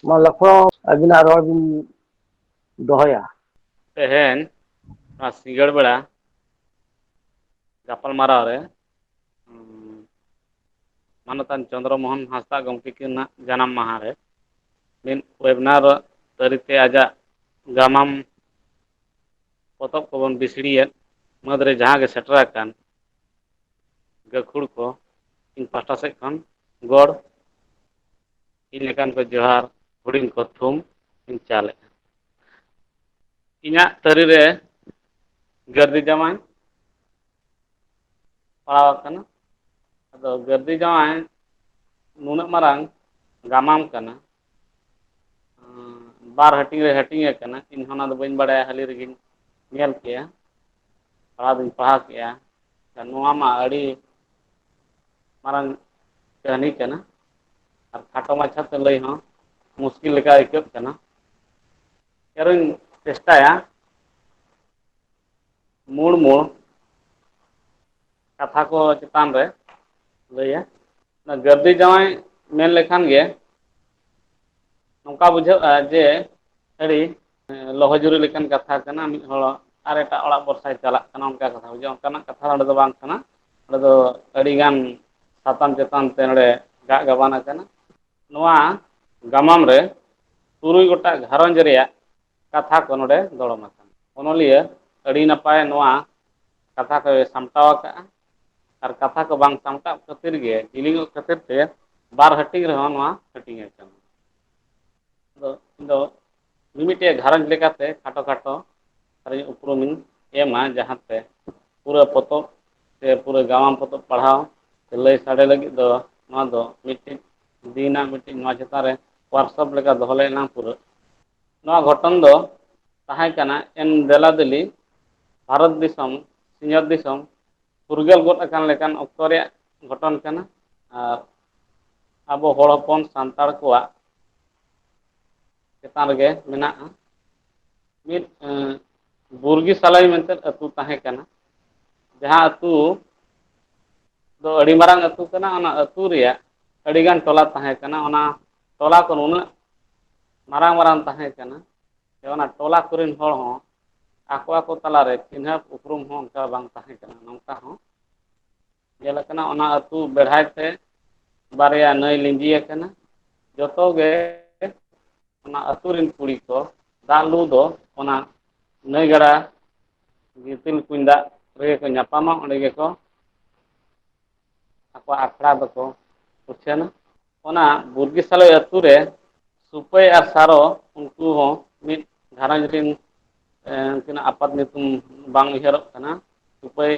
ᱢᱟ ᱞᱚᱠᱷᱚᱱ ᱟᱹᱵᱤᱱᱟᱜ ᱨᱚᱲ ᱵᱤᱱ ᱫᱚᱦᱚᱭᱟ᱾ ᱛᱮᱦᱮᱧ ᱱᱚᱣᱟ ᱥᱤᱸᱜᱟᱹᱲ ᱵᱮᱲᱟ ᱜᱟᱯᱟᱞ ᱢᱟᱨᱟᱣ ᱨᱮ ᱢᱟᱱᱚᱛᱟᱱ ᱪᱚᱱᱫᱨᱚ ᱢᱳᱦᱚᱱ ᱦᱟᱸᱥᱫᱟ ᱜᱚᱢᱠᱮ ᱠᱤᱱᱟᱜ ᱡᱟᱱᱟᱢ ᱢᱟᱦᱟ ᱨᱮ ᱢᱤᱫ ᱳᱭᱮᱵᱽᱱᱟᱨ ᱛᱟᱹᱨᱤᱛᱮ ᱟᱡᱟᱜ ᱜᱟᱢᱟᱢ ᱯᱚᱛᱚᱵ ᱠᱚᱵᱚᱱ ᱵᱤᱥᱲᱤᱭᱮᱫ ᱢᱩᱫᱽᱨᱮ ᱡᱟᱦᱟᱸ ᱜᱮ ᱥᱮᱴᱮᱨ ᱟᱠᱟᱱ ᱜᱟᱹᱠᱷᱩᱲ ᱠᱚ ᱤᱧ ᱯᱟᱦᱴᱟ ᱥᱮᱫ ᱠᱷᱚᱱ ᱜᱚᱲ ᱤᱧ ᱞᱮᱠᱟᱱ ᱠᱚ ᱡᱚᱦᱟᱨ ᱦᱩᱰᱤᱧ ᱠᱚ ᱛᱷᱩᱢ ᱤᱧ ᱪᱟᱞᱮᱫᱼᱟ᱾ ᱤᱧᱟᱹᱜ ᱛᱟᱹᱨᱤ ᱨᱮ ᱜᱟᱹᱨᱫᱤ ᱡᱟᱢᱟᱭ ᱯᱟᱲᱟᱣ ᱟᱠᱟᱱᱟ᱾ ᱟᱫᱚ ᱜᱟᱹᱨᱫᱤ ᱡᱟᱶᱟᱭ ᱱᱩᱱᱟᱹᱜ ᱢᱟᱨᱟᱝ ᱜᱟᱢᱟᱢ ᱠᱟᱱᱟ, ᱵᱟᱨ ᱦᱟᱹᱴᱤᱧ ᱨᱮ ᱦᱟᱹᱴᱤᱧ ᱟᱠᱟᱱᱟ᱾ ᱤᱧᱦᱚᱸ ᱚᱱᱟ ᱫᱚ ᱵᱟᱹᱧ ᱵᱟᱲᱟᱭᱟ, ᱦᱟᱹᱞᱤ ᱨᱮᱜᱮᱧ ᱧᱮᱞ ᱠᱮᱜᱼᱟ, ᱯᱟᱲᱦᱟᱣ ᱫᱩᱧ ᱯᱟᱲᱦᱟᱣ ᱠᱮᱜᱼᱟ᱾ ᱱᱚᱣᱟ ᱢᱟ ᱟᱹᱰᱤ ᱢᱟᱨᱟᱝ ᱠᱟᱹᱦᱱᱤ ᱠᱟᱱᱟ ᱟᱨ ᱠᱷᱟᱴᱚ ᱢᱟᱪᱷᱟᱛᱮ ᱞᱟᱹᱭ ᱦᱚᱸ ᱢᱩᱥᱠᱤᱞ ᱞᱮᱠᱟ ᱟᱹᱭᱠᱟᱹᱜ ᱠᱟᱱᱟ᱾ ᱟᱨᱚᱧ ᱪᱮᱥᱴᱟᱭᱟ ᱢᱩᱲ ᱠᱟᱛᱷᱟ ᱠᱚ ᱪᱮᱛᱟᱱ ᱨᱮ ᱞᱟᱹᱭᱟ᱾ ᱜᱟᱹᱨᱫᱤ ᱡᱟᱶᱟᱭ ᱢᱮᱱ ᱞᱮᱠᱷᱟᱱ ᱜᱮ ᱱᱚᱝᱠᱟ ᱵᱩᱡᱷᱟᱹᱜᱼᱟ ᱡᱮ ᱟᱹᱰᱤ ᱞᱚᱦᱚ ᱡᱩᱨᱤ ᱞᱮᱠᱟᱱ ᱠᱟᱛᱷᱟ ᱠᱟᱱᱟ, ᱢᱤᱫ ᱦᱚᱲ ᱟᱨ ᱮᱴᱟᱜ ᱚᱲᱟᱜ ᱵᱷᱚᱨᱥᱟᱭ ᱪᱟᱞᱟᱜ ᱠᱟᱱᱟ ᱚᱱᱠᱟ ᱠᱟᱛᱷᱟ ᱵᱩᱡᱷᱟᱹᱜᱼᱟ᱾ ᱚᱱᱠᱟᱱᱟᱜ ᱠᱟᱛᱷᱟ ᱚᱸᱰᱮ ᱫᱚ ᱵᱟᱝ ᱠᱟᱱᱟ᱾ ᱚᱸᱰᱮ ᱫᱚ ᱟᱹᱰᱤᱜᱟᱱ ᱥᱟᱛᱟᱢ ᱪᱮᱛᱟᱱ ᱛᱮ ᱱᱚᱰᱮ ᱜᱟᱜ ᱜᱟᱵᱟᱱ ᱟᱠᱟᱱᱟ᱾ ᱱᱚᱣᱟ ᱜᱟᱢᱟᱢ ᱨᱮ ᱛᱩᱨᱩᱭ ᱜᱚᱴᱟᱜ ᱜᱷᱟᱨᱚᱸᱡᱽ ᱨᱮᱭᱟᱜ ᱠᱟᱛᱷᱟ ᱠᱚ ᱱᱚᱰᱮ ᱫᱚᱲᱚᱢ ᱟᱠᱟᱱᱟ᱾ ᱚᱱᱚᱞᱤᱭᱟᱹ ᱟᱹᱰᱤ ᱱᱟᱯᱟᱭ ᱱᱚᱣᱟ ᱠᱟᱛᱷᱟ ᱠᱚᱭ ᱥᱟᱢᱴᱟᱣ ᱟᱠᱟᱜᱼᱟ᱾ ᱟᱨ ᱠᱟᱛᱷᱟ ᱠᱚ ᱵᱟᱝ ᱥᱟᱢᱴᱟᱣ ᱠᱷᱟᱹᱛᱤᱨ ᱜᱮ ᱡᱤᱞᱤᱧᱚᱜ ᱠᱷᱟᱹᱛᱤᱨ ᱛᱮ ᱵᱟᱨ ᱦᱟᱹᱴᱤᱧ ᱨᱮᱦᱚᱸ ᱱᱚᱣᱟ ᱦᱟᱹᱴᱤᱧ ᱟᱠᱟᱱᱟ᱾ ᱟᱫᱚ ᱤᱧ ᱫᱚ ᱢᱤᱢᱤᱫᱴᱮᱡ ᱜᱷᱟᱨᱚᱸᱡᱽ ᱞᱮᱠᱟᱛᱮ ᱠᱷᱟᱴᱚ ᱠᱷᱟᱴᱚ ᱩᱯᱨᱩᱢᱤᱧ ᱮᱢᱟ, ᱡᱟᱦᱟᱸᱛᱮ ᱯᱩᱨᱟᱹ ᱯᱚᱛᱚᱵ ᱥᱮ ᱯᱩᱨᱟᱹ ᱜᱟᱢᱟᱢ ᱯᱚᱛᱚᱵ ᱯᱟᱲᱦᱟᱣ ᱥᱮ ᱞᱟᱹᱭ ᱥᱟᱰᱮ ᱞᱟᱹᱜᱤᱫ ᱫᱚ ᱱᱚᱣᱟ ᱫᱚ ᱢᱤᱫᱴᱤᱡ ᱫᱤᱱᱟᱜ ᱢᱤᱫᱴᱤᱡ ᱱᱚᱣᱟ ᱪᱮᱛᱟᱱ ᱨᱮ ᱣᱟᱨᱠᱥᱚᱯ ᱞᱮᱠᱟ ᱫᱚᱦᱚ ᱞᱮᱱᱟ ᱯᱩᱨᱟᱹ᱾ ᱱᱚᱣᱟ ᱜᱷᱚᱴᱚᱱ ᱫᱚ ᱛᱟᱦᱮᱸ ᱠᱟᱱᱟ ᱮᱱ ᱫᱮᱞᱟ ᱫᱤᱞᱤ ᱵᱷᱟᱨᱚᱛ ᱫᱤᱥᱚᱢ ᱥᱤᱧᱚᱛ ᱫᱤᱥᱚᱢ ᱯᱷᱩᱨᱜᱟᱹᱞ ᱜᱚᱫ ᱟᱠᱟᱱ ᱞᱮᱠᱟᱱ ᱚᱠᱛᱚ ᱨᱮᱭᱟᱜ ᱜᱷᱚᱴᱚᱱ ᱠᱟᱱᱟ᱾ ᱟᱨ ᱟᱵᱚ ᱦᱚᱲ ᱦᱚᱯᱚᱱ ᱥᱟᱱᱛᱟᱲ ᱠᱚᱣᱟᱜ ᱪᱮᱛᱟᱱ ᱨᱮᱜᱮ ᱢᱮᱱᱟᱜᱼᱟ᱾ ᱢᱤᱫ ᱵᱩᱨᱜᱤ ᱥᱟᱞᱟᱭ ᱢᱮᱱᱛᱮ ᱟᱹᱛᱩ ᱛᱟᱦᱮᱸ ᱠᱟᱱᱟ, ᱡᱟᱦᱟᱸ ᱟᱹᱛᱩ ᱫᱚ ᱟᱹᱰᱤ ᱢᱟᱨᱟᱝ ᱟᱹᱛᱩ ᱠᱟᱱᱟ᱾ ᱚᱱᱟ ᱟᱹᱛᱩ ᱨᱮᱭᱟᱜ ᱟᱹᱰᱤᱜᱟᱱ ᱴᱚᱞᱟ ᱛᱟᱦᱮᱸ ᱠᱟᱱᱟ᱾ ᱚᱱᱟ ᱴᱚᱞᱟ ᱠᱚ ᱱᱩᱱᱟᱹᱜ ᱢᱟᱨᱟᱝ ᱢᱟᱨᱟᱝ ᱛᱟᱦᱮᱸ ᱠᱟᱱᱟ ᱡᱮ ᱚᱱᱟ ᱴᱚᱞᱟ ᱠᱚᱨᱮᱱ ᱦᱚᱲ ᱦᱚᱸ ᱟᱠᱚ ᱟᱠᱚ ᱛᱟᱞᱟᱨᱮ ᱪᱤᱱᱦᱟᱹᱯ ᱩᱯᱨᱩᱢ ᱦᱚᱸ ᱚᱱᱠᱟ ᱵᱟᱝ ᱛᱟᱦᱮᱸ ᱠᱟᱱᱟ᱾ ᱱᱚᱝᱠᱟ ᱦᱚᱸ ᱧᱮᱞ ᱟᱠᱟᱱᱟ ᱚᱱᱟ ᱟᱹᱛᱩ ᱵᱮᱲᱦᱟᱭ ᱛᱮ ᱵᱟᱨᱭᱟ ᱱᱟᱹᱭ ᱞᱤᱸᱡᱤ ᱟᱠᱟᱱᱟ᱾ ᱡᱚᱛᱚ ᱜᱮ ᱚᱱᱟ ᱟᱹᱛᱩ ᱨᱮᱱ ᱠᱩᱲᱤ ᱠᱚ ᱫᱟᱜ ᱞᱩ ᱫᱚ ᱚᱱᱟ ᱱᱟᱹᱭ ᱜᱟᱰᱟ ᱜᱤᱛᱤᱞ ᱠᱩᱧ ᱫᱟᱜ ᱨᱮᱜᱮ ᱠᱚ ᱧᱟᱯᱟᱢᱟ, ᱚᱸᱰᱮ ᱜᱮᱠᱚ ᱟᱠᱚᱣᱟᱜ ᱟᱠᱷᱲᱟ ᱫᱚᱠᱚ ᱩᱪᱷᱟᱹᱱᱟ᱾ ᱚᱱᱟ ᱵᱩᱨᱜᱤ ᱥᱟᱞᱚᱭ ᱟᱹᱛᱩ ᱨᱮ ᱥᱩᱯᱟᱹᱭ ᱟᱨ ᱥᱟᱨᱚ ᱩᱱᱠᱩ ᱦᱚᱸ ᱢᱤᱫ ᱜᱷᱟᱨᱚᱸᱡᱽ ᱨᱮᱱ ᱩᱱᱠᱤᱱᱟᱜ ᱟᱯᱟᱛ ᱧᱩᱛᱩᱢ ᱵᱟᱝ ᱩᱭᱦᱟᱹᱨᱚᱜ ᱠᱟᱱᱟ᱾ ᱥᱩᱯᱟᱹᱭ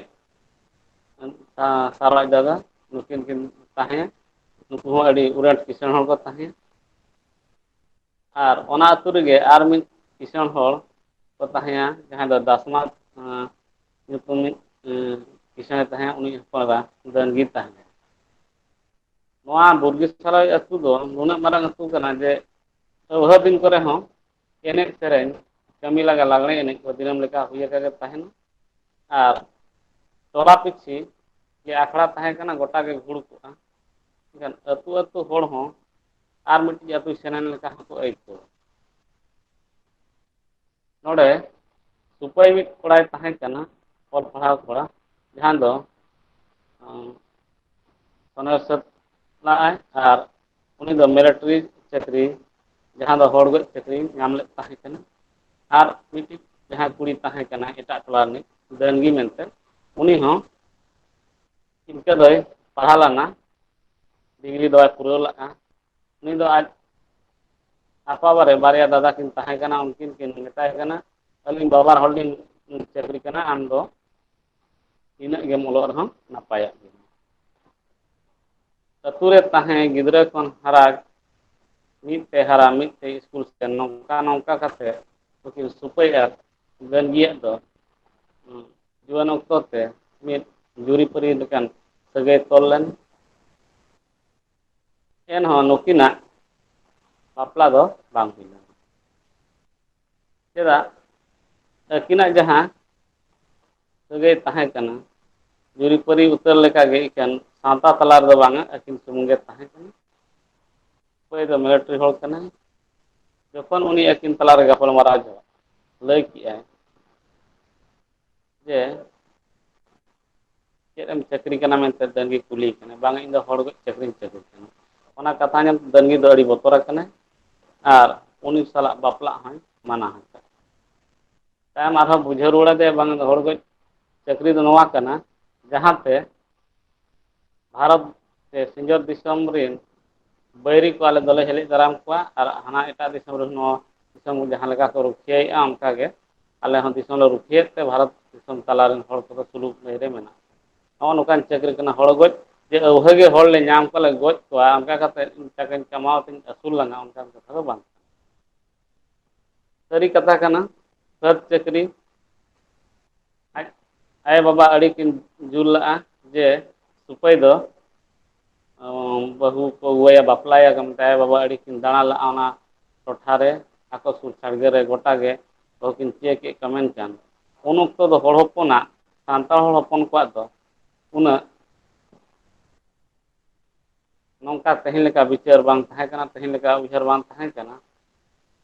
ᱥᱟᱨᱚ ᱟᱡ ᱫᱟᱫᱟ ᱱᱩᱠᱤᱱ ᱠᱤᱱ ᱛᱟᱦᱮᱸ, ᱱᱩᱠᱩ ᱦᱚᱸ ᱟᱹᱰᱤ ᱩᱨᱟᱹᱴ ᱠᱤᱥᱟᱹᱬ ᱦᱚᱲ ᱠᱚ ᱛᱟᱦᱮᱸ᱾ ᱟᱨ ᱚᱱᱟ ᱟᱹᱛᱩ ᱨᱮᱜᱮ ᱟᱨ ᱢᱤᱫ ᱠᱤᱥᱟᱹᱬ ᱦᱚᱲ ᱠᱚ ᱛᱟᱦᱮᱸᱭᱟ, ᱡᱟᱦᱟᱸᱭ ᱫᱚ ᱫᱟᱥᱢᱟᱛ ᱧᱩᱛᱩᱢᱤᱡ ᱠᱤᱥᱟᱹᱬ ᱛᱟᱦᱮᱸ, ᱩᱱᱤ ᱦᱚᱯᱚᱱ ᱮᱨᱟ ᱫᱟᱹᱱᱜᱤ ᱛᱟᱦᱮᱸ᱾ ᱱᱚᱣᱟ ᱵᱩᱨᱜᱤ ᱥᱟᱞᱚᱭ ᱟᱹᱛᱩ ᱫᱚ ᱱᱩᱱᱟᱹᱜ ᱢᱟᱨᱟᱝ ᱟᱹᱛᱩ ᱠᱟᱱᱟ ᱡᱮ ᱟᱹᱣᱦᱟᱹ ᱫᱤᱱ ᱠᱚᱨᱮ ᱦᱚᱸ ᱮᱱᱮᱡ ᱥᱮᱨᱮᱧ ᱠᱟᱹᱢᱤ ᱞᱟᱸᱜᱟ ᱞᱟᱜᱽᱲᱮ ᱮᱱᱮᱡ ᱠᱚ ᱫᱤᱱᱟᱹᱢ ᱞᱮᱠᱟ ᱦᱩᱭ ᱟᱠᱟ ᱜᱮ ᱛᱟᱦᱮᱱᱟ᱾ ᱟᱨ ᱴᱚᱞᱟ ᱯᱤᱪᱷᱤ ᱡᱮ ᱟᱠᱷᱲᱟ ᱛᱟᱦᱮᱸ ᱠᱟᱱᱟ ᱜᱚᱴᱟ ᱜᱮ ᱜᱩᱲ ᱠᱚᱜᱼᱟ᱾ ᱮᱱᱠᱷᱟᱱ ᱟᱹᱛᱩ ᱟᱹᱛᱩ ᱦᱚᱲ ᱦᱚᱸ ᱟᱨ ᱢᱤᱫᱴᱤᱡ ᱟᱹᱛᱩ ᱥᱮᱱᱮᱱ ᱞᱮᱠᱟ ᱦᱚᱸᱠᱚ ᱟᱹᱭᱠᱟᱹᱣᱟ᱾ ᱱᱚᱰᱮ ᱥᱩᱯᱟᱹᱭ ᱢᱤᱫ ᱠᱚᱲᱟᱭ ᱛᱟᱦᱮᱸ ᱠᱟᱱᱟ, ᱚᱞ ᱯᱟᱲᱦᱟᱣ ᱠᱚᱲᱟ, ᱡᱟᱦᱟᱸ ᱫᱚ ᱚᱱᱟᱨ ᱥᱟᱹᱛ ᱞᱟᱜᱼᱟᱭ ᱟᱨ ᱩᱱᱤ ᱫᱚ ᱢᱤᱞᱤᱴᱟᱨᱤ ᱪᱟᱹᱠᱨᱤ ᱡᱟᱦᱟᱸ ᱫᱚ ᱦᱚᱲ ᱜᱚᱡ ᱪᱟᱹᱠᱨᱤ ᱧᱟᱢ ᱞᱮᱫ ᱛᱟᱦᱮᱸ ᱠᱟᱱᱟ᱾ ᱟᱨ ᱢᱤᱫᱴᱤᱡ ᱡᱟᱦᱟᱸᱭ ᱠᱩᱲᱤ ᱛᱟᱦᱮᱸ ᱠᱟᱱᱟᱭ ᱮᱴᱟᱜ ᱴᱚᱞᱟ ᱨᱤᱱᱤᱡ ᱫᱟᱹᱱᱜᱤ ᱢᱮᱱᱛᱮ, ᱩᱱᱤ ᱦᱚᱸ ᱤᱱᱠᱟᱹ ᱫᱚᱭ ᱯᱟᱲᱦᱟᱣ ᱞᱮᱱᱟ, ᱰᱤᱜᱽᱨᱤ ᱫᱚᱭ ᱯᱩᱨᱟᱹᱣ ᱞᱟᱜᱼᱟ᱾ ᱩᱱᱤ ᱫᱚ ᱟᱡ ᱟᱯᱟ ᱵᱟᱨᱮ ᱵᱟᱨᱭᱟ ᱫᱟᱫᱟ ᱠᱤᱱ ᱛᱟᱦᱮᱸ ᱠᱟᱱᱟ, ᱩᱱᱠᱤᱱ ᱠᱤᱱ ᱢᱮᱛᱟᱭ ᱠᱟᱱᱟ ᱟᱹᱞᱤᱧ ᱵᱟᱵᱟ ᱦᱚᱲ ᱞᱤᱧ ᱪᱟᱹᱠᱨᱤ ᱠᱟᱱᱟ, ᱟᱢ ᱫᱚ ᱛᱤᱱᱟᱹᱜ ᱜᱮᱢ ᱚᱞᱚᱜ ᱨᱮᱦᱚᱸ ᱱᱟᱯᱟᱭᱚᱜ ᱜᱮᱭᱟ᱾ ᱟᱹᱛᱩ ᱨᱮ ᱛᱟᱦᱮᱸ ᱜᱤᱫᱽᱨᱟᱹ ᱠᱷᱚᱱ ᱦᱟᱨᱟ ᱢᱤᱫᱛᱮ ᱦᱟᱨᱟ ᱢᱤᱫᱛᱮ ᱤᱥᱠᱩᱞ ᱥᱮᱱ ᱱᱚᱝᱠᱟ ᱱᱚᱝᱠᱟ ᱠᱟᱛᱮᱫ ᱱᱩᱠᱤᱱ ᱥᱩᱯᱟᱹᱭ ᱟᱨ ᱫᱟᱹᱱᱜᱤᱭᱟᱜ ᱫᱚ ᱡᱩᱣᱟᱹᱱ ᱚᱠᱛᱚ ᱛᱮ ᱢᱤᱫ ᱡᱩᱨᱤᱼᱯᱟᱹᱨᱤ ᱞᱮᱠᱟᱱ ᱥᱟᱹᱜᱟᱹᱭ ᱛᱚᱞ ᱞᱮᱱ ᱮᱱᱦᱚᱸ ᱱᱩᱠᱤᱱᱟᱜ ᱵᱟᱯᱞᱟ ᱫᱚ ᱵᱟᱝ ᱦᱩᱭ ᱞᱮᱱᱟ᱾ ᱪᱮᱫᱟᱜ? ᱟᱹᱠᱤᱱᱟᱜ ᱡᱟᱦᱟᱸ ᱥᱟᱹᱜᱟᱹᱭ ᱛᱟᱦᱮᱸ ᱠᱟᱱᱟ, ᱡᱩᱨᱤᱼᱯᱟᱹᱨᱤ ᱩᱛᱟᱹᱨ ᱞᱮᱠᱟᱜᱮ ᱮᱠᱮᱱ ᱥᱟᱶᱛᱟ ᱛᱟᱞᱟ ᱨᱮᱫᱚ ᱵᱟᱝᱟ, ᱟᱹᱠᱤᱱ ᱥᱩᱢᱩᱝ ᱜᱮ ᱛᱟᱦᱮᱸ ᱠᱟᱱᱟ᱾ ᱚᱠᱚᱭ ᱫᱚ ᱢᱤᱞᱤᱴᱟᱹᱨᱤ ᱦᱚᱲ ᱠᱟᱱᱟᱭ ᱡᱚᱠᱷᱚᱱ ᱩᱱᱤ ᱟᱹᱠᱤᱱ ᱛᱟᱞᱟᱨᱮ ᱜᱟᱯᱟᱞᱢᱟᱨᱟᱣ ᱡᱚᱝ ᱞᱟᱹᱭ ᱠᱮᱜᱼᱟᱭ ᱡᱮ ᱪᱮᱫ ᱮᱢ ᱪᱟᱹᱠᱨᱤ ᱠᱟᱱᱟ ᱢᱮᱱᱛᱮ ᱰᱟᱹᱝᱜᱤ ᱠᱩᱞᱤᱭᱮ ᱠᱟᱱᱟ, ᱵᱟᱝ ᱤᱧ ᱫᱚ ᱦᱚᱲ ᱜᱚᱡ ᱪᱟᱹᱠᱨᱤᱧ ᱪᱟᱹᱠᱨᱤ ᱠᱟᱱᱟ᱾ ᱚᱱᱟ ᱠᱟᱛᱷᱟ ᱧᱮᱞ ᱰᱟᱹᱝᱜᱤ ᱫᱚ ᱟᱹᱰᱤ ᱵᱚᱛᱚᱨ ᱟᱠᱟᱱᱟᱭ ᱟᱨ ᱩᱱᱤ ᱥᱟᱞᱟᱜ ᱵᱟᱯᱞᱟᱜ ᱦᱚᱸᱭ ᱢᱟᱱᱟ ᱟᱠᱟᱫ᱾ ᱛᱟᱭᱚᱢ ᱟᱨᱦᱚᱸ ᱵᱩᱡᱷᱟᱹᱣ ᱨᱩᱣᱟᱹᱲ ᱟᱫᱮᱭᱟ ᱵᱟᱝ ᱦᱚᱲ ᱜᱚᱡ ᱪᱟᱹᱠᱨᱤ ᱫᱚ ᱱᱚᱣᱟ ᱠᱟᱱᱟ ᱡᱟᱦᱟᱸᱛᱮ ᱵᱷᱟᱨᱚᱛ ᱥᱮ ᱥᱤᱧᱚᱛ ᱫᱤᱥᱚᱢ ᱨᱮᱱ ᱵᱟᱹᱭᱨᱤ ᱠᱚ ᱟᱞᱮ ᱫᱚᱞᱮ ᱦᱮᱞᱮᱡ ᱫᱟᱨᱟᱢ ᱠᱚᱣᱟ ᱟᱨ ᱦᱟᱱᱟ ᱮᱴᱟᱜ ᱫᱤᱥᱚᱢ ᱨᱮᱱ ᱦᱚᱸ ᱫᱤᱥᱚᱢ ᱡᱟᱦᱟᱸ ᱞᱮᱠᱟ ᱠᱚ ᱨᱩᱠᱷᱤᱭᱟᱹᱮᱫᱼᱟ ᱚᱱᱠᱟᱜᱮ ᱟᱞᱮ ᱦᱚᱸ ᱫᱤᱥᱚᱢ ᱞᱮ ᱨᱩᱠᱷᱤᱭᱟᱹᱮᱫ ᱛᱮ ᱵᱷᱟᱨᱚᱛ ᱫᱤᱥᱚᱢ ᱛᱟᱞᱟᱨᱮᱱ ᱦᱚᱲ ᱠᱚᱫᱚ ᱥᱩᱞᱩᱠ ᱞᱟᱹᱭᱨᱮ ᱢᱮᱱᱟᱜᱼᱟ᱾ ᱱᱚᱜᱼᱚ ᱱᱚᱝᱠᱟᱱ ᱪᱟᱹᱠᱨᱤ ᱠᱟᱱᱟ ᱦᱚᱲ ᱜᱚᱡ ᱡᱮ ᱟᱹᱣᱦᱟᱹ ᱜᱮ ᱦᱚᱲ ᱞᱮ ᱧᱟᱢ ᱠᱚᱣᱟᱞᱮ ᱜᱚᱡ ᱠᱚᱣᱟ ᱚᱱᱠᱟ ᱠᱟᱛᱮᱫ ᱴᱟᱠᱟᱧ ᱠᱟᱢᱟᱣ ᱛᱤᱧ ᱟᱹᱥᱩᱞ ᱞᱟᱸᱜᱟ ᱚᱱᱠᱟᱱ ᱠᱟᱛᱷᱟ ᱫᱚ ᱵᱟᱝ᱾ ᱥᱟᱹᱨᱤ ᱠᱟᱛᱷᱟ ᱠᱟᱱᱟ ᱥᱟᱹᱛ ᱪᱟᱹᱠᱨᱤ ᱟᱡ ᱟᱭᱳᱼᱵᱟᱵᱟ ᱟᱹᱰᱤ ᱠᱤᱱ ᱡᱩᱞ ᱞᱟᱜᱼᱟ ᱡᱮ ᱥᱩᱯᱟᱹᱭ ᱫᱚ ᱵᱟᱹᱦᱩ ᱠᱚ ᱟᱹᱜᱩᱣᱟᱭᱟ ᱵᱟᱯᱞᱟᱭᱟ ᱢᱮᱱᱛᱮ ᱟᱭᱳᱼᱵᱟᱵᱟ ᱟᱹᱰᱤ ᱠᱤᱱ ᱫᱟᱬᱟ ᱞᱟᱜᱼᱟ ᱚᱱᱟ ᱴᱚᱴᱷᱟᱨᱮ ᱟᱠᱚ ᱥᱩᱨ ᱥᱟᱰᱜᱮ ᱨᱮ ᱜᱚᱴᱟ ᱜᱮ ᱵᱟᱦᱩ ᱠᱤᱱ ᱪᱤᱭᱟᱹ ᱠᱮᱫ ᱠᱚᱣᱟ ᱢᱮᱱᱠᱷᱟᱱ ᱩᱱ ᱚᱠᱛᱚ ᱫᱚ ᱦᱚᱲ ᱦᱚᱯᱚᱱᱟᱜ ᱥᱟᱱᱛᱟᱲ ᱦᱚᱲ ᱦᱚᱯᱚᱱ ᱠᱚᱣᱟᱜ ᱫᱚ ᱩᱱᱟᱹᱜ ᱱᱚᱝᱠᱟ ᱛᱮᱦᱮᱧ ᱞᱮᱠᱟ ᱵᱤᱪᱟᱹᱨ ᱵᱟᱝ ᱛᱟᱦᱮᱸ ᱠᱟᱱᱟ, ᱛᱮᱦᱮᱧ ᱞᱮᱠᱟ ᱩᱭᱦᱟᱹᱨ ᱵᱟᱝ ᱛᱟᱦᱮᱸ ᱠᱟᱱᱟ᱾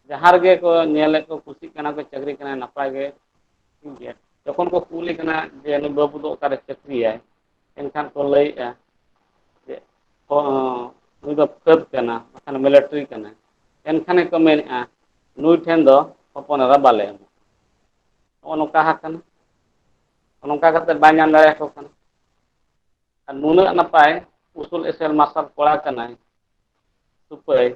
ᱡᱟᱦᱟᱸ ᱨᱮᱜᱮ ᱠᱚ ᱧᱮᱞᱮᱫ ᱠᱚ ᱠᱩᱥᱤᱜ ᱠᱟᱱᱟ ᱠᱚ ᱪᱟᱹᱠᱨᱤ ᱠᱟᱱᱟᱭ ᱱᱟᱯᱟᱭ ᱜᱮ ᱴᱷᱤᱠ ᱜᱮᱭᱟ᱾ ᱡᱚᱠᱷᱚᱱ ᱠᱚ ᱠᱩᱞᱤ ᱠᱟᱱᱟ ᱡᱮ ᱱᱩᱭ ᱵᱟᱹᱵᱩ ᱫᱚ ᱚᱠᱟᱨᱮ ᱪᱟᱹᱠᱨᱤᱭᱟᱭ ᱮᱱᱠᱷᱟᱱ ᱠᱚ ᱞᱟᱹᱭᱮᱫᱼᱟ ᱡᱮ ᱱᱩᱭ ᱫᱚ ᱯᱷᱟᱹᱫ ᱠᱟᱱᱟ ᱵᱟᱠᱷᱟᱱ ᱢᱤᱞᱤᱴᱟᱨᱤ ᱠᱟᱱᱟᱭ᱾ ᱮᱱᱠᱷᱟᱱ ᱜᱮᱠᱚ ᱢᱮᱱᱮᱫᱼᱟ ᱱᱩᱭ ᱴᱷᱮᱱ ᱫᱚ ᱦᱚᱯᱚᱱ ᱮᱨᱟ ᱵᱟᱞᱮ ᱮᱢᱟ᱾ ᱱᱚᱜᱼᱚ ᱱᱚᱝᱠᱟ ᱟᱠᱟᱱᱟ ᱱᱚᱝᱠᱟ ᱠᱟᱛᱮᱫ ᱵᱟᱭ ᱧᱟᱢ ᱫᱟᱲᱮᱭᱟᱠᱚ ᱠᱟᱱᱟ᱾ ᱟᱨ ᱱᱩᱱᱟᱹᱜ ᱱᱟᱯᱟᱭ ᱩᱥᱩᱞ ᱮᱥᱮᱞ ᱢᱟᱨᱥᱟᱞ ᱠᱚᱲᱟ ᱠᱟᱱᱟᱭ ᱥᱩᱯᱟᱹᱭ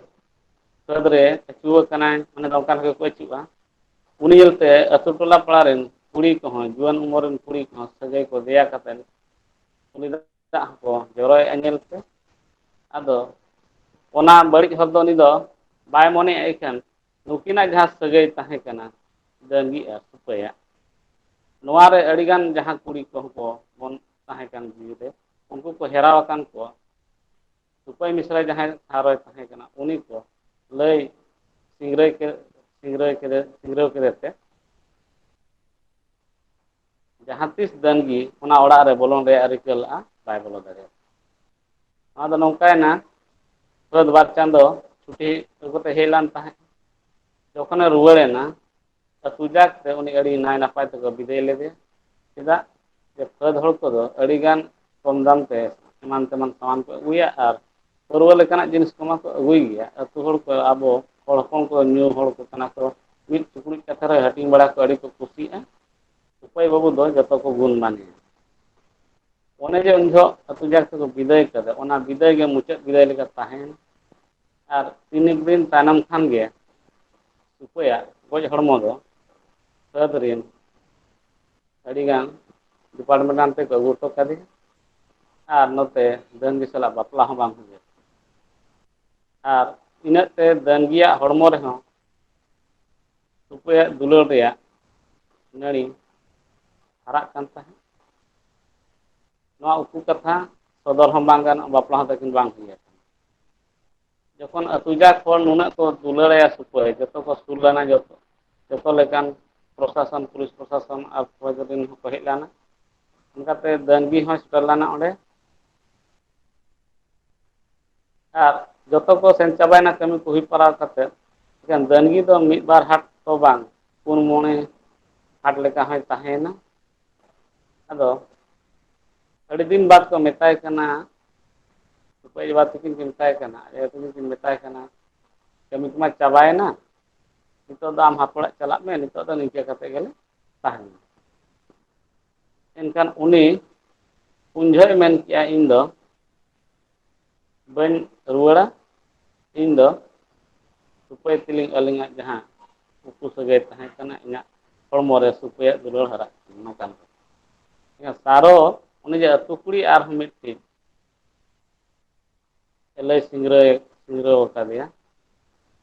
ᱯᱷᱟᱹᱫᱽ ᱨᱮ ᱟᱹᱪᱩᱣ ᱟᱠᱟᱱᱟᱭ ᱢᱟᱱᱮ ᱫᱚ ᱚᱱᱠᱟᱱ ᱜᱮᱠᱚ ᱟᱹᱪᱩᱜᱼᱟ᱾ ᱩᱱᱤ ᱧᱮᱞᱛᱮ ᱟᱹᱛᱩ ᱴᱚᱞᱟ ᱯᱟᱲᱟ ᱨᱮᱱ ᱠᱩᱲᱤ ᱠᱚᱦᱚᱸ ᱡᱩᱣᱟᱹᱱ ᱩᱢᱮᱨ ᱨᱮᱱ ᱠᱩᱲᱤ ᱠᱚᱦᱚᱸ ᱥᱟᱹᱜᱟᱹᱭ ᱠᱚ ᱫᱮᱭᱟ ᱠᱟᱛᱮᱫ ᱩᱱᱤ ᱫᱚ ᱫᱟᱜ ᱦᱚᱸᱠᱚ ᱡᱚᱨᱚᱭᱮᱫᱼᱟ ᱧᱮᱞᱛᱮ᱾ ᱟᱫᱚ ᱚᱱᱟ ᱵᱟᱹᱲᱤᱡ ᱦᱚᱲ ᱫᱚ ᱩᱱᱤ ᱫᱚ ᱵᱟᱭ ᱢᱚᱱᱮᱭᱟ ᱮᱱᱠᱷᱟᱱ ᱱᱩᱠᱤᱱᱟᱜ ᱡᱟᱦᱟᱸ ᱥᱟᱹᱜᱟᱹᱭ ᱛᱟᱦᱮᱸ ᱠᱟᱱᱟ ᱰᱟᱹᱝᱜᱤ ᱟᱨ ᱥᱩᱯᱟᱹᱭᱟᱜ ᱱᱚᱣᱟ ᱨᱮ ᱟᱹᱰᱤᱜᱟᱱ ᱡᱟᱦᱟᱸ ᱠᱩᱲᱤ ᱠᱚᱦᱚᱸ ᱠᱚ ᱵᱚᱱ ᱛᱟᱦᱮᱸ ᱠᱟᱱ ᱡᱤᱣᱤ ᱨᱮ ᱩᱱᱠᱩ ᱠᱚ ᱦᱮᱨᱟᱣ ᱟᱠᱟᱱ ᱠᱚᱣᱟ᱾ ᱥᱩᱯᱟᱹᱭ ᱢᱤᱥᱨᱟ ᱡᱟᱦᱟᱸᱭ ᱴᱷᱟᱶ ᱛᱟᱦᱮᱸ ᱠᱟᱱᱟ ᱩᱱᱤ ᱠᱚ ᱞᱟᱹᱭ ᱥᱤᱝᱨᱟᱹᱣ ᱠᱮᱫᱮ ᱛᱮ ᱡᱟᱦᱟᱸ ᱛᱤᱥ ᱰᱟᱹᱝᱜᱤ ᱚᱱᱟ ᱚᱲᱟᱜ ᱨᱮ ᱵᱚᱞᱚᱱ ᱨᱮᱭᱟᱜ ᱨᱤᱠᱟᱹ ᱞᱟᱜᱼᱟ ᱵᱟᱭ ᱵᱚᱞᱚ ᱫᱟᱲᱮᱭᱟᱜᱼᱟ᱾ ᱱᱚᱣᱟ ᱫᱚ ᱱᱚᱝᱠᱟᱭᱮᱱᱟ ᱯᱷᱟᱹᱫᱽ ᱵᱟᱨ ᱪᱟᱸᱫᱚ ᱪᱷᱩᱴᱤ ᱟᱹᱜᱩ ᱠᱟᱛᱮ ᱦᱮᱡ ᱞᱮᱱ ᱛᱟᱦᱮᱸᱫ ᱡᱚᱠᱷᱚᱱᱮ ᱨᱩᱣᱟᱹᱲᱮᱱᱟ ᱟᱹᱛᱩ ᱡᱟᱠ ᱛᱮ ᱩᱱᱤ ᱟᱹᱰᱤ ᱱᱟᱭ ᱱᱟᱯᱟᱭ ᱛᱮᱠᱚ ᱵᱤᱫᱟᱹᱭ ᱞᱮᱫᱮᱭᱟ᱾ ᱪᱮᱫᱟᱜ ᱡᱮ ᱯᱷᱟᱹᱫᱽ ᱦᱚᱲ ᱠᱚᱫᱚ ᱟᱹᱰᱤᱜᱟᱱ ᱠᱚᱢ ᱫᱟᱢ ᱛᱮ ᱮᱢᱟᱱ ᱛᱮᱢᱟᱱ ᱥᱟᱢᱟᱱ ᱠᱚ ᱟᱹᱜᱩᱭᱟ ᱟᱨ ᱯᱟᱹᱨᱣᱟᱹ ᱞᱮᱠᱟᱱᱟᱜ ᱡᱤᱱᱤᱥ ᱠᱚᱢᱟ ᱠᱚ ᱟᱹᱜᱩᱭ ᱜᱮᱭᱟ᱾ ᱟᱹᱛᱩ ᱦᱚᱲ ᱠᱚ ᱟᱵᱚ ᱦᱚᱲ ᱦᱚᱯᱚᱱ ᱠᱚ ᱧᱩ ᱦᱚᱲ ᱠᱚ ᱠᱟᱱᱟ ᱠᱚ ᱢᱤᱫ ᱴᱩᱠᱩᱡ ᱠᱟᱛᱷᱟ ᱨᱮ ᱦᱟᱹᱴᱤᱧ ᱵᱟᱲᱟ ᱠᱚ ᱟᱹᱰᱤ ᱠᱚ ᱠᱩᱥᱤᱭᱟᱜᱼᱟ᱾ ᱥᱩᱯᱟᱹᱭ ᱵᱟᱹᱵᱩ ᱫᱚ ᱡᱚᱛᱚ ᱠᱚ ᱜᱩᱱ ᱢᱟᱱᱮᱭᱟ᱾ ᱚᱱᱮ ᱡᱮ ᱩᱱ ᱡᱚᱦᱚᱜ ᱟᱹᱛᱩ ᱡᱟᱠ ᱛᱮᱠᱚ ᱵᱤᱫᱟᱹᱭ ᱠᱟᱫᱟ ᱚᱱᱟ ᱵᱤᱫᱟᱹᱭ ᱜᱮ ᱢᱩᱪᱟᱹᱫ ᱵᱤᱫᱟᱹᱭ ᱞᱮᱠᱟ ᱛᱟᱦᱮᱸᱱ ᱟᱨ ᱛᱤᱱᱟᱹᱜ ᱫᱤᱱ ᱛᱟᱭᱱᱚᱢ ᱠᱷᱟᱱ ᱜᱮ ᱥᱩᱯᱟᱹᱭᱟᱜ ᱜᱚᱡ ᱦᱚᱲᱢᱚ ᱫᱚ ᱯᱷᱟᱹᱫᱽ ᱨᱤᱱ ᱟᱹᱰᱤᱜᱟᱱ ᱰᱤᱯᱟᱨᱴᱢᱮᱱᱴ ᱟᱱ ᱛᱮᱠᱚ ᱟᱹᱜᱩ ᱦᱚᱴᱚ ᱠᱟᱫᱮᱭᱟ ᱟᱨ ᱱᱚᱛᱮ ᱰᱟᱹᱝᱜᱤ ᱥᱟᱞᱟᱜ ᱵᱟᱯᱞᱟ ᱦᱚᱸ ᱵᱟᱝ ᱦᱩᱭᱩᱜᱼᱟ᱾ ᱟᱨ ᱤᱱᱟᱹᱜ ᱛᱮ ᱰᱟᱹᱝᱜᱤᱭᱟᱜ ᱦᱚᱲᱢᱚ ᱨᱮᱦᱚᱸ ᱥᱩᱯᱟᱹᱭᱟᱜ ᱫᱩᱞᱟᱹᱲ ᱨᱮᱭᱟᱜ ᱱᱟᱹᱲᱤ ᱦᱟᱨᱟᱜ ᱠᱟᱱ ᱛᱟᱦᱮᱸᱫ᱾ ᱱᱚᱣᱟ ᱩᱠᱩ ᱠᱟᱛᱷᱟ ᱥᱚᱫᱚᱨ ᱦᱚᱸ ᱵᱟᱝ ᱜᱟᱱᱚᱜᱼᱟ ᱵᱟᱯᱞᱟ ᱦᱚᱸ ᱛᱟᱹᱠᱤᱱ ᱵᱟᱝ ᱦᱩᱭ ᱟᱠᱟᱱᱟ᱾ ᱡᱚᱠᱷᱚᱱ ᱟᱹᱛᱩ ᱡᱟᱠ ᱦᱚᱲ ᱱᱩᱱᱟᱹᱜ ᱠᱚ ᱫᱩᱞᱟᱹᱲᱟᱭᱟ ᱥᱩᱯᱟᱹᱭ ᱡᱚᱛᱚ ᱠᱚ ᱥᱩᱨ ᱞᱮᱱᱟ ᱡᱚᱛᱚ ᱞᱮᱠᱟᱱ ᱯᱨᱚᱥᱟᱥᱚᱱ ᱯᱩᱞᱤᱥ ᱯᱨᱚᱥᱟᱥᱚᱱ ᱟᱨ ᱯᱷᱳᱡᱽ ᱨᱮᱱ ᱦᱚᱸᱠᱚ ᱦᱮᱡ ᱞᱮᱱᱟ᱾ ᱚᱱᱠᱟᱛᱮ ᱰᱟᱹᱝᱜᱤ ᱦᱚᱸ ᱥᱮᱴᱮᱨ ᱞᱮᱱᱟ ᱚᱸᱰᱮ ᱟᱨ ᱡᱚᱛᱚ ᱠᱚ ᱥᱮᱱ ᱪᱟᱵᱟᱭᱮᱱᱟ ᱠᱟᱹᱢᱤ ᱠᱚ ᱦᱩᱭ ᱯᱟᱨᱟᱣ ᱠᱟᱛᱮᱫ ᱮᱠᱷᱟᱱ ᱰᱟᱹᱝᱜᱤ ᱫᱚ ᱢᱤᱫ ᱵᱟᱨ ᱦᱟᱴ ᱫᱚ ᱵᱟᱝ ᱯᱩᱱ ᱢᱚᱬᱮ ᱦᱟᱴ ᱞᱮᱠᱟ ᱦᱚᱸᱭ ᱛᱟᱦᱮᱸᱭᱮᱱᱟ᱾ ᱟᱫᱚ ᱟᱹᱰᱤ ᱫᱤᱱ ᱵᱟᱫ ᱠᱚ ᱢᱮᱛᱟᱭ ᱠᱟᱱᱟ ᱥᱩᱯᱟᱹᱭ ᱵᱟᱵᱟ ᱛᱟᱹᱠᱤᱱ ᱠᱤᱱ ᱢᱮᱛᱟᱭ ᱠᱟᱱᱟ ᱟᱭᱳ ᱛᱟᱹᱠᱤᱱ ᱠᱤᱱ ᱢᱮᱛᱟᱭ ᱠᱟᱱᱟ ᱠᱟᱹᱢᱤ ᱠᱚᱢᱟ ᱪᱟᱵᱟᱭᱮᱱᱟ ᱱᱤᱛᱚᱜ ᱫᱚ ᱟᱢ ᱦᱟᱯᱲᱟᱜ ᱪᱟᱞᱟᱜ ᱢᱮ ᱱᱤᱛᱚᱜ ᱫᱚ ᱱᱤᱝᱠᱟᱹ ᱠᱟᱛᱮᱫ ᱜᱮᱞᱮ ᱛᱟᱦᱮᱱᱟ᱾ ᱮᱱᱠᱷᱟᱱ ᱩᱱᱤ ᱩᱱ ᱡᱚᱦᱚᱜ ᱢᱮᱱ ᱠᱮᱜᱼᱟ ᱤᱧ ᱫᱚ ᱵᱟᱹᱧ ᱨᱩᱣᱟᱹᱲᱟ ᱤᱧ ᱫᱚ ᱥᱩᱯᱟᱹᱭ ᱛᱮᱞᱤᱧ ᱟᱹᱞᱤᱧᱟᱜ ᱡᱟᱦᱟᱸ ᱩᱠᱩ ᱥᱟᱹᱜᱟᱹᱭ ᱛᱟᱦᱮᱸ ᱠᱟᱱᱟ ᱤᱧᱟᱹᱜ ᱦᱚᱲᱢᱚ ᱨᱮ ᱥᱩᱯᱟᱹᱭᱟᱜ ᱫᱩᱞᱟᱹᱲ ᱦᱟᱨᱟᱜ ᱠᱟᱱᱟ ᱱᱚᱝᱠᱟᱱ ᱥᱟᱨᱚ ᱩᱱᱤ ᱡᱮ ᱟᱹᱛᱩ ᱠᱩᱲᱤ ᱟᱨᱦᱚᱸ ᱢᱤᱫᱴᱤᱡ ᱞᱟᱹᱭ ᱥᱤᱝᱨᱟᱹᱣ ᱟᱠᱟᱫᱮᱭᱟ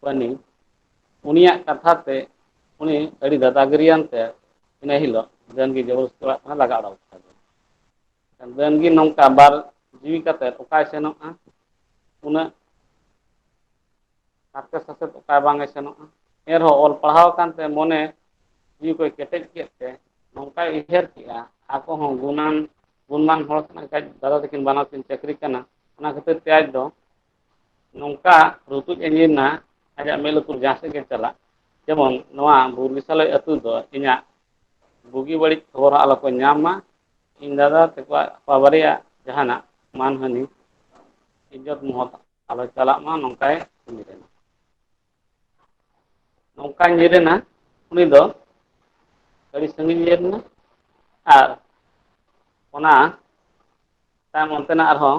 ᱯᱟᱱᱤ ᱩᱱᱤᱭᱟᱜ ᱠᱟᱛᱷᱟ ᱛᱮ ᱩᱱᱤ ᱟᱹᱰᱤ ᱫᱟᱫᱟ ᱜᱤᱨᱤᱭᱟᱱ ᱛᱮ ᱤᱱᱟᱹ ᱦᱤᱞᱳᱜ ᱰᱟᱹᱝᱜᱤ ᱡᱚᱵᱚᱥᱛᱤ ᱚᱲᱟᱜ ᱠᱷᱚᱱᱮ ᱞᱟᱜᱟ ᱩᱰᱩᱠ ᱠᱟᱫᱮᱭᱟ᱾ ᱰᱟᱹᱝᱜᱤ ᱱᱚᱝᱠᱟ ᱵᱟᱨ ᱡᱤᱣᱤ ᱠᱟᱛᱮᱫ ᱚᱠᱟᱭ ᱥᱮᱱᱚᱜᱼᱟ ᱩᱱᱟᱹᱜ ᱦᱟᱨᱠᱮᱛ ᱥᱟᱥᱮᱛ ᱚᱠᱟ ᱵᱟᱝᱮ ᱥᱮᱱᱚᱜᱼᱟ ᱮᱱᱨᱮᱦᱚᱸ ᱚᱞ ᱯᱟᱲᱦᱟᱣ ᱟᱠᱟᱱᱛᱮ ᱢᱚᱱᱮ ᱡᱤᱣᱤ ᱠᱚᱭ ᱠᱮᱴᱮᱡ ᱠᱮᱫ ᱛᱮ ᱱᱚᱝᱠᱟᱭ ᱩᱭᱦᱟᱹᱨ ᱠᱮᱜᱼᱟ ᱟᱠᱚ ᱦᱚᱸ ᱜᱩᱱᱢᱟᱱ ᱦᱚᱲ ᱠᱟᱱᱟ ᱠᱷᱟᱡ ᱫᱟᱫᱟ ᱛᱟᱹᱠᱤᱱ ᱵᱟᱱᱟᱨ ᱠᱤᱱ ᱪᱟᱹᱠᱨᱤ ᱠᱟᱱᱟ ᱚᱱᱟ ᱠᱷᱟᱹᱛᱤᱨ ᱛᱮ ᱟᱡ ᱫᱚ ᱱᱚᱝᱠᱟ ᱨᱩᱛᱩᱡ ᱟᱸᱡᱤᱨᱱᱟ ajak ᱢᱮᱫ ᱞᱩᱛᱩᱨ ᱡᱟᱦᱟᱸ ᱥᱮᱫ ᱜᱮ ᱪᱟᱞᱟᱜ, ᱡᱮᱢᱚᱱ ᱱᱚᱣᱟ ᱵᱩᱨᱜᱤᱥᱟᱞᱳᱭ ᱟᱹᱛᱩ ᱫᱚ ᱤᱧᱟᱹᱜ ᱵᱩᱜᱤ ᱵᱟᱹᱲᱤᱡ ᱠᱷᱚᱵᱚᱨ ᱦᱚᱸ ᱟᱞᱚ ᱠᱚ ᱧᱟᱢ ᱢᱟ, ᱤᱧ ᱫᱟᱫᱟ ᱛᱟᱠᱚᱣᱟᱜ ᱵᱟᱵᱟᱨᱮᱭᱟᱜ ᱡᱟᱦᱟᱱᱟᱜ ᱢᱟᱱᱦᱟᱹᱱᱤ ᱤᱡᱽᱡᱚᱛ ᱢᱚᱦᱚᱛ ᱟᱞᱚ ᱪᱟᱞᱟᱜ ᱢᱟ, ᱱᱚᱝᱠᱟᱭ ᱩᱭᱦᱟᱹᱨ ᱞᱮᱱᱟ᱾ ᱱᱚᱝᱠᱟᱭ ᱧᱤᱨᱮᱱᱟ ᱩᱱᱤ ᱫᱚ ᱟᱹᱰᱤ ᱥᱟᱺᱜᱤᱧ ᱧᱤᱨ ᱮᱱᱟ, ᱟᱨ ᱚᱱᱟ ᱛᱟᱭᱚᱢ ᱚᱱᱛᱮᱱᱟᱜ ᱟᱨᱦᱚᱸ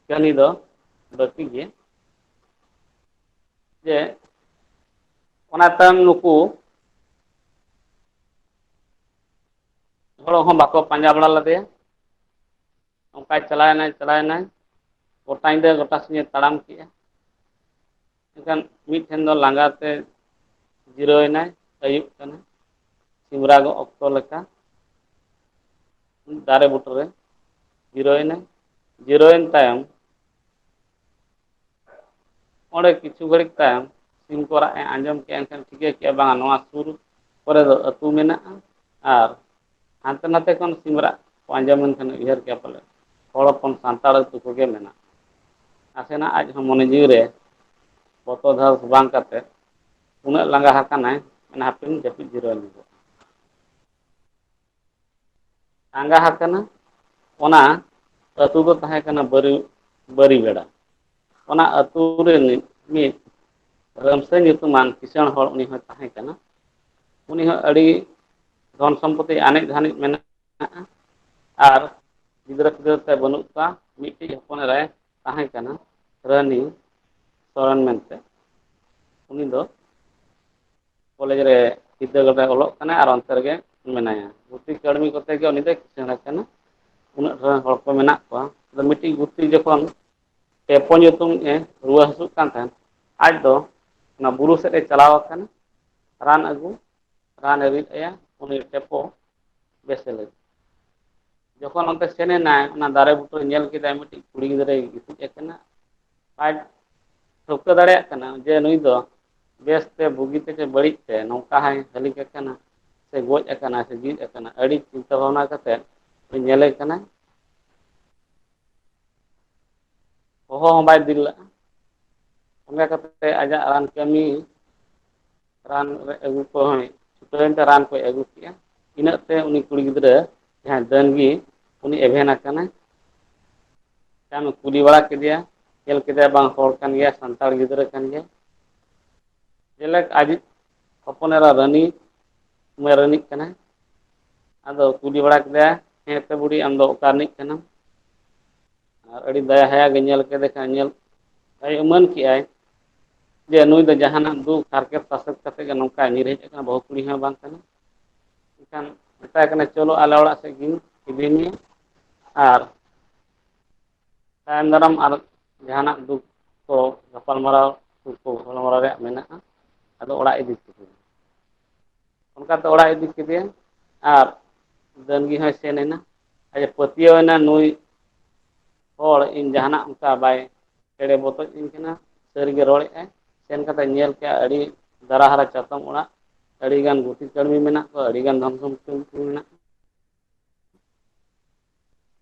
ᱠᱟᱹᱦᱱᱤ ᱫᱚ ᱵᱟᱹᱠᱤ ᱜᱮᱭᱟ, ᱡᱮ ᱚᱱᱟ ᱛᱟᱭᱚᱢ ᱱᱩᱠᱩ ᱦᱚᱲ ᱦᱚᱸ ᱵᱟᱠᱚ ᱯᱟᱸᱡᱟ ᱵᱟᱲᱟ ᱞᱮᱫᱮᱭᱟ, ᱚᱱᱠᱟᱭ ᱪᱟᱞᱟᱣᱮᱱᱟᱭ ᱜᱚᱴᱟ ᱧᱤᱫᱟᱹ ᱜᱚᱴᱟ ᱥᱤᱧᱮ ᱛᱟᱲᱟᱢ ᱠᱮᱜᱼᱟ᱾ ᱮᱱᱠᱷᱟᱱ ᱢᱤᱫᱴᱷᱮᱱ ᱫᱚ ᱞᱟᱸᱜᱟ ᱛᱮ ᱡᱤᱨᱟᱹᱣᱮᱱᱟᱭ, ᱟᱹᱭᱩᱵ ᱠᱟᱱᱟ ᱥᱤᱢ ᱨᱟᱜᱚᱜ ᱚᱠᱛᱚ ᱞᱮᱠᱟ, ᱫᱟᱨᱮ ᱵᱩᱴᱟᱹᱨᱮ ᱡᱤᱨᱟᱹᱣᱮᱱᱟᱭ, ᱡᱤᱨᱟᱹᱣᱮᱱ ᱛᱟᱭᱚᱢ ᱚᱸᱰᱮ ᱠᱤᱪᱷᱩ ᱜᱷᱟᱹᱲᱤᱡ ᱛᱟᱭᱚᱢ ᱥᱤᱢ ᱠᱚ ᱨᱟᱜ ᱮ ᱟᱸᱡᱚᱢ ᱠᱮᱜᱼᱟ, ᱮᱱᱠᱷᱟᱱ ᱴᱷᱤᱠᱟᱹ ᱠᱮᱜᱼᱟ ᱵᱟᱝᱟ ᱱᱚᱣᱟ ᱥᱩᱨ ᱠᱚᱨᱮ ᱫᱚ ᱟᱹᱛᱩ ᱢᱮᱱᱟᱜᱼᱟ, ᱟᱨ ᱦᱟᱱᱛᱮ ᱱᱟᱛᱮ ᱠᱷᱚᱱ ᱥᱤᱢ ᱨᱟᱜ ᱠᱚ ᱟᱸᱡᱚᱢ ᱮᱱᱠᱷᱟᱱ ᱩᱭᱦᱟᱹᱨ ᱠᱮᱜᱼᱟ ᱯᱟᱞᱮ ᱦᱚᱲ ᱦᱚᱯᱚᱱ ᱥᱟᱱᱛᱟᱲ ᱟᱹᱛᱩ ᱠᱚᱜᱮ ᱢᱮᱱᱟᱜᱼᱟ᱾ ᱱᱟᱥᱮᱱᱟᱜ ᱟᱡ ᱦᱚᱸ ᱢᱚᱱᱮ ᱡᱤᱣᱤ ᱨᱮ ᱵᱚᱛᱚᱨ ᱫᱷᱟᱨᱟᱥ ᱵᱟᱝ ᱠᱟᱛᱮ ᱩᱱᱟᱹᱜ ᱞᱟᱸᱜᱟ ᱟᱠᱟᱱᱟᱭ, ᱦᱟᱯᱮᱧ ᱡᱟᱹᱯᱤᱫ ᱡᱤᱨᱟᱹᱣ ᱧᱚᱜᱚᱜ᱾ ᱟᱸᱜᱟ ᱟᱠᱟᱱᱟ, ᱚᱱᱟ ᱟᱹᱛᱩ ᱫᱚ ᱛᱟᱦᱮᱸ ᱠᱟᱱᱟ ᱵᱟᱹᱨᱤ ᱵᱮᱲᱟ᱾ ᱚᱱᱟ ᱟᱹᱛᱩ ᱨᱤᱱᱤᱡ ᱢᱤᱫ ᱨᱟᱢᱥᱟᱹ ᱧᱩᱛᱩᱢᱟᱱ ᱠᱤᱥᱟᱹᱬ ᱦᱚᱲ ᱩᱱᱤ ᱦᱚᱸ ᱛᱟᱦᱮᱸ ᱠᱟᱱᱟ᱾ ᱩᱱᱤ ᱦᱚᱸ ᱟᱹᱰᱤ ᱫᱷᱚᱱ ᱥᱚᱢᱯᱚত্তি ᱟᱱᱮᱡ ᱫᱷᱟᱱᱮᱡ ᱢᱮᱱᱟᱜᱼᱟ, ᱟᱨ ᱜᱤᱫᱽᱨᱟᱹ ᱯᱤᱫᱽᱨᱟᱹ ᱛᱮ ᱵᱟᱹᱱᱩᱜ ᱠᱚᱣᱟ, ᱢᱤᱫᱴᱤᱡ ᱦᱚᱯᱚᱱ ᱮᱨᱟᱭ ᱛᱟᱦᱮᱸ ᱠᱟᱱᱟ ᱨᱟᱱᱤ ᱥᱚᱨᱮᱱ ᱢᱮᱱᱛᱮ, ᱩᱱᱤ ᱫᱚ ᱠᱚᱞᱮᱡᱽ ᱨᱮ ᱵᱤᱫᱽᱫᱟᱹᱜᱟᱲ ᱨᱮ ᱚᱞᱚᱜ ᱠᱟᱱᱟᱭ ᱟᱨ ᱚᱱᱛᱮ ᱨᱮᱜᱮ ᱢᱮᱱᱟᱭᱟ᱾ ᱜᱩᱛᱤ ᱠᱟᱹᱲᱢᱤ ᱠᱚᱛᱮ ᱜᱮ ᱩᱱᱤ ᱫᱚᱭ ᱠᱤᱥᱟᱹᱬ ᱟᱠᱟᱱᱟ, ᱩᱱᱟᱹᱜ ᱰᱷᱮᱨ ᱦᱚᱲ ᱠᱚ ᱢᱮᱱᱟᱜ ᱠᱚᱣᱟ᱾ ᱟᱫᱚ ᱢᱤᱫᱴᱤᱡ ᱜᱩᱛᱤ ᱡᱚᱠᱷᱚᱱ ᱴᱮᱯᱚ ᱧᱩᱛᱩᱢᱤᱡ ᱮ ᱨᱩᱣᱟᱹ ᱦᱟᱹᱥᱩᱜ ᱠᱟᱱ ᱛᱟᱦᱮᱸᱫ, ᱟᱡ ᱫᱚ ᱚᱱᱟ ᱵᱩᱨᱩ ᱥᱮᱫ ᱮ ᱪᱟᱞᱟᱣ ᱟᱠᱟᱱᱟ ᱨᱟᱱ ᱟᱹᱜᱩ, ᱨᱟᱱᱮ ᱨᱤᱫ ᱟᱭᱟ ᱩᱱᱤ ᱴᱮᱯᱚ ᱵᱮᱥᱮ ᱞᱟᱹᱜᱤᱫ᱾ ᱡᱚᱠᱷᱚᱱ ᱚᱱᱛᱮ ᱥᱮᱱ ᱮᱱᱟᱭ, ᱚᱱᱟ ᱫᱟᱨᱮ ᱵᱩᱴᱟᱹ ᱧᱮᱞ ᱠᱮᱫᱟᱭ ᱢᱤᱫᱴᱤᱡ ᱠᱩᱲᱤ ᱜᱤᱫᱽᱨᱟᱹᱭ ᱜᱤᱛᱤᱡ ᱟᱠᱟᱱᱟ, ᱟᱡ ᱴᱷᱟᱹᱣᱠᱟᱹ ᱫᱟᱲᱮᱭᱟᱜ ᱠᱟᱱᱟ ᱡᱮ ᱱᱩᱭ ᱫᱚ ᱵᱮᱥᱛᱮ ᱵᱩᱜᱤ ᱛᱮ ᱥᱮ ᱵᱟᱹᱲᱤᱡ ᱛᱮ ᱱᱚᱝᱠᱟ ᱦᱚᱸᱭ ᱦᱟᱹᱞᱤᱠ ᱟᱠᱟᱱᱟ, ᱥᱮ ᱜᱚᱡ ᱟᱠᱟᱱᱟ ᱥᱮ ᱡᱤᱣᱤᱫ ᱟᱠᱟᱱᱟ, ᱟᱹᱰᱤ ᱪᱤᱱᱛᱟᱹ ᱵᱷᱟᱵᱽᱱᱟ ᱠᱟᱛᱮᱫ ᱧᱮᱞᱮ ᱠᱟᱱᱟᱭ᱾ ᱦᱚᱦᱚ ᱦᱚᱸ ᱵᱟᱭ ᱫᱤᱞ ᱞᱟᱜᱼᱟ, ᱚᱱᱠᱟ ᱠᱟᱛᱮᱫ ᱟᱡᱟᱜ ᱨᱟᱱ ᱠᱟᱹᱢᱤ ᱨᱟᱱ ᱟᱹᱜᱩ ᱠᱚᱦᱚᱸᱭ ᱪᱷᱩᱴᱟᱹᱣᱮᱱᱛᱮ ᱨᱟᱱ ᱠᱚᱭ ᱟᱹᱜᱩ ᱠᱮᱜᱼᱟ᱾ ᱤᱱᱟᱹᱜ ᱛᱮ ᱩᱱᱤ ᱠᱩᱲᱤ ᱜᱤᱫᱽᱨᱟᱹ ᱡᱟᱦᱟᱸᱭ ᱰᱟᱹᱱᱜᱤ ᱩᱱᱤ ᱮᱵᱷᱮᱱ ᱟᱠᱟᱱᱟᱭ᱾ ᱛᱟᱭᱚᱢ ᱠᱩᱞᱤ ᱵᱟᱲᱟ ᱠᱮᱫᱮᱭᱟ, ᱧᱮᱞ ᱠᱮᱫᱮᱭᱟ ᱵᱟᱝ ᱦᱚᱲ ᱠᱟᱱ ᱜᱮᱭᱟ, ᱥᱟᱱᱛᱟᱲ ᱜᱤᱫᱽᱨᱟᱹ ᱠᱟᱱ ᱜᱮᱭᱟ᱾ ᱡᱮᱞᱮᱠ ᱟᱡᱤᱡ ᱦᱚᱯᱚᱱ ᱮᱨᱟ ᱨᱟᱱᱤ ᱨᱟᱹᱱᱤᱜ ᱠᱟᱱᱟᱭ, ᱟᱫᱚ ᱠᱩᱞᱤ ᱵᱟᱲᱟ ᱠᱮᱫᱮᱭᱟ, ᱦᱮᱸ ᱛᱚ ᱵᱩᱰᱷᱤ ᱟᱢ ᱫᱚ ᱚᱠᱟ ᱨᱤᱱᱤᱡ ᱠᱟᱱᱟᱢ? ᱟᱨ ᱟᱹᱰᱤ ᱫᱟᱭᱟ ᱦᱟᱭᱟ ᱜᱮ ᱧᱮᱞ ᱠᱮᱫᱮ ᱠᱷᱟᱱ ᱩᱢᱟᱹᱱ ᱠᱮᱜᱼᱟᱭ ᱡᱮ ᱱᱩᱭ ᱫᱚ ᱡᱟᱦᱟᱱᱟᱜ ᱫᱩᱠ ᱦᱟᱨᱠᱮᱛ ᱥᱟᱥᱮᱛ ᱠᱟᱛᱮᱫ ᱜᱮ ᱱᱚᱝᱠᱟᱭ ᱧᱤᱨ ᱦᱮᱡ ᱟᱠᱟᱱᱟ, ᱵᱟᱹᱦᱩ ᱠᱩᱲᱤ ᱦᱚᱸ ᱵᱟᱝ ᱠᱟᱱᱟ᱾ ᱮᱱᱠᱷᱟᱱ ᱢᱮᱛᱟᱭ ᱠᱟᱱᱟ ᱪᱚᱞᱚ ᱟᱞᱮ ᱚᱲᱟᱜ ᱥᱮᱫ ᱜᱤᱧ ᱤᱫᱤ ᱢᱮᱭᱟ, ᱟᱨ ᱛᱟᱭᱚᱢ ᱫᱟᱨᱟᱢ ᱟᱨ ᱡᱟᱦᱟᱱᱟᱜ ᱫᱩᱠ ᱠᱚ ᱜᱟᱯᱟᱞᱢᱟᱨᱟᱣ ᱜᱟᱞᱢᱟᱨᱟᱣ ᱨᱮᱭᱟᱜ ᱢᱮᱱᱟᱜᱼᱟ, ᱟᱫᱚ ᱚᱲᱟᱜ ᱤᱫᱤ ᱠᱮᱫᱮᱭᱟ᱾ ᱚᱱᱠᱟᱛᱮ ᱚᱲᱟᱜ ᱤᱫᱤ ᱠᱮᱫᱮᱭᱟ, ᱟᱨ ᱰᱟᱹᱱᱜᱤ ᱦᱚᱸᱭ ᱥᱮᱱ ᱮᱱᱟ, ᱟᱡ ᱯᱟᱹᱛᱭᱟᱹᱣ ᱮᱱᱟ ᱱᱩᱭ ᱦᱚᱲ ᱤᱧ ᱡᱟᱦᱟᱱᱟᱜ ᱚᱱᱠᱟ ᱵᱟᱭ ᱮᱲᱮ ᱵᱚᱛᱚᱡ ᱤᱧ ᱠᱟᱱᱟ, ᱥᱟᱹᱨᱤᱜᱮ ᱨᱚᱲᱮᱫᱼᱟᱭ᱾ ᱥᱮᱱ ᱠᱟᱛᱮᱫ ᱧᱮᱞ ᱠᱮᱜᱼᱟ ᱟᱹᱰᱤ ᱫᱟᱨᱟ ᱦᱟᱨᱟ ᱪᱟᱛᱚᱢ ᱚᱲᱟᱜ, ᱟᱹᱰᱤᱜᱟᱱ ᱜᱩᱛᱤ ᱠᱟᱹᱲᱢᱤ ᱢᱮᱱᱟᱜ ᱠᱚᱣᱟ, ᱟᱹᱰᱤᱜᱟᱱ ᱫᱷᱚᱱ ᱥᱚᱢᱯᱚᱛᱛᱤ ᱢᱮᱱᱟᱜᱼᱟ᱾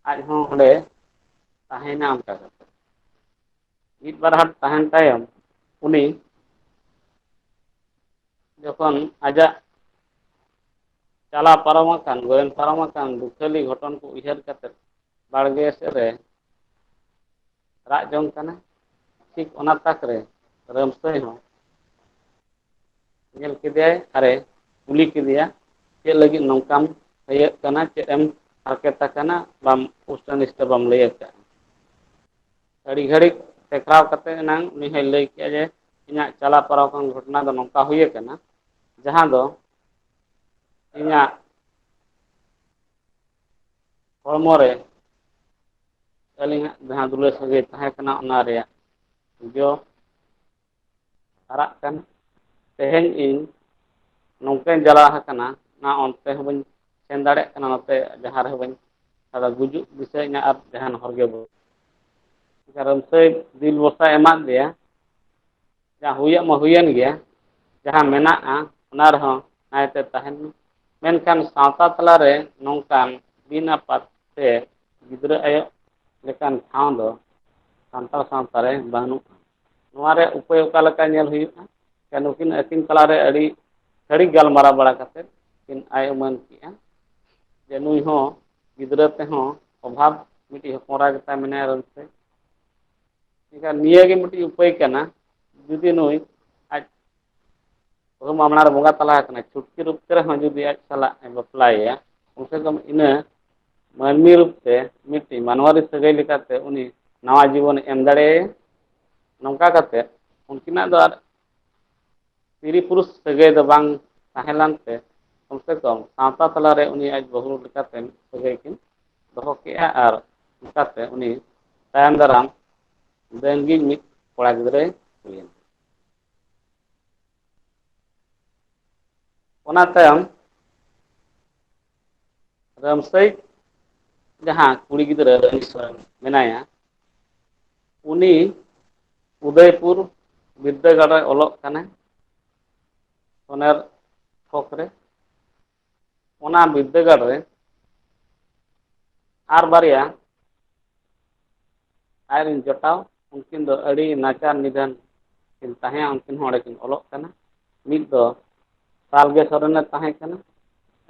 ᱟᱡ ᱦᱚᱸ ᱚᱸᱰᱮ ᱛᱟᱦᱮᱱᱟ ᱚᱱᱠᱟ ᱠᱟᱛᱮ᱾ ᱢᱤᱫ ᱵᱟᱨ ᱦᱟᱴ ᱛᱟᱦᱮᱱ ᱛᱟᱭᱚᱢ ᱩᱱᱤ ᱡᱚᱠᱷᱚᱱ ᱟᱡᱟᱜ ᱪᱟᱞᱟᱣ ᱯᱟᱨᱚᱢ ᱟᱠᱟᱱ, ᱜᱚᱭᱚᱱ ᱯᱟᱨᱚᱢ ᱟᱠᱟᱱ ᱫᱩᱠᱷᱟᱹᱞᱤ ᱜᱷᱚᱴᱚᱱ ᱠᱚ ᱩᱭᱦᱟᱹᱨ ᱠᱟᱛᱮᱫ ᱵᱟᱲᱜᱮ ᱥᱮᱫ ᱨᱮ ᱨᱟᱜ ᱡᱚᱝ ᱠᱟᱱᱟ, ᱴᱷᱤᱠ ᱚᱱᱟ ᱛᱟᱠ ᱨᱮ ᱨᱟᱢᱥᱟᱹᱭ ᱦᱚᱸ ᱧᱮᱞ ᱠᱮᱫᱮᱭᱟᱭ ᱟᱨᱮ ᱠᱩᱞᱤ ᱠᱮᱫᱮᱭᱟ, ᱪᱮᱫ ᱞᱟᱹᱜᱤᱫ ᱱᱚᱝᱠᱟᱢ ᱤᱭᱟᱹᱜ ᱠᱟᱱᱟ, ᱪᱮᱫ ᱮᱢ ᱦᱟᱨᱠᱮᱛ ᱟᱠᱟᱱᱟ, ᱵᱟᱢ ᱯᱩᱥᱴᱟᱹ ᱱᱤᱥᱴᱟᱹ ᱵᱟᱢ ᱞᱟᱹᱭ ᱟᱠᱟᱫᱼᱟ? ᱟᱹᱰᱤ ᱜᱷᱟᱹᱲᱤᱡ ᱴᱮᱠᱨᱟᱣ ᱠᱟᱛᱮᱫ ᱮᱱᱟᱝ ᱩᱱᱤ ᱦᱚᱭ ᱞᱟᱹᱭ ᱠᱮᱫᱼᱟ ᱡᱮ ᱤᱧᱟᱹᱜ ᱪᱟᱞᱟᱣ ᱯᱟᱨᱟᱣ ᱟᱠᱟᱱ ᱜᱷᱚᱴᱚᱱᱟ ᱫᱚ ᱱᱚᱝᱠᱟ ᱦᱩᱭ ᱟᱠᱟᱱᱟ, ᱡᱟᱦᱟᱸ ᱫᱚ ᱤᱧᱟᱹᱜ ᱦᱚᱲᱢᱚ ᱨᱮ ᱟᱹᱞᱤᱧᱟᱜ ᱡᱟᱦᱟᱸ ᱫᱩᱞᱟᱹᱲ ᱥᱟᱹᱜᱟᱹᱭ ᱛᱟᱦᱮᱸ ᱠᱟᱱᱟ, ᱚᱱᱟ ᱨᱮᱭᱟᱜ ᱡᱚ ᱦᱟᱨᱟᱜ ᱠᱟᱱᱟ᱾ ᱛᱮᱦᱮᱧ ᱤᱧ ᱱᱚᱝᱠᱟᱧ ᱡᱟᱞᱟ ᱟᱠᱟᱱᱟ, ᱚᱱᱟ ᱚᱱᱛᱮ ᱦᱚᱸ ᱵᱟᱹᱧ ᱥᱮᱱ ᱫᱟᱲᱮᱭᱟᱜ ᱠᱟᱱᱟ, ᱱᱚᱛᱮ ᱡᱟᱦᱟᱸ ᱨᱮᱦᱚᱸ ᱵᱟᱹᱧ, ᱟᱫᱚ ᱜᱩᱡᱩᱜ ᱫᱤᱥᱟᱹᱧᱟ ᱟᱨ ᱡᱟᱦᱟᱱ ᱦᱚᱨ ᱜᱮ ᱵᱟᱹᱱᱩᱜ᱾ ᱨᱟᱢᱥᱟᱹᱭ ᱫᱤᱞ ᱵᱚᱥᱟᱭ ᱮᱢᱟᱫ ᱫᱮᱭᱟ, ᱡᱟᱦᱟᱸ ᱦᱩᱭᱩᱜ ᱢᱟ ᱦᱩᱭᱮᱱ ᱜᱮᱭᱟ, ᱡᱟᱦᱟᱸ ᱢᱮᱱᱟᱜᱼᱟ ᱚᱱᱟ ᱨᱮᱦᱚᱸ ᱱᱟᱭᱛᱮ ᱛᱟᱦᱮᱱ ᱢᱮ᱾ ᱢᱮᱱᱠᱷᱟᱱ ᱥᱟᱶᱛᱟ ᱛᱟᱞᱟᱨᱮ ᱱᱚᱝᱠᱟᱱ ᱵᱤᱱ ᱟᱯᱟᱛ ᱥᱮ ᱜᱤᱫᱽᱨᱟᱹ ᱟᱭᱚ ᱞᱮᱠᱟᱱ ᱴᱷᱟᱶ ᱫᱚ ᱥᱟᱱᱛᱟᱲ ᱥᱟᱶᱛᱟ ᱨᱮ ᱵᱟᱹᱱᱩᱜᱼᱟ᱾ ᱱᱚᱣᱟ ᱨᱮ ᱩᱯᱟᱹᱭ ᱚᱠᱟ ᱞᱮᱠᱟ ᱧᱮᱞ ᱦᱩᱭᱩᱜᱼᱟ? ᱱᱩᱠᱤᱱ ᱟᱹᱠᱤᱱ ᱛᱟᱞᱟᱨᱮ ᱟᱹᱰᱤ ᱜᱷᱟᱹᱲᱤᱡ ᱜᱟᱞᱢᱟᱨᱟᱣ ᱵᱟᱲᱟ ᱠᱟᱛᱮᱫ ᱠᱤᱱ ᱟᱭ ᱩᱢᱟᱹᱱ ᱠᱮᱜᱼᱟ ᱡᱮ ᱱᱩᱭ ᱦᱚᱸ ᱜᱤᱫᱽᱨᱟᱹ ᱛᱮᱦᱚᱸ ᱚᱵᱷᱟᱵ ᱢᱤᱫᱴᱤᱡ ᱦᱚᱯᱚᱱᱨᱟ ᱜᱮᱛᱟᱭ ᱢᱮᱱᱟᱭᱟ ᱨᱟᱹᱥᱠᱟᱹ ᱮᱱᱠᱷᱟᱱ ᱱᱤᱭᱟᱹᱜᱮ ᱢᱤᱫᱴᱤᱡ ᱩᱯᱟᱹᱭ ᱠᱟᱱᱟ ᱡᱩᱫᱤ ᱱᱩᱭ ᱟᱡ ᱵᱟᱹᱦᱩ ᱢᱟᱢᱞᱟ ᱨᱮ ᱵᱚᱸᱜᱟ ᱛᱟᱞᱟ ᱟᱠᱟᱱᱟᱭ ᱪᱷᱩᱴᱠᱤ ᱨᱩᱯ ᱨᱮᱦᱚᱸ ᱡᱩᱫᱤ ᱟᱡ ᱥᱟᱞᱟᱜ ᱮ ᱵᱟᱯᱞᱟᱭᱮᱭᱟ ᱠᱚᱢ ᱥᱮ ᱠᱚᱢ ᱤᱱᱟᱹ ᱢᱟᱹᱱᱢᱤ ᱨᱩᱯ ᱛᱮ ᱢᱤᱫᱴᱤᱡ ᱢᱟᱱᱣᱟᱨᱤ ᱥᱟᱹᱜᱟᱹᱭ ᱞᱮᱠᱟᱛᱮ ᱩᱱᱤ ᱱᱟᱣᱟ ᱡᱤᱵᱚᱱᱮ ᱮᱢ ᱫᱟᱲᱮᱭᱟᱭᱟ ᱱᱚᱝᱠᱟ ᱠᱟᱛᱮᱫ ᱩᱱᱠᱤᱱᱟᱜ ᱫᱚ ᱟᱨ ᱛᱤᱨᱤ ᱯᱩᱨᱩᱥ ᱥᱟᱹᱜᱟᱹᱭ ᱫᱚ ᱵᱟᱝ ᱛᱟᱦᱮᱸ ᱞᱮᱱᱛᱮ ᱠᱚᱢ ᱥᱮ ᱠᱚᱢ ᱥᱟᱶᱛᱟ ᱛᱟᱞᱟᱨᱮ ᱩᱱᱤ ᱟᱡ ᱵᱟᱹᱦᱩ ᱞᱮᱠᱟᱛᱮ ᱥᱟᱹᱜᱟᱹᱭ ᱠᱤᱱ ᱫᱚᱦᱚ ᱠᱮᱜᱼᱟ ᱟᱨ ᱚᱱᱠᱟᱛᱮ ᱩᱱᱤ ᱛᱟᱭᱚᱢ ᱫᱟᱨᱟᱢ ᱰᱟᱹᱝᱜᱤ ᱢᱤᱫ ᱠᱚᱲᱟ ᱜᱤᱫᱽᱨᱟᱹᱭ ᱦᱩᱭᱮᱱᱟ᱾ ᱚᱱᱟ ᱛᱟᱭᱚᱢ ᱨᱟᱢᱥᱟᱹᱭ ᱡᱟᱦᱟᱸ ᱠᱩᱲᱤ ᱜᱤᱫᱽᱨᱟᱹ ᱢᱮᱱᱟᱭᱟ ᱩᱱᱤ ᱩᱫᱚᱭᱯᱩᱨ ᱵᱤᱫᱽᱫᱟᱹᱜᱟᱲ ᱨᱮ ᱚᱞᱚᱜ ᱠᱟᱱᱟᱭ ᱥᱚᱱᱮᱨ ᱛᱷᱚᱠ ᱨᱮ ᱚᱱᱟ ᱵᱤᱫᱽᱫᱟᱹᱜᱟᱲ ᱨᱮ ᱟᱨ ᱵᱟᱨᱭᱟ ᱟᱡᱨᱮᱱ ᱡᱚᱴᱟᱣ ᱩᱱᱠᱤᱱ ᱫᱚ ᱟᱹᱰᱤ ᱱᱟᱪᱟᱨ ᱱᱤᱫᱷᱟᱹᱱ ᱠᱤᱱ ᱛᱟᱦᱮᱸᱜᱼᱟ ᱩᱱᱠᱤᱱ ᱦᱚᱸ ᱚᱸᱰᱮ ᱠᱤᱱ ᱚᱞᱚᱜ ᱠᱟᱱᱟ ᱢᱤᱫ ᱫᱚ ᱥᱟᱞᱜᱮ ᱥᱚᱨᱮᱱᱮ ᱛᱟᱦᱮᱸ ᱠᱟᱱᱟ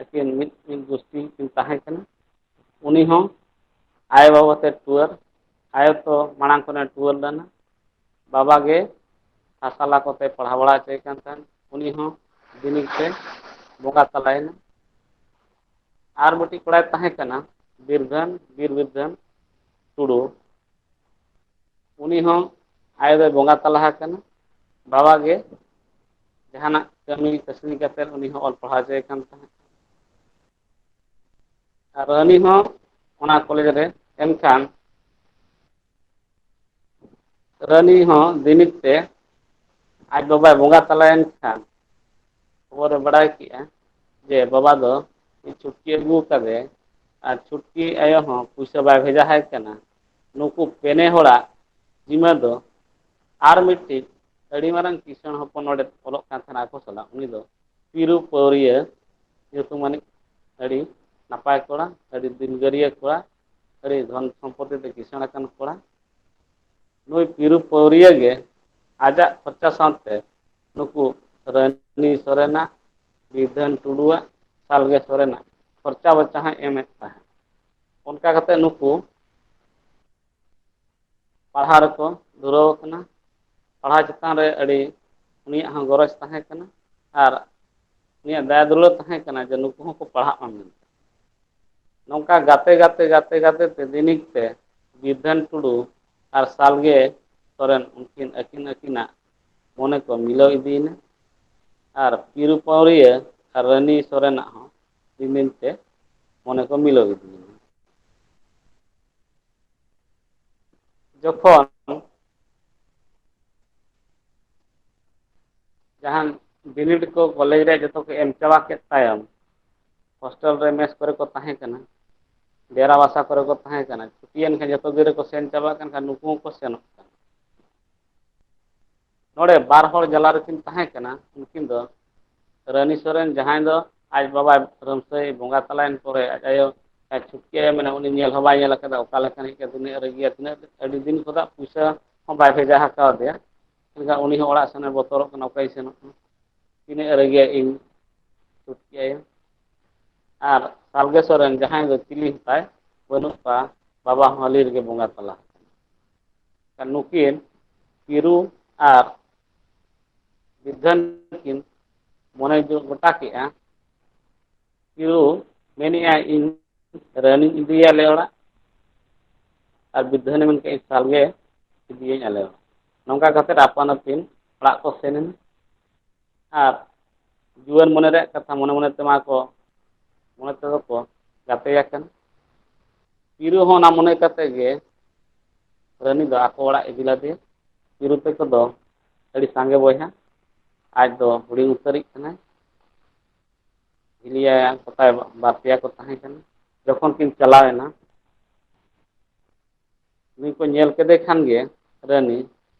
ᱟᱹᱠᱤᱱ ᱢᱤᱫ ᱜᱳᱥᱴᱤ ᱠᱤᱱ ᱛᱟᱦᱮᱸ ᱠᱟᱱᱟ ᱩᱱᱤ ᱦᱚᱸ ᱟᱭᱳ ᱵᱟᱵᱟ ᱛᱮ ᱴᱩᱣᱟᱹᱨ ᱟᱭᱳ ᱛᱚ ᱢᱟᱲᱟᱝ ᱠᱷᱚᱱᱮ ᱴᱩᱣᱟᱹᱨ ᱞᱮᱱᱟ ᱵᱟᱵᱟ ᱜᱮ ᱦᱟᱥᱟᱞᱟ ᱠᱚᱛᱮ ᱯᱟᱲᱦᱟᱣ ᱵᱟᱲᱟ ᱦᱚᱪᱚᱭᱮ ᱠᱟᱱ ᱛᱟᱦᱮᱸᱱ ᱩᱱᱤ ᱦᱚᱸ ᱵᱤᱱᱤᱰ ᱛᱮ ᱵᱚᱸᱜᱟ ᱛᱟᱞᱟᱭᱮᱱᱟ ᱟᱨ ᱢᱤᱫᱴᱤᱡ ᱠᱚᱲᱟᱭ ᱛᱟᱦᱮᱸ ᱠᱟᱱᱟ ᱵᱤᱨᱫᱷᱟᱹᱱ ᱴᱩᱰᱩ ᱩᱱᱤ ᱦᱚᱸ ᱟᱭᱳ ᱫᱚᱭ ᱵᱚᱸᱜᱟ ᱛᱟᱞᱟ ᱟᱠᱟᱱᱟ ᱵᱟᱵᱟ ᱜᱮ ᱡᱟᱦᱟᱱᱟᱜ ᱠᱟᱹᱢᱤ ᱠᱟᱹᱥᱱᱤ ᱠᱟᱛᱮᱫ ᱩᱱᱤ ᱦᱚᱸ ᱚᱞ ᱯᱟᱲᱦᱟᱣ ᱦᱚᱪᱚᱭᱮ ᱠᱟᱱ ᱛᱟᱦᱮᱸᱫ ᱟᱨ ᱨᱟᱱᱤ ᱦᱚᱸ ᱚᱱᱟ ᱠᱚᱞᱮᱡᱽ ᱨᱮ ᱮᱱᱠᱷᱟᱱ ᱨᱟᱱᱤ ᱦᱚᱸ ᱵᱤᱱᱤᱰ ᱛᱮ ᱟᱡ ᱵᱟᱵᱟᱭ ᱵᱚᱸᱜᱟ ᱛᱟᱞᱟᱭᱮᱱ ᱠᱷᱟᱱ ᱠᱷᱚᱵᱚᱨᱮ ᱵᱟᱲᱟᱭ ᱠᱮᱜᱼᱟ ᱡᱮ ᱵᱟᱵᱟ ᱫᱚ ᱪᱷᱩᱴᱠᱤ ᱟᱹᱜᱩ ᱟᱠᱟᱫᱮ ᱟᱨ ᱪᱷᱩᱴᱠᱤ ᱟᱭᱳ ᱦᱚᱸ ᱯᱩᱭᱥᱟᱹ ᱵᱟᱭ ᱵᱷᱮᱡᱟ ᱟᱭ ᱠᱟᱱᱟ ᱱᱩᱠᱩ ᱯᱮᱱᱮ ᱦᱚᱲᱟᱜ ᱡᱤᱢᱟᱹ ᱫᱚ ᱟᱨ ᱢᱤᱫᱴᱤᱡ ᱟᱹᱰᱤ ᱢᱟᱨᱟᱝ ᱠᱤᱥᱟᱹᱬ ᱦᱚᱯᱚᱱ ᱱᱚᱰᱮ ᱚᱞᱚᱜ ᱠᱟᱱ ᱛᱟᱦᱮᱱᱟ ᱟᱠᱚ ᱥᱟᱞᱟᱜ ᱩᱱᱤ ᱫᱚ ᱯᱤᱨᱩ ᱯᱟᱹᱣᱨᱤᱭᱟᱹ ᱧᱩᱛᱩᱢᱟᱱᱤᱡ ᱟᱹᱰᱤ ᱱᱟᱯᱟᱭ ᱠᱚᱲᱟ ᱟᱹᱰᱤ ᱫᱤᱞᱜᱟᱹᱨᱤᱭᱟᱹ ᱠᱚᱲᱟ ᱟᱹᱰᱤ ᱫᱷᱚᱱ ᱥᱚᱢᱯᱚᱛᱤ ᱛᱮ ᱠᱤᱥᱟᱹᱬ ᱟᱠᱟᱱ ᱠᱚᱲᱟ ᱱᱩᱭ ᱯᱤᱨᱩ ᱯᱟᱹᱣᱨᱤᱭᱟᱹ ᱜᱮ ᱟᱡᱟᱜ ᱠᱷᱚᱨᱪᱟ ᱥᱟᱶᱛᱮ ᱱᱩᱠᱩ ᱨᱟᱱᱤ ᱥᱚᱨᱮᱱᱟᱜ ᱵᱤᱨᱫᱷᱟᱹᱱ ᱴᱩᱰᱩᱣᱟᱜ ᱥᱟᱞᱜᱮ ᱥᱚᱨᱮᱱᱟᱜ ᱠᱷᱚᱨᱪᱟ ᱵᱚᱨᱪᱟ ᱦᱚᱸᱭ ᱮᱢᱮᱫ ᱛᱟᱦᱮᱸᱫ ᱚᱱᱠᱟ ᱠᱟᱛᱮᱫ ᱱᱩᱠᱩ ᱯᱟᱲᱦᱟᱣ ᱨᱮᱠᱚ ᱫᱷᱩᱨᱟᱹᱣ ᱟᱠᱟᱱᱟ ᱯᱟᱲᱦᱟᱣ ᱪᱮᱛᱟᱱ ᱨᱮ ᱟᱹᱰᱤ ᱩᱱᱤᱭᱟᱜ ᱦᱚᱸ ᱜᱚᱨᱚᱡᱽ ᱛᱟᱦᱮᱸ ᱠᱟᱱᱟ ᱟᱨ ᱩᱱᱤᱭᱟᱜ ᱫᱟᱭᱟ ᱫᱩᱞᱟᱹᱲ ᱛᱟᱦᱮᱸ ᱠᱟᱱᱟ ᱡᱮ ᱱᱩᱠᱩ ᱦᱚᱸᱠᱚ ᱯᱟᱲᱦᱟᱜ ᱢᱟ ᱢᱮᱱᱛᱮ ᱱᱚᱝᱠᱟ ᱜᱟᱛᱮ ᱛᱮ ᱫᱤᱱᱤᱠ ᱛᱮ ᱵᱤᱨᱫᱷᱟᱹᱱ ᱴᱩᱰᱩ ᱟᱨ ᱥᱟᱞᱜᱮ ᱥᱚᱨᱮᱱ ᱩᱱᱠᱤᱱ ᱟᱹᱠᱤᱱᱟᱜ ᱢᱚᱱᱮ ᱠᱚ ᱢᱤᱞᱟᱹᱣ ᱤᱫᱤᱭᱮᱱᱟ ᱟᱨ ᱯᱤᱨᱩ ᱯᱟᱹᱣᱨᱤᱭᱟᱹ ᱟᱨ ᱨᱟᱱᱤ ᱥᱚᱨᱮᱱᱟᱜ ᱦᱚᱸ ᱫᱤᱱ ᱫᱤᱱ ᱛᱮ ᱢᱚᱱᱮ ᱠᱚ ᱢᱤᱞᱟᱹᱣ ᱤᱫᱤᱭᱮᱱᱟ ᱡᱚᱠᱷᱚᱱ ᱡᱟᱦᱟᱸ ᱵᱤᱱᱤᱰ ᱠᱚ ᱠᱚᱞᱮᱡᱽ ᱨᱮ ᱡᱚᱛᱚ ᱠᱚ ᱮᱢ ᱪᱟᱵᱟ ᱠᱮᱫ ᱛᱟᱭᱚᱢ ᱦᱳᱥᱴᱮᱞ ᱨᱮ ᱢᱮᱥ ᱠᱚᱨᱮ ᱠᱚ ᱛᱟᱦᱮᱸ ᱠᱟᱱᱟ ᱰᱮᱨᱟ ᱵᱟᱥᱟ ᱠᱚᱨᱮ ᱠᱚ ᱛᱟᱦᱮᱸ ᱠᱟᱱᱟ ᱪᱷᱩᱴᱤᱭᱮᱱ ᱠᱷᱟᱱ ᱡᱚᱛᱚ ᱜᱤᱫᱽᱨᱟᱹ ᱠᱚ ᱥᱮᱱ ᱪᱟᱵᱟᱜ ᱠᱟᱱ ᱠᱷᱟᱱ ᱱᱩᱠᱩ ᱦᱚᱸᱠᱚ ᱥᱮᱱᱚᱜ ᱠᱟᱱᱟ ᱱᱚᱰᱮ ᱵᱟᱨ ᱦᱚᱲ ᱡᱟᱞᱟ ᱨᱮᱠᱤᱱ ᱛᱟᱦᱮᱸ ᱠᱟᱱᱟ ᱩᱱᱠᱤᱱ ᱫᱚ ᱨᱟᱱᱤ ᱥᱚᱨᱮᱱ ᱡᱟᱦᱟᱸᱭ ᱫᱚ ᱟᱡ ᱵᱟᱵᱟᱭ ᱨᱟᱹᱢᱥᱟᱹᱭ ᱵᱚᱸᱜᱟ ᱛᱟᱞᱟᱭᱮᱱ ᱯᱚᱨᱮ ᱟᱡ ᱟᱭᱳ ᱪᱷᱩᱴᱠᱤ ᱟᱭᱳ ᱢᱮᱱᱟ ᱩᱱᱤ ᱧᱮᱞ ᱦᱚᱸ ᱵᱟᱭ ᱧᱮᱞ ᱟᱠᱟᱫᱟ ᱚᱠᱟ ᱞᱮᱠᱟᱱᱤᱡ ᱛᱤᱱᱟᱹᱜ ᱨᱟᱹᱜᱤᱭᱟ ᱛᱤᱱᱟᱹᱜ ᱟᱹᱰᱤ ᱫᱤᱱ ᱠᱷᱚᱱᱟᱜ ᱯᱩᱭᱥᱟ ᱦᱚᱸ ᱵᱟᱭ ᱵᱷᱮᱡᱟ ᱟᱠᱟᱣᱟᱫᱮᱭᱟ ᱮᱱᱠᱷᱟᱱ ᱩᱱᱤ ᱦᱚᱸ ᱚᱲᱟᱜ ᱥᱮᱱᱮ ᱵᱚᱛᱚᱨᱚᱜ ᱠᱟᱱᱟ ᱚᱠᱟᱭ ᱥᱮᱱᱚᱜ ᱠᱟᱱᱟ ᱛᱤᱱᱟᱹᱜ ᱨᱟᱹᱜᱤᱭᱟ ᱤᱧ ᱪᱷᱩᱴᱠᱤ ᱟᱭᱳ ᱟᱨ ᱥᱟᱞᱜᱮ ᱥᱚᱨᱮᱱ ᱡᱟᱦᱟᱸᱭ ᱫᱚ ᱪᱤᱞᱤ ᱦᱚᱸᱛᱟᱭ ᱵᱟᱹᱱᱩᱜ ᱠᱚᱣᱟ ᱵᱟᱵᱟ ᱦᱚᱸ ᱦᱟᱹᱞᱤ ᱨᱮᱜᱮ ᱵᱚᱸᱜᱟ ᱛᱟᱞᱟ ᱱᱩᱠᱤᱱ ᱯᱤᱨᱩ ᱟᱨ ᱵᱤᱨᱫᱷᱟᱹᱱ ᱠᱤᱱ ᱢᱚᱱᱮ ᱜᱚᱴᱟ ᱠᱮᱜᱼᱟ ᱯᱤᱨᱩ ᱢᱮᱱᱮᱫᱼᱟᱭ ᱤᱧ ᱨᱟᱱᱤᱧ ᱤᱫᱤᱭᱮᱭᱟ ᱟᱞᱮ ᱚᱲᱟᱜ ᱟᱨ ᱵᱤᱨᱫᱷᱟᱹᱱᱮ ᱢᱮᱱ ᱠᱮᱜᱼᱟ ᱥᱟᱞᱜᱮ ᱤᱫᱤᱭᱟᱹᱧ ᱟᱞᱮ ᱚᱲᱟᱜ ᱱᱚᱝᱠᱟ ᱠᱟᱛᱮᱫ ᱟᱯᱟᱱ ᱟᱹᱯᱤᱱ ᱚᱲᱟᱜ ᱠᱚ ᱥᱮᱱ ᱮᱱᱟ ᱟᱨ ᱡᱩᱣᱟᱹᱱ ᱢᱚᱱᱮ ᱨᱮᱭᱟᱜ ᱠᱟᱛᱷᱟ ᱢᱚᱱᱮ ᱢᱚᱱᱮ ᱛᱮᱢᱟ ᱠᱚ ᱢᱚᱱᱮ ᱛᱮᱫᱚ ᱠᱚ ᱜᱟᱛᱮᱭᱟᱠᱟᱱᱟ ᱯᱤᱨᱩ ᱦᱚᱸ ᱚᱱᱟ ᱢᱚᱱᱮ ᱠᱟᱛᱮᱫ ᱜᱮ ᱨᱟᱱᱤ ᱫᱚ ᱟᱠᱚ ᱚᱲᱟᱜ ᱤᱫᱤ ᱞᱮᱫᱮᱭᱟ ᱯᱤᱨᱩ ᱛᱟᱠᱚ ᱫᱚ ᱟᱹᱰᱤ ᱥᱟᱸᱜᱮ ᱵᱚᱭᱦᱟ ᱟᱡ ᱫᱚ ᱦᱩᱰᱤᱧ ᱩᱛᱟᱹᱨᱤᱡ ᱠᱟᱱᱟᱭ ᱦᱤᱞᱤ ᱟᱭᱳ ᱛᱟᱭ ᱵᱟᱨ ᱯᱮᱭᱟ ᱠᱚ ᱛᱟᱦᱮᱸ ᱠᱟᱱᱟ ᱡᱚᱠᱷᱚᱱ ᱠᱤᱱ ᱪᱟᱞᱟᱣᱮᱱᱟ ᱱᱩᱭ ᱠᱚ ᱧᱮᱞ ᱠᱮᱫᱮ ᱠᱷᱟᱱ ᱜᱮ ᱨᱟᱱᱤ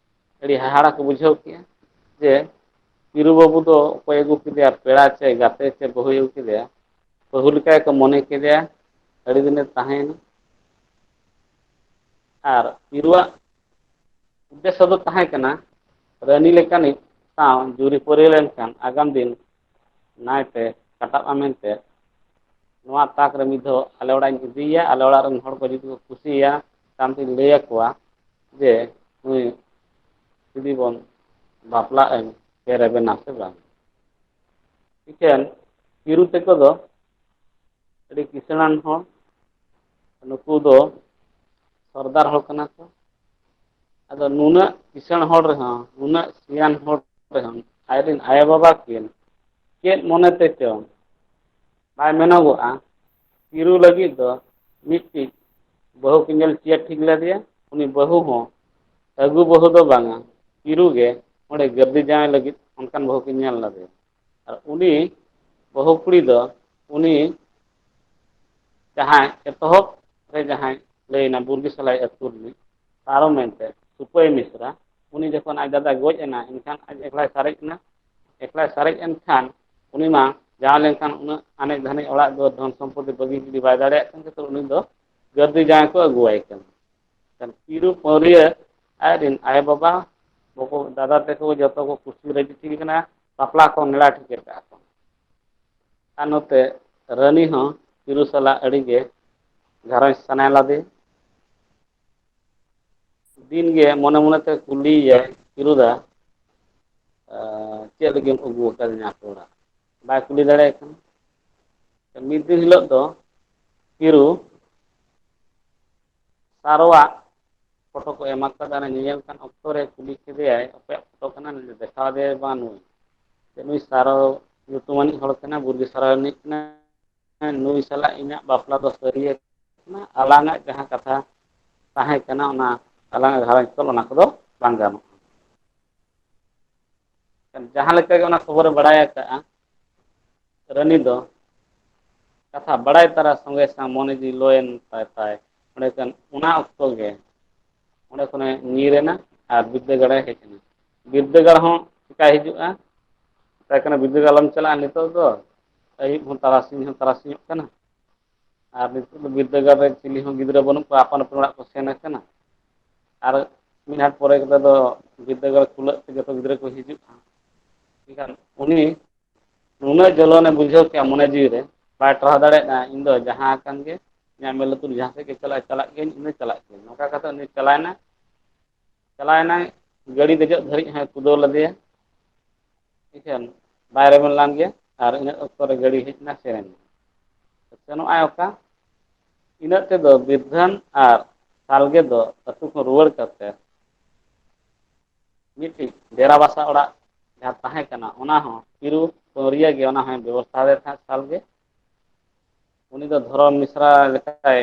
ᱟᱹᱰᱤ ᱦᱟᱦᱟᱲᱟ ᱠᱚ ᱵᱩᱡᱷᱟᱹᱣ ᱠᱮᱜᱼᱟ ᱡᱮ ᱯᱤᱨᱩ ᱵᱟᱹᱵᱩ ᱫᱚ ᱚᱠᱚᱭ ᱟᱹᱜᱩ ᱠᱮᱫᱮᱭᱟ ᱯᱮᱲᱟ ᱪᱮ ᱜᱟᱛᱮ ᱪᱮ ᱵᱟᱹᱦᱩᱭ ᱟᱹᱜᱩ ᱠᱮᱫᱮᱭᱟ ᱵᱟᱹᱦᱩ ᱞᱮᱠᱟ ᱜᱮᱠᱚ ᱢᱚᱱᱮ ᱠᱮᱫᱮᱭᱟ ᱟᱹᱰᱤ ᱫᱤᱱᱮ ᱛᱟᱦᱮᱸᱭᱮᱱᱟ ᱟᱨ ᱯᱤᱨᱩᱣᱟᱜ ᱩᱫᱽᱫᱮᱥᱥᱚ ᱫᱚ ᱛᱟᱦᱮᱸ ᱠᱟᱱᱟ ᱨᱟᱱᱤ ᱞᱮᱠᱟᱱᱤᱡ ᱥᱟᱶ ᱡᱩᱨᱤᱯᱟᱹᱨᱤ ᱞᱮᱱᱠᱷᱟᱱ ᱟᱜᱟᱢ ᱫᱤᱱ ᱱᱟᱭᱛᱮ ᱠᱟᱴᱟᱜᱼᱟ ᱢᱮᱱᱛᱮ ᱱᱚᱣᱟ ᱛᱟᱠ ᱨᱮ ᱢᱤᱫ ᱫᱷᱟᱣ ᱟᱞᱮ ᱚᱲᱟᱜ ᱤᱧ ᱤᱫᱤᱭᱮᱭᱟ, ᱟᱞᱮ ᱚᱲᱟᱜ ᱨᱮᱱ ᱦᱚᱲ ᱠᱚ ᱡᱩᱫᱤ ᱠᱚ ᱠᱩᱥᱤᱭᱟ ᱛᱟᱭᱚᱢ ᱛᱮᱧ ᱞᱟᱹᱭ ᱟᱠᱚᱣᱟ ᱡᱮ ᱱᱩᱭ ᱡᱩᱫᱤ ᱵᱚᱱ ᱵᱟᱯᱞᱟᱜ ᱟᱹᱧ ᱯᱮ ᱨᱮᱵᱮᱱᱟ ᱥᱮ ᱵᱟᱝ᱾ ᱤᱠᱷᱟᱹᱱ ᱠᱤᱨᱩ ᱛᱟᱠᱚ ᱫᱚ ᱟᱹᱰᱤ ᱠᱤᱥᱟᱹᱬᱟᱱ ᱦᱚᱲ, ᱱᱩᱠᱩ ᱫᱚ ᱥᱚᱨᱫᱟᱨ ᱦᱚᱲ ᱠᱟᱱᱟ ᱠᱚ᱾ ᱟᱫᱚ ᱱᱩᱱᱟᱹᱜ ᱠᱤᱥᱟᱹᱬ ᱦᱚᱲ ᱨᱮᱦᱚᱸ, ᱱᱩᱱᱟᱹᱜ ᱥᱤᱭᱟᱱ ᱦᱚᱲ ᱨᱮᱦᱚᱸ ᱟᱡᱨᱮᱱ ᱟᱭᱳᱼᱵᱟᱵᱟ ᱠᱤᱱ ᱪᱮᱫ ᱢᱚᱱᱮ ᱛᱮᱪᱚ ᱵᱟᱭ ᱢᱮᱱᱚᱜᱚᱜᱼᱟ ᱠᱤᱨᱩ ᱞᱟᱹᱜᱤᱫ ᱫᱚ ᱢᱤᱫᱴᱤᱡ ᱵᱟᱹᱦᱩ ᱠᱤᱱ ᱧᱮᱞ ᱴᱷᱤᱠ ᱞᱮᱫᱮᱭᱟ, ᱩᱱᱤ ᱵᱟᱹᱦᱩ ᱦᱚᱸ ᱟᱹᱜᱩ ᱵᱟᱹᱦᱩ ᱫᱚ ᱵᱟᱝᱟ, ᱠᱤᱨᱩ ᱜᱮ ᱚᱸᱰᱮ ᱜᱟᱹᱨᱫᱤ ᱡᱟᱶᱟᱭ ᱞᱟᱹᱜᱤᱫ ᱚᱱᱠᱟᱱ ᱵᱟᱹᱦᱩ ᱠᱤᱱ ᱧᱮᱞ ᱞᱮᱫᱮᱭᱟ᱾ ᱟᱨ ᱩᱱᱤ ᱵᱟᱹᱦᱩ ᱠᱩᱲᱤ ᱫᱚ ᱩᱱᱤ ᱡᱟᱦᱟᱸᱭ ᱮᱛᱚᱦᱚᱵ ᱨᱮ ᱡᱟᱦᱟᱸᱭ ᱞᱟᱹᱭᱱᱟ ᱵᱩᱨᱜᱤ ᱥᱟᱞᱟᱭ ᱟᱹᱛᱩ ᱨᱤᱱᱤᱡ ᱛᱟᱨᱚ ᱢᱮᱱᱛᱮ ᱥᱩᱯᱟᱹᱭ ᱢᱤᱥᱨᱟ, ᱩᱱᱤ ᱡᱚᱠᱷᱚᱱ ᱟᱡ ᱫᱟᱫᱟᱭ ᱜᱚᱡ ᱮᱱᱟ ᱮᱱᱠᱷᱟᱱ ᱟᱡ ᱮᱠᱞᱟᱭ ᱥᱟᱨᱮᱡ ᱮᱱᱟ᱾ ᱮᱠᱞᱟᱭ ᱥᱟᱨᱮᱡ ᱮᱱᱠᱷᱟᱱ ᱩᱱᱤ ᱢᱟ ᱡᱟᱶᱟᱭ ᱞᱮᱱᱠᱷᱟᱱ ᱩᱱᱟᱹᱜ ᱟᱱᱮᱡ ᱫᱷᱟᱱᱮᱡ ᱚᱲᱟᱜ ᱫᱩᱣᱟᱹᱨ ᱫᱷᱚᱱ ᱥᱚᱢᱯᱚত্তি ᱵᱟᱹᱜᱤ ᱜᱤᱰᱤ ᱵᱟᱭ ᱫᱟᱲᱮᱭᱟᱜ ᱠᱟᱱ ᱩᱱᱤ ᱫᱚ ᱜᱟᱹᱨᱫᱤ ᱡᱟᱶᱟᱭ ᱠᱚ ᱟᱹᱜᱩᱣᱟᱭ ᱠᱟᱱᱟ᱾ ᱠᱤᱨᱩ ᱯᱟᱹᱣᱨᱤᱭᱟᱹ ᱟᱡᱨᱮᱱ ᱟᱭᱳᱼᱵᱟᱵᱟ ᱫᱟᱫᱟ ᱛᱟᱠᱚ ᱡᱚᱛᱚ ᱠᱚ ᱠᱩᱥᱤ ᱨᱟᱹᱡᱤ ᱴᱷᱤᱠ ᱠᱟᱱᱟ, ᱵᱟᱯᱞᱟ ᱠᱚ ᱱᱮᱲᱟ ᱴᱷᱤᱠ ᱠᱟᱜᱼᱟ ᱠᱚ᱾ ᱟᱨ ᱱᱚᱛᱮ ᱨᱟᱱᱤ ᱦᱚᱸ ᱠᱤᱨᱩ ᱥᱟᱞᱟᱜ ᱟᱹᱰᱤᱜᱮ ᱜᱷᱟᱨᱚᱸᱡᱽ ᱥᱟᱱᱟ ᱞᱮᱫᱮ᱾ ᱫᱤᱱᱜᱮ ᱢᱚᱱᱮ ᱢᱚᱱᱮᱛᱮ ᱠᱩᱞᱤᱭᱮᱭᱟᱭ ᱠᱤᱨᱩᱫᱟ ᱪᱮᱫ ᱞᱟᱹᱜᱤᱫ ᱮᱢ ᱟᱹᱜᱩ ᱟᱠᱟᱫᱤᱧᱟ ᱟᱯᱮ ᱚᱲᱟᱜ, ᱵᱟᱭ ᱠᱩᱞᱤ ᱫᱟᱲᱮᱭᱟᱭ ᱠᱟᱱᱟ᱾ ᱢᱤᱫ ᱫᱤᱱ ᱦᱤᱞᱳᱜ ᱫᱚ ᱠᱤᱨᱩ ᱥᱟᱨᱚᱣᱟᱜ ᱯᱷᱳᱴᱳ ᱠᱚ ᱮᱢᱟ ᱠᱟᱫᱟ, ᱧᱮᱧᱮᱞ ᱠᱟᱱ ᱚᱠᱛᱚ ᱨᱮ ᱠᱩᱞᱤ ᱠᱮᱫᱮᱭᱟᱭ ᱚᱠᱚᱭᱟᱜ ᱯᱷᱳᱴᱳ ᱠᱟᱱᱟ, ᱫᱮᱠᱷᱟᱣ ᱟᱫᱮᱭᱟᱭ ᱵᱟᱝ ᱱᱩᱭ ᱱᱩᱭ ᱥᱟᱨᱚ ᱧᱩᱛᱩᱢᱟᱱᱤᱡ ᱦᱚᱲ ᱠᱟᱱᱟ, ᱵᱩᱨᱜᱤ ᱥᱟᱨᱚ ᱨᱤᱱᱤᱡ ᱠᱟᱱᱟᱭ, ᱱᱩᱭ ᱥᱟᱞᱟᱜ ᱤᱧᱟᱹᱜ ᱵᱟᱯᱞᱟ ᱫᱚ ᱥᱟᱹᱨᱤᱭᱟᱠᱟᱱᱟ, ᱟᱞᱟᱝᱟᱜ ᱡᱟᱦᱟᱸ ᱠᱟᱛᱷᱟ ᱛᱟᱦᱮᱸ ᱠᱟᱱᱟ ᱚᱱᱟ ᱟᱞᱟᱝᱟᱜ ᱜᱷᱟᱨᱚᱸᱡᱽ ᱛᱚᱞ ᱚᱱᱟ ᱠᱚᱫᱚ ᱵᱟᱝ ᱜᱟᱱᱚᱜᱼᱟ᱾ ᱡᱟᱦᱟᱸ ᱞᱮᱠᱟ ᱜᱮ ᱚᱱᱟ ᱠᱷᱚᱵᱚᱨᱮ ᱵᱟᱲᱟᱭ ᱟᱠᱟᱫᱼᱟ, ᱨᱟᱱᱤ ᱫᱚ ᱠᱟᱛᱷᱟ ᱵᱟᱲᱟᱭ ᱛᱟᱨᱟ ᱥᱚᱸᱜᱮ ᱥᱟᱶ ᱢᱚᱱᱮ ᱡᱤᱣᱤ ᱞᱚᱭᱮᱱ ᱛᱟᱭ ᱚᱸᱰᱮ ᱠᱷᱟᱱ ᱚᱱᱟ ᱚᱠᱛᱚ ᱜᱮ ᱚᱸᱰᱮ ᱠᱷᱚᱱᱮ ᱧᱤᱨ ᱮᱱᱟ ᱟᱨ ᱵᱤᱫᱽᱫᱟᱹᱜᱟᱲᱮ ᱦᱮᱡ ᱮᱱᱟ᱾ ᱵᱤᱨᱫᱟᱹᱜᱟᱲ ᱦᱚᱸ ᱪᱤᱠᱟᱭ ᱦᱤᱡᱩᱜᱼᱟ, ᱢᱮᱛᱟᱭ ᱠᱟᱱᱟ ᱵᱤᱨᱫᱟᱹᱜᱟᱲ ᱟᱞᱚᱢ ᱪᱟᱞᱟᱜᱼᱟ ᱱᱤᱛᱚᱜ ᱫᱚ, ᱟᱹᱭᱩᱵ ᱦᱚᱸ ᱛᱟᱨᱟᱥᱤᱧ ᱦᱚᱸ ᱛᱟᱨᱟᱥᱤᱧᱚᱜ ᱠᱟᱱᱟ, ᱟᱨ ᱱᱤᱛᱚᱜ ᱫᱚ ᱵᱤᱨᱫᱟᱹᱜᱟᱲ ᱨᱮ ᱪᱤᱞᱤ ᱦᱚᱸ ᱜᱤᱫᱽᱨᱟᱹ ᱵᱟᱹᱱᱩᱜ ᱠᱚᱣᱟ, ᱟᱯᱟᱱ ᱟᱹᱯᱤᱱ ᱚᱲᱟᱜ ᱠᱚ ᱥᱮᱱ ᱟᱠᱟᱱᱟ᱾ ᱟᱨ ᱢᱤᱫ ᱟᱴ ᱯᱚᱨᱮ ᱠᱟᱛᱮ ᱫᱚ ᱵᱤᱨᱫᱟᱹᱜᱟᱲ ᱠᱷᱩᱞᱟᱹᱜ ᱛᱮ ᱡᱚᱛᱚ ᱜᱤᱫᱽᱨᱟᱹ ᱠᱚ ᱦᱤᱡᱩᱜᱼᱟ᱾ ᱮᱱᱠᱷᱟᱱ ᱩᱱᱤ ᱱᱩᱱᱟᱹᱜ ᱡᱚᱞᱚᱱᱮ ᱵᱩᱡᱷᱟᱹᱣ ᱠᱮᱜᱼᱟ ᱢᱚᱱᱮ ᱡᱤᱣᱤ ᱨᱮ, ᱵᱟᱭ ᱴᱟᱨᱦᱟᱣ ᱫᱟᱲᱮᱭᱟᱜᱼᱟ ᱤᱧ ᱫᱚ ᱡᱟᱦᱟᱸ ᱟᱠᱟᱱ ᱜᱮ ᱤᱧᱟᱹᱜ ᱢᱮᱫ ᱞᱩᱛᱩᱨ ᱡᱟᱦᱟᱸ ᱥᱮᱫ ᱜᱮ ᱪᱟᱞᱟᱜ ᱜᱤᱭᱟᱹᱧ, ᱤᱧ ᱫᱚ ᱪᱟᱞᱟᱜ ᱜᱤᱭᱟᱹᱧ, ᱱᱚᱝᱠᱟ ᱠᱟᱛᱮ ᱩᱱᱤ ᱪᱟᱞᱟᱣᱮᱱᱟᱭ ᱜᱟᱹᱰᱤ ᱫᱮᱡᱚᱜ ᱫᱷᱟᱹᱨᱤᱡ ᱦᱚᱸᱭ ᱠᱩᱫᱟᱹᱣ ᱞᱮᱫᱮᱭᱟ᱾ ᱴᱷᱤᱠᱟᱹᱱ ᱵᱟᱭ ᱨᱮᱵᱮᱱ ᱞᱮᱱ ᱜᱮᱭᱟ, ᱟᱨ ᱤᱱᱟᱹᱜ ᱚᱠᱛᱚ ᱨᱮ ᱜᱟᱹᱰᱤ ᱦᱮᱡ ᱮᱱᱟ ᱥᱮᱱ ᱮᱱᱟ᱾ ᱥᱮᱱᱚᱜᱼᱟᱭ ᱚᱠᱟ ᱤᱱᱟᱹᱜ ᱛᱮᱫᱚ ᱵᱤᱨᱫᱷᱟᱹᱱ ᱟᱨ ᱥᱟᱞᱜᱮ ᱫᱚ ᱟᱹᱛᱩ ᱠᱷᱚᱱ ᱨᱩᱣᱟᱹᱲ ᱠᱟᱛᱮ ᱢᱤᱫᱴᱤᱡ ᱰᱮᱨᱟ ᱵᱟᱥᱟ ᱚᱲᱟᱜ ᱡᱟᱦᱟᱸ ᱛᱟᱦᱮᱸ ᱠᱟᱱᱟ ᱚᱱᱟ ᱦᱚᱸ ᱠᱤᱨᱩ ᱯᱟᱹᱣᱨᱤᱭᱟᱹ ᱜᱮ ᱚᱱᱟ ᱦᱚᱸᱭ ᱵᱮᱵᱚᱥᱛᱷᱟ ᱟᱫᱮ ᱛᱟᱦᱮᱸᱫ ᱥᱟᱞᱜᱮ᱾ ᱩᱱᱤ ᱫᱚ ᱫᱷᱚᱨᱚᱢ ᱢᱤᱥᱨᱟ ᱞᱮᱠᱟᱭ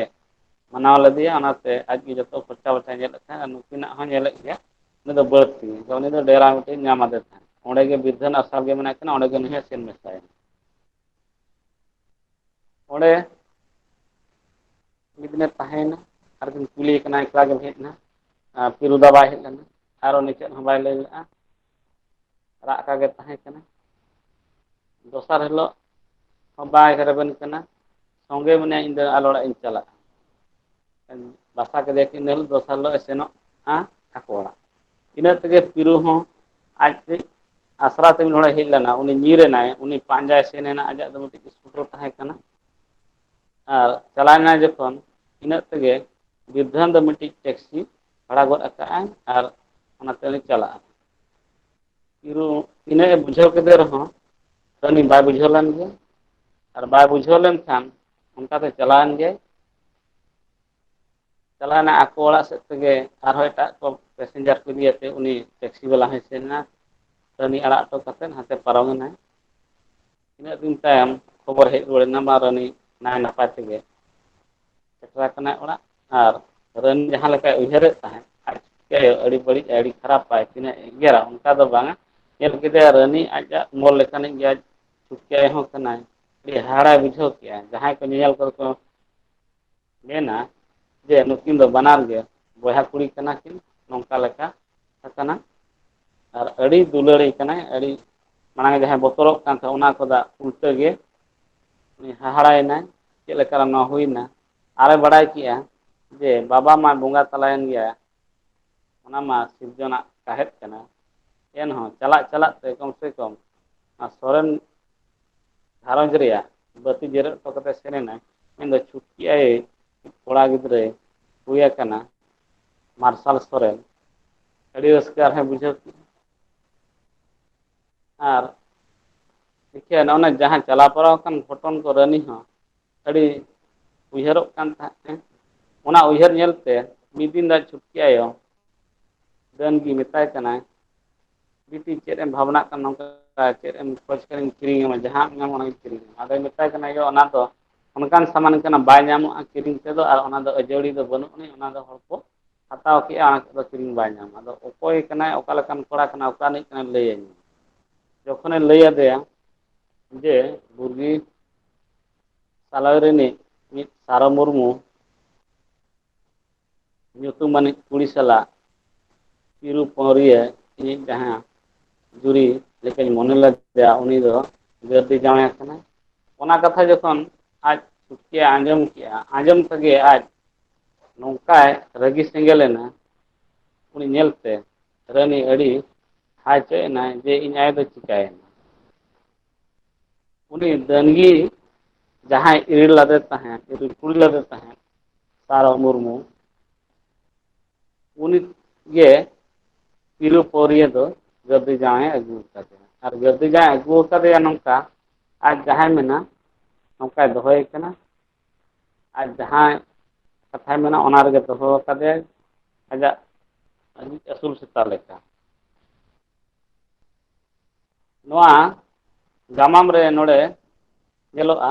ᱢᱟᱱᱟᱣ ᱞᱮᱫᱮᱭᱟ, ᱚᱱᱟᱛᱮ ᱟᱡᱜᱮ ᱡᱚᱛᱚ ᱠᱷᱚᱨᱪᱟ ᱵᱟᱨᱪᱟᱭ ᱧᱮᱞᱮᱫ ᱛᱟᱦᱮᱸᱫ, ᱟᱨ ᱱᱩᱠᱤᱱᱟᱜ ᱦᱚᱸ ᱧᱮᱞᱮᱫ ᱜᱮᱭᱟ ᱩᱱᱤ ᱫᱚ ᱵᱟᱹᱲᱛᱤ ᱩᱱᱤ ᱫᱚ ᱰᱮᱨᱟ ᱢᱤᱫᱴᱮᱱ ᱧᱟᱢ ᱟᱫᱮ ᱛᱟᱦᱮᱸᱫ᱾ ᱚᱸᱰᱮ ᱜᱮ ᱵᱤᱨᱫᱷᱟᱹᱱ ᱟᱨ ᱥᱟᱞᱜᱮ ᱢᱮᱱᱟᱜ ᱠᱤᱱᱟ, ᱚᱸᱰᱮ ᱜᱮ ᱱᱩᱭ ᱦᱚᱸ ᱥᱮᱱ ᱢᱮᱥᱟᱭᱮᱱᱟ᱾ ᱚᱸᱰᱮ ᱢᱤᱫ ᱫᱤᱱᱮ ᱛᱟᱦᱮᱸᱭᱮᱱᱟ, ᱟᱨ ᱠᱤᱱ ᱠᱩᱞᱤᱭᱮ ᱠᱟᱱᱟ ᱮᱠᱞᱟ ᱜᱮᱢ ᱦᱮᱡ ᱮᱱᱟ, ᱠᱤᱨᱩ ᱫᱟ ᱵᱟᱭ ᱦᱮᱡ ᱞᱮᱱᱟ, ᱟᱨ ᱩᱱᱤ ᱪᱮᱫ ᱦᱚᱸ ᱵᱟᱭ ᱞᱟᱹᱭ ᱞᱮᱫᱼᱟ, ᱨᱟᱜ ᱟᱠᱟ ᱜᱮ ᱛᱟᱦᱮᱸ ᱠᱟᱱᱟ᱾ ᱫᱚᱥᱟᱨ ᱦᱤᱞᱳᱜ ᱦᱚᱸ ᱵᱟᱭ ᱨᱮᱵᱮᱱ ᱠᱟᱱᱟ, ᱥᱚᱸᱜᱮ ᱢᱮᱱᱟᱭᱟ ᱤᱧ ᱫᱚ ᱟᱞᱚ ᱚᱲᱟᱜ ᱤᱧ ᱪᱟᱞᱟᱜᱼᱟ᱾ ᱵᱟᱥᱟ ᱠᱮᱫᱮᱭᱟ ᱠᱤᱱ ᱤᱱᱟᱹ ᱦᱤᱞᱳᱜ, ᱫᱚᱥᱟᱨ ᱦᱤᱞᱳᱜ ᱮ ᱥᱮᱱᱚᱜᱼᱟ ᱟᱠᱚ ᱚᱲᱟᱜ᱾ ᱤᱱᱟᱹ ᱛᱮᱜᱮ ᱯᱤᱨᱩ ᱦᱚᱸ ᱟᱡ ᱛᱮᱡ ᱟᱥᱨᱟ ᱛᱮ ᱢᱤᱫ ᱦᱚᱲᱮ ᱦᱮᱡ ᱞᱮᱱᱟ, ᱩᱱᱤ ᱧᱤᱨ ᱮᱱᱟᱭ, ᱩᱱᱤ ᱯᱟᱸᱡᱟᱭ ᱥᱮᱱ ᱮᱱᱟ, ᱟᱡᱟᱜ ᱫᱚ ᱢᱤᱫᱴᱤᱡ ᱥᱠᱩᱴᱨᱚ ᱛᱟᱦᱮᱸ ᱠᱟᱱᱟ᱾ ᱟᱨ ᱪᱟᱞᱟᱣᱱᱟᱭ ᱡᱚᱠᱷᱚᱱ ᱤᱱᱟᱹᱜ ᱛᱮᱜᱮ ᱵᱤᱨᱫᱷᱟᱹᱱ ᱫᱚ ᱢᱤᱫᱴᱤᱡ ᱴᱮᱠᱥᱤ ᱵᱷᱟᱲᱟ ᱜᱚᱫ ᱟᱠᱟᱫᱼᱟᱭ, ᱟᱨ ᱚᱱᱟ ᱛᱮᱞᱤᱧ ᱪᱟᱞᱟᱜᱼᱟ᱾ ᱠᱤᱨᱩ ᱤᱱᱟᱹᱜ ᱮ ᱵᱩᱡᱷᱟᱹᱣ ᱠᱮᱫᱮ ᱨᱮᱦᱚᱸ ᱨᱟᱱᱤ ᱵᱟᱭ ᱵᱩᱡᱷᱟᱹᱣ ᱞᱮᱱ ᱜᱮᱭᱟ, ᱟᱨ ᱵᱟᱭ ᱵᱩᱡᱷᱟᱹᱣ ᱞᱮᱱᱠᱷᱟᱱ ᱚᱱᱠᱟᱛᱮ ᱪᱟᱞᱟᱣᱮᱱ ᱜᱮᱭᱟᱭ᱾ ᱪᱟᱞᱟᱣᱱᱟᱭ ᱟᱠᱚ ᱚᱲᱟᱜ ᱥᱮᱫ ᱛᱮᱜᱮ, ᱟᱨᱦᱚᱸ ᱮᱴᱟᱜ ᱠᱚ ᱯᱮᱥᱮᱧᱡᱟᱨ ᱠᱚ ᱤᱫᱤᱭᱟᱛᱮ ᱩᱱᱤ ᱴᱮᱠᱥᱤ ᱵᱟᱞᱟ ᱦᱚᱸᱭ ᱥᱮᱱ ᱮᱱᱟ, ᱨᱟᱹᱱᱤ ᱟᱲᱟᱜ ᱦᱚᱴᱚ ᱠᱟᱛᱮᱫ ᱦᱟᱱᱛᱮ ᱯᱟᱨᱚᱢ ᱮᱱᱟᱭ᱾ ᱤᱱᱟᱹᱜ ᱫᱤᱱ ᱛᱟᱭᱚᱢ ᱠᱷᱚᱵᱚᱨ ᱦᱮᱡ ᱨᱩᱣᱟᱹᱲ ᱮᱱᱟ, ᱵᱟᱝ ᱨᱟᱱᱤ ᱱᱟᱭ ᱱᱟᱯᱟᱭ ᱛᱮᱜᱮ ᱥᱮᱴᱮᱨ ᱟᱠᱟᱱᱟᱭ ᱚᱲᱟᱜ, ᱟᱨ ᱨᱟᱱᱤ ᱡᱟᱦᱟᱸ ᱞᱮᱠᱟᱭ ᱩᱭᱦᱟᱹᱨᱮᱫ ᱛᱟᱦᱮᱸᱫ ᱟᱡ ᱟᱹᱰᱤ ᱵᱟᱹᱲᱤᱡ ᱟᱹᱰᱤ ᱠᱷᱟᱨᱟᱯᱟᱭ ᱛᱤᱱᱟᱹᱜ ᱮᱜᱮᱨᱟ ᱚᱱᱠᱟ ᱫᱚ ᱵᱟᱝᱟ᱾ ᱧᱮᱞ ᱠᱮᱫᱮᱭᱟ ᱨᱟᱱᱤ ᱟᱡᱟᱜ ᱢᱚᱞ ᱞᱮᱠᱟᱱᱤᱡ ᱜᱮᱭᱟᱭ, ᱦᱚᱸ ᱠᱟᱱᱟᱭ, ᱟᱹᱰᱤ ᱦᱟᱦᱟᱲᱟᱭ ᱵᱩᱡᱷᱟᱹᱣ ᱠᱮᱜᱼᱟ᱾ ᱡᱟᱦᱟᱸᱭ ᱠᱚ ᱧᱮᱧᱮᱞ ᱠᱚ ᱠᱚ ᱢᱮᱱᱟ ᱡᱮ ᱱᱩᱠᱤᱱ ᱫᱚ ᱵᱟᱱᱟᱨ ᱜᱮ ᱵᱚᱭᱦᱟ ᱠᱩᱲᱤ ᱠᱟᱱᱟ ᱠᱤᱱ, ᱱᱚᱝᱠᱟ ᱞᱮᱠᱟ ᱟᱠᱟᱱᱟ᱾ ᱟᱨ ᱟᱹᱰᱤ ᱫᱩᱞᱟᱹᱲᱤ ᱠᱟᱱᱟᱭ, ᱟᱹᱰᱤ ᱢᱟᱲᱟᱝ ᱡᱟᱦᱟᱸᱭ ᱵᱚᱛᱚᱨᱚᱜ ᱠᱟᱱ ᱛᱟᱦᱮᱸ ᱚᱱᱟ ᱠᱷᱚᱱᱟᱜ ᱩᱞᱴᱟᱹ ᱜᱮ ᱩᱱᱤ ᱦᱟᱦᱟᱲᱟᱭᱮᱱᱟᱭ, ᱪᱮᱫ ᱞᱮᱠᱟ ᱨᱮ ᱱᱚᱣᱟ ᱦᱩᱭᱱᱟ, ᱟᱨᱮ ᱵᱟᱲᱟᱭ ᱠᱮᱜᱼᱟ ᱡᱮ ᱵᱟᱵᱟ ᱢᱟ ᱵᱚᱸᱜᱟ ᱛᱟᱞᱟᱭᱮᱱ ᱜᱮᱭᱟ, ᱚᱱᱟ ᱢᱟ ᱥᱤᱨᱡᱚᱱᱟᱜ ᱛᱟᱦᱮᱸᱫ ᱠᱟᱱᱟ, ᱮᱱᱦᱚᱸ ᱪᱟᱞᱟᱜ ᱪᱟᱞᱟᱜ ᱛᱮ ᱠᱚᱢ ᱥᱮ ᱠᱚᱢ ᱥᱚᱨᱮᱱ ᱜᱷᱟᱨᱚᱸᱡᱽ ᱨᱮᱭᱟᱜ ᱵᱟᱹᱛᱤ ᱡᱮᱨᱮᱫ ᱦᱚᱴᱚ ᱠᱟᱛᱮ ᱥᱮᱱ ᱮᱱᱟᱭ, ᱢᱮᱱᱫᱚ ᱪᱷᱩᱴᱠᱤᱜᱼᱟᱭ ᱠᱚᱲᱟ ᱜᱤᱫᱽᱨᱟᱹᱭ ᱦᱩᱭ ᱟᱠᱟᱱᱟ ᱢᱟᱨᱥᱟᱞ ᱥᱚᱨᱮᱱ᱾ ᱟᱹᱰᱤ ᱨᱟᱹᱥᱠᱟᱹ ᱟᱨᱦᱚᱸᱭ ᱵᱩᱡᱷᱟᱹᱣ ᱠᱮᱜᱼᱟ᱾ ᱟᱨ ᱤᱠᱷᱟᱹᱱ ᱚᱱᱮ ᱡᱟᱦᱟᱸ ᱪᱟᱞᱟᱣ ᱯᱟᱨᱟᱣ ᱟᱠᱟᱱ ᱜᱷᱚᱴᱚᱱ ᱠᱚ ᱨᱟᱹᱱᱤ ᱦᱚᱸ ᱟᱹᱰᱤ ᱩᱭᱦᱟᱹᱨᱚᱜ ᱠᱟᱱ ᱛᱟᱦᱮᱸᱫ ᱮ᱾ ᱚᱱᱟ ᱩᱭᱦᱟᱹᱨ ᱧᱮᱞᱛᱮ ᱢᱤᱫ ᱫᱤᱱ ᱫᱚ ᱪᱷᱩᱴᱠᱤ ᱟᱭᱳ ᱰᱟᱹᱱᱜᱤ ᱢᱮᱛᱟᱭ ᱠᱟᱱᱟᱭ, ᱵᱤᱴᱤ ᱪᱮᱫ ᱮᱢ ᱵᱷᱟᱵᱽᱱᱟᱜ ᱠᱟᱱᱟ ᱱᱚᱝᱠᱟ ᱪᱮᱫ ᱮᱢ ᱠᱷᱚᱡᱽ ᱠᱟᱱᱟᱧ ᱠᱤᱨᱤᱧ ᱟᱢᱟ, ᱡᱟᱦᱟᱸ ᱧᱟᱢ ᱚᱱᱟᱧ ᱠᱤᱨᱤᱧ ᱟᱢᱟ᱾ ᱟᱫᱚᱭ ᱢᱮᱛᱟᱭ ᱠᱟᱱᱟ ᱭᱳ ᱚᱱᱟ ᱫᱚ ᱚᱱᱠᱟᱱ ᱥᱟᱢᱟᱱ ᱠᱟᱱᱟ ᱵᱟᱭ ᱧᱟᱢᱚᱜᱼᱟ ᱠᱤᱨᱤᱧ ᱛᱮᱫᱚ, ᱟᱨ ᱚᱱᱟ ᱫᱚ ᱟᱹᱡᱟᱹᱲᱤ ᱫᱚ ᱵᱟᱹᱱᱩᱜ ᱟᱹᱱᱤᱡ, ᱚᱱᱟ ᱫᱚ ᱦᱚᱲ ᱠᱚ ᱦᱟᱛᱟᱣ ᱠᱮᱜᱼᱟ, ᱚᱱᱟ ᱠᱚᱫᱚ ᱠᱤᱨᱤᱧ ᱵᱟᱭ ᱧᱟᱢᱟ᱾ ᱟᱫᱚ ᱚᱠᱚᱭ ᱠᱟᱱᱟᱭ ᱚᱠᱟ ᱞᱮᱠᱟᱱ ᱠᱚᱲᱟ ᱠᱟᱱᱟᱭ ᱚᱠᱟ ᱨᱤᱱᱤᱡ ᱠᱟᱱᱟᱭ ᱞᱟᱹᱭᱟᱹᱧ ᱢᱮ᱾ ᱡᱚᱠᱷᱚᱱᱮ ᱞᱟᱹᱭ ᱟᱫᱮᱭᱟ ᱡᱮ ᱵᱩᱨᱜᱤ ᱛᱟᱞᱟᱭ ᱨᱤᱱᱤᱡ ᱢᱤᱫ ᱥᱟᱨᱚ ᱢᱩᱨᱢᱩ ᱧᱩᱛᱩᱢᱟᱱᱤᱡ ᱠᱩᱲᱤ ᱥᱟᱞᱟᱜ ᱪᱤᱨᱩ ᱯᱟᱹᱣᱨᱤᱭᱟᱹ ᱤᱧᱤᱡ ᱡᱟᱦᱟᱸ ᱡᱩᱨᱤ ᱞᱮᱠᱟᱧ ᱢᱚᱱᱮ ᱞᱮᱫᱮᱭᱟ ᱩᱱᱤ ᱫᱚ ᱜᱟᱹᱨᱫᱤ ᱡᱟᱶᱟᱭ ᱟᱠᱟᱱᱟᱭ᱾ ᱚᱱᱟ ᱠᱟᱛᱷᱟ ᱡᱚᱠᱷᱚᱱ ᱟᱡ ᱪᱷᱩᱴᱠᱤᱭ ᱟᱸᱡᱚᱢ ᱠᱮᱜᱼᱟ, ᱟᱸᱡᱚᱢ ᱛᱮᱜᱮ ᱟᱡ ᱱᱚᱝᱠᱟᱭ ᱨᱟᱹᱜᱤ ᱥᱮᱸᱜᱮᱞ ᱮᱱᱟ ᱩᱱᱤ ᱧᱮᱞᱛᱮ ᱨᱟᱹᱱᱤ ᱟᱹᱰᱤ ᱦᱟᱭ ᱮᱱᱟᱭ ᱡᱮ ᱤᱧ ᱟᱭᱳ ᱫᱚ ᱪᱤᱠᱟᱹᱭᱮᱱᱟ᱾ ᱩᱱᱤ ᱰᱟᱹᱱᱜᱤ ᱡᱟᱦᱟᱸᱭ ᱤᱨᱤᱞ ᱞᱟᱫᱮ ᱛᱟᱦᱮᱸᱫ, ᱤᱨᱤᱞ ᱠᱩᱲ ᱞᱟᱫᱮ ᱛᱟᱦᱮᱸᱫ ᱥᱟᱨᱚ ᱢᱩᱨᱢᱩ, ᱩᱱᱤ ᱜᱮ ᱯᱤᱨᱟᱹ ᱯᱟᱹᱣᱨᱤᱭᱟᱹ ᱫᱚ ᱜᱟᱹᱨᱫᱤ ᱡᱟᱶᱟᱭᱮ ᱟᱹᱜᱩ ᱟᱠᱟᱫᱮᱭᱟ᱾ ᱟᱨ ᱜᱟᱹᱨᱫᱤ ᱡᱟᱶᱟᱭ ᱟᱹᱜᱩ ᱟᱠᱟᱫᱮᱭᱟ ᱱᱚᱝᱠᱟ ᱟᱡ ᱡᱟᱦᱟᱸᱭ ᱢᱮᱱᱟ ᱱᱚᱝᱠᱟᱭ ᱫᱚᱦᱚᱭᱮ ᱠᱟᱱᱟ, ᱟᱡ ᱡᱟᱦᱟᱸᱭ ᱠᱟᱛᱷᱟᱭ ᱢᱮᱱᱟ ᱚᱱᱟ ᱨᱮᱜᱮ ᱫᱚᱦᱚ ᱟᱠᱟᱫᱮᱭᱟᱭ ᱟᱡᱟᱜ ᱟᱹᱥᱩᱞ ᱥᱮᱛᱟ ᱞᱮᱠᱟ᱾ ᱱᱚᱣᱟ ᱜᱟᱢᱟᱢ ᱨᱮ ᱱᱚᱰᱮ ᱧᱮᱞᱚᱜᱼᱟ